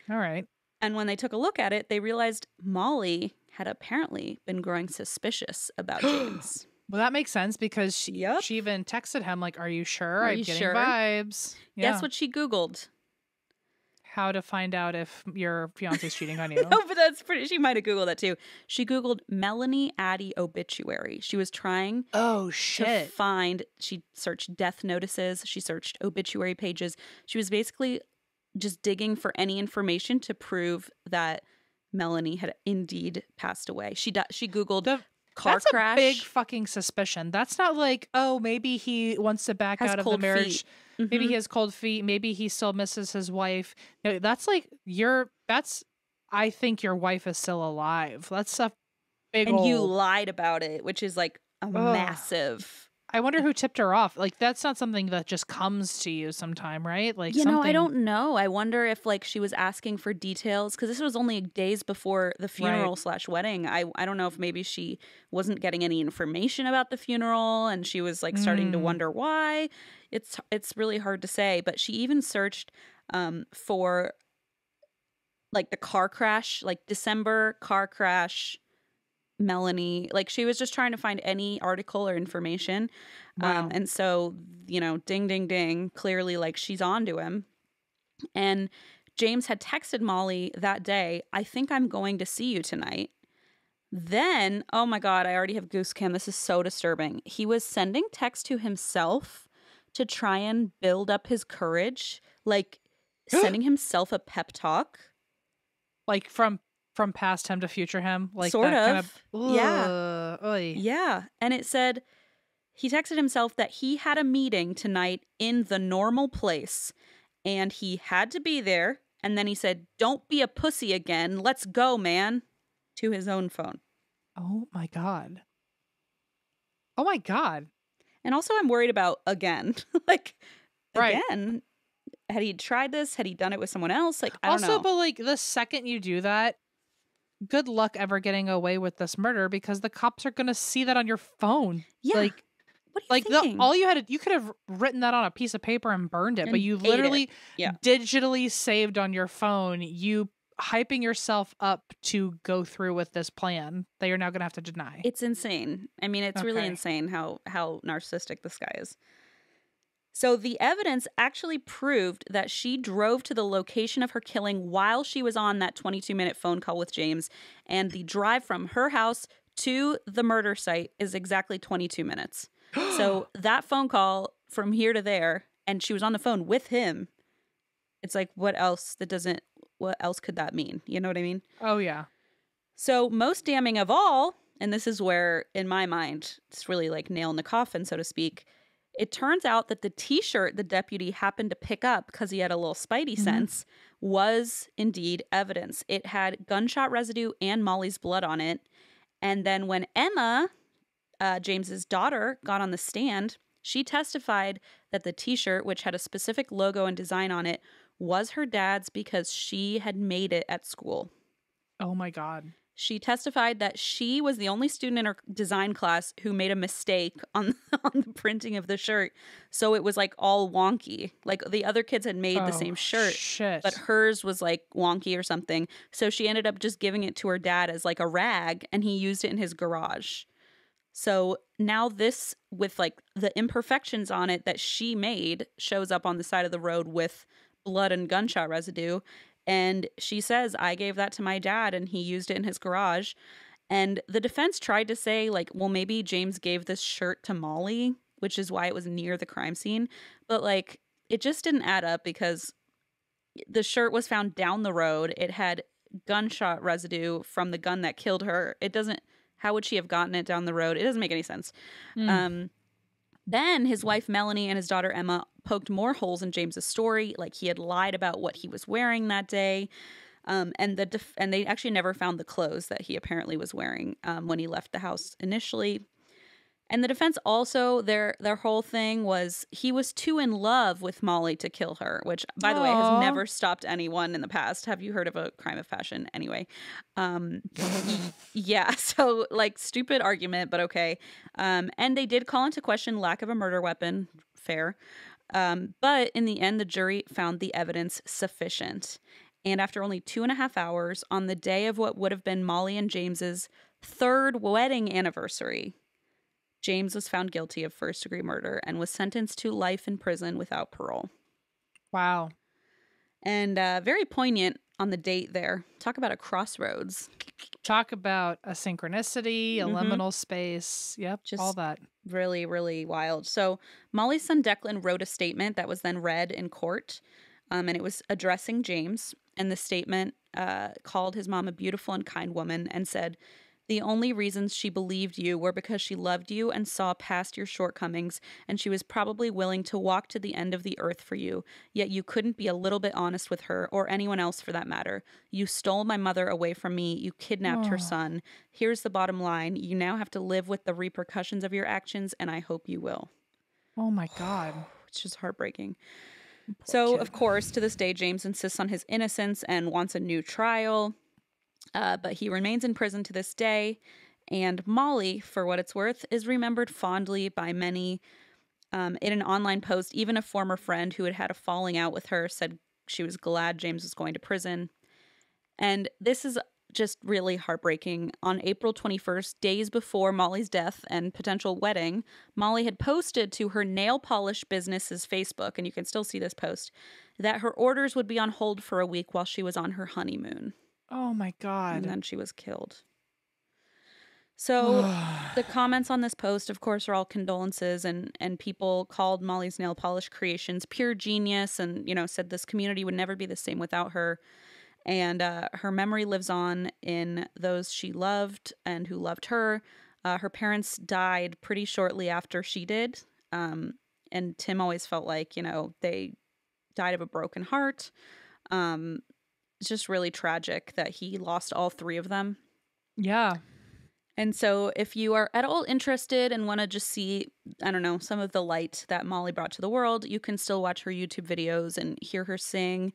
All right. And when they took a look at it, they realized Molly had apparently been growing suspicious about James. Well, that makes sense because she even texted him like, are you sure? I'm getting sure? Vibes. Yeah. Guess what she Googled? How to find out if your fiance's cheating on you. No, but that's pretty. She might have Googled that too. She Googled Melanie Addy obituary. She was trying to find, she searched death notices. She searched obituary pages. She was basically just digging for any information to prove that Melanie had indeed passed away. She Googled car crash. That's a big fucking suspicion. That's not like, oh, maybe he wants to back out of the marriage. Mm-hmm. Maybe he has cold feet. Maybe he still misses his wife. No, that's like I think your wife is still alive. That's a big And you lied about it, which is like a massive. I wonder who tipped her off. Like, that's not something that just comes to you sometime, right? Like, I don't know. I wonder if like she was asking for details because this was only days before the funeral / wedding. I don't know if maybe she wasn't getting any information about the funeral and she was like starting to wonder why. It's really hard to say. But she even searched for like the car crash, like December car crash. Melanie, like she was just trying to find any article or information. Wow. And so, ding, ding, ding, clearly like she's on to him. And James had texted Molly that day, I think I'm going to see you tonight. Then, oh my God, I already have goose cam. This is so disturbing. He was sending text to himself to try and build up his courage, like sending himself a pep talk. Like from past him to future him, like sort that of. Oy. Yeah. And it said he texted himself that he had a meeting tonight in the normal place and he had to be there. And then he said, don't be a pussy again. Let's go, man. To his own phone. Oh my God. Oh my God. And also I'm worried about again. Like, again, had he tried this? Had he done it with someone else? Like, I don't know. But like the second you do that, good luck ever getting away with this murder because the cops are going to see that on your phone. Yeah. Like, what are you thinking? You could have written that on a piece of paper and burned it, but you literally digitally saved on your phone, you hyping yourself up to go through with this plan that you're now going to have to deny. It's insane. I mean, it's really insane how narcissistic this guy is. So the evidence actually proved that she drove to the location of her killing while she was on that 22-minute phone call with James. And the drive from her house to the murder site is exactly 22 minutes. So that phone call from here to there, and she was on the phone with him. It's like, what else could that mean? You know what I mean? Oh, yeah. So most damning of all, and this is where, in my mind, it's really like nail in the coffin, so to speak. It turns out that the T-shirt the deputy happened to pick up because he had a little spidey sense was indeed evidence. It had gunshot residue and Molly's blood on it. And then when Emma, James's daughter, got on the stand, she testified that the T-shirt, which had a specific logo and design on it, was her dad's because she had made it at school. Oh my God. She testified that she was the only student in her design class who made a mistake on the printing of the shirt. So it was like all wonky. Like the other kids had made the same shirt, but hers was like wonky or something. So she ended up just giving it to her dad as like a rag and he used it in his garage. So now this with like the imperfections on it that she made shows up on the side of the road with blood and gunshot residue. And she says, I gave that to my dad and he used it in his garage. And the defense tried to say, like, well, maybe James gave this shirt to Molly, which is why it was near the crime scene. But, like, it just didn't add up because the shirt was found down the road. It had gunshot residue from the gun that killed her. How would she have gotten it down the road? It doesn't make any sense. Then his wife, Melanie, and his daughter, Emma, poked more holes in James's story, like he had lied about what he was wearing that day. And they actually never found the clothes that he apparently was wearing when he left the house initially. And the defense also, their whole thing was he was too in love with Molly to kill her, which, by the way, has never stopped anyone in the past. Have you heard of a crime of passion? Anyway, yeah, so, like, stupid argument, but okay. And they did call into question lack of a murder weapon. Fair. But in the end, the jury found the evidence sufficient. And after only 2.5 hours, on the day of what would have been Molly and James's 3rd wedding anniversary, James was found guilty of first-degree murder and was sentenced to life in prison without parole. Wow. And very poignant on the date there. Talk about a crossroads. Talk about a synchronicity, a liminal space. Yep, just all that. Really, really wild. So Molly's son Declan wrote a statement that was then read in court, and it was addressing James. And the statement called his mom a beautiful and kind woman and said, "The only reasons she believed you were because she loved you and saw past your shortcomings, and she was probably willing to walk to the end of the earth for you, yet you couldn't be a little bit honest with her, or anyone else for that matter. You stole my mother away from me, you kidnapped her son. Here's the bottom line, you now have to live with the repercussions of your actions, and I hope you will." Oh my God. It's just heartbreaking. So, of course, to this day, James insists on his innocence and wants a new trial. But he remains in prison to this day, and Molly, for what it's worth, is remembered fondly by many. In an online post, even a former friend who had had a falling out with her said she was glad James was going to prison. And this is just really heartbreaking. On April 21st, days before Molly's death and potential wedding, Molly had posted to her nail polish business's Facebook, and you can still see this post, that her orders would be on hold for a week while she was on her honeymoon. Oh my God. And then she was killed. So the comments on this post, of course, are all condolences, and people called Molly's nail polish creations pure genius and, said this community would never be the same without her. And her memory lives on in those she loved and who loved her. Her parents died pretty shortly after she did. And Tim always felt like, they died of a broken heart. It's just really tragic that he lost all 3 of them. Yeah. And so if you are at all interested and want to just see, some of the light that Molly brought to the world, you can still watch her YouTube videos and hear her sing,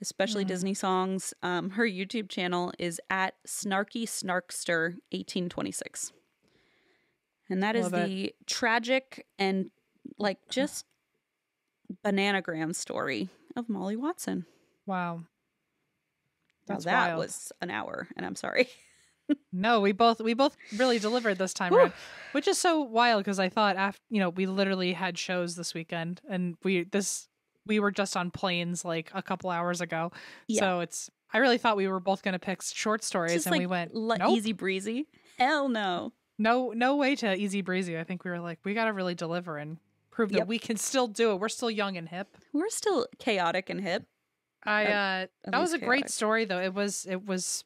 especially Disney songs. Her YouTube channel is at Snarky Snarkster 1826. And that is the tragic and just bananagram story of Molly Watson. Wow. Now that was an hour, and I'm sorry. No, we both really delivered this time around, which is so wild because I thought after we literally had shows this weekend, and we were just on planes like a couple hours ago. Yeah. So I really thought we were both going to pick short stories, just and we went nope. Easy breezy. Hell no. No way to easy breezy. I think we were like, we got to really deliver and prove that we can still do it. We're still young and hip. We're still chaotic and hip. That was a great story though. It was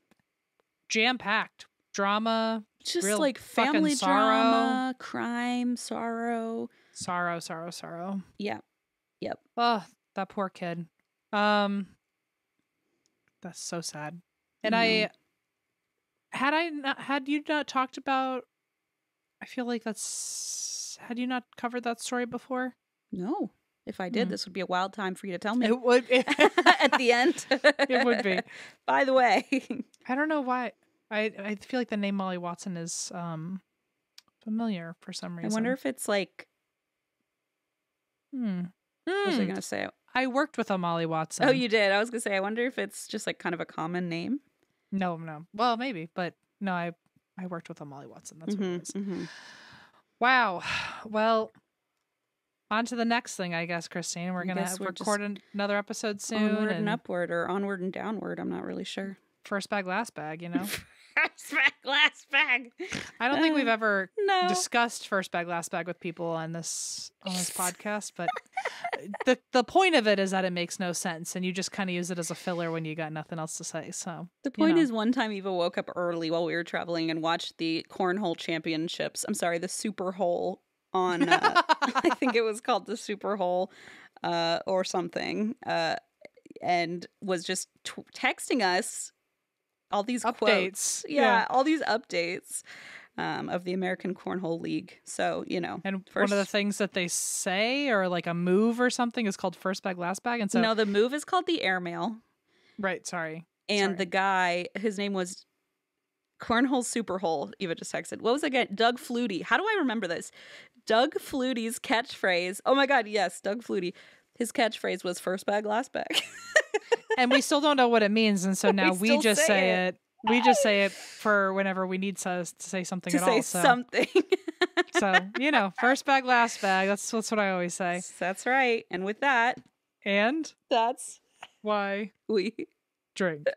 jam-packed. Drama, just real like family drama, crime, sorrow. Yep. Yep. Oh, that poor kid. That's so sad. And had you not talked about, I feel like had you not covered that story before? No. If I did, this would be a wild time for you to tell me. It would be. At the end. It would be. By the way. I don't know why. I feel like the name Molly Watson is familiar for some reason. I wonder if it's like... What was I going to say? I worked with a Molly Watson. Oh, you did? I was going to say, I wonder if it's just like kind of a common name. No. Well, maybe, but no, I worked with a Molly Watson. That's what it is. Mm-hmm. Wow. Well... On to the next thing, I guess, Christine. We're going to record another episode soon. Onward and upward, or onward and downward. I'm not really sure. First bag, last bag, First bag, last bag. I don't think we've ever discussed first bag, last bag with people on this podcast, but the point of it is that it makes no sense, and you just kind of use it as a filler when you got nothing else to say. So the point is, one time Eva woke up early while we were traveling and watched the cornhole championships. I'm sorry, the super hole on, I think it was called the Super Hole or something, and was just texting us all these updates. Quotes. Yeah, all these updates of the American Cornhole League. So, you know. And one of the things that they say, or like a move or something, is called first bag, last bag. And so no, the move is called the airmail. Right, sorry. And the guy, his name was Cornhole Superhole, Eva just texted. What was it again? Doug Flutie. How do I remember this? Doug Flutie's catchphrase. Oh my God, yes, Doug Flutie. His catchphrase was first bag, last bag. And we still don't know what it means. And so now we just say it. We just say it for whenever we need to say something at all. To say something. So, you know, first bag, last bag. That's what I always say. That's right. And with that. And that's why we drink.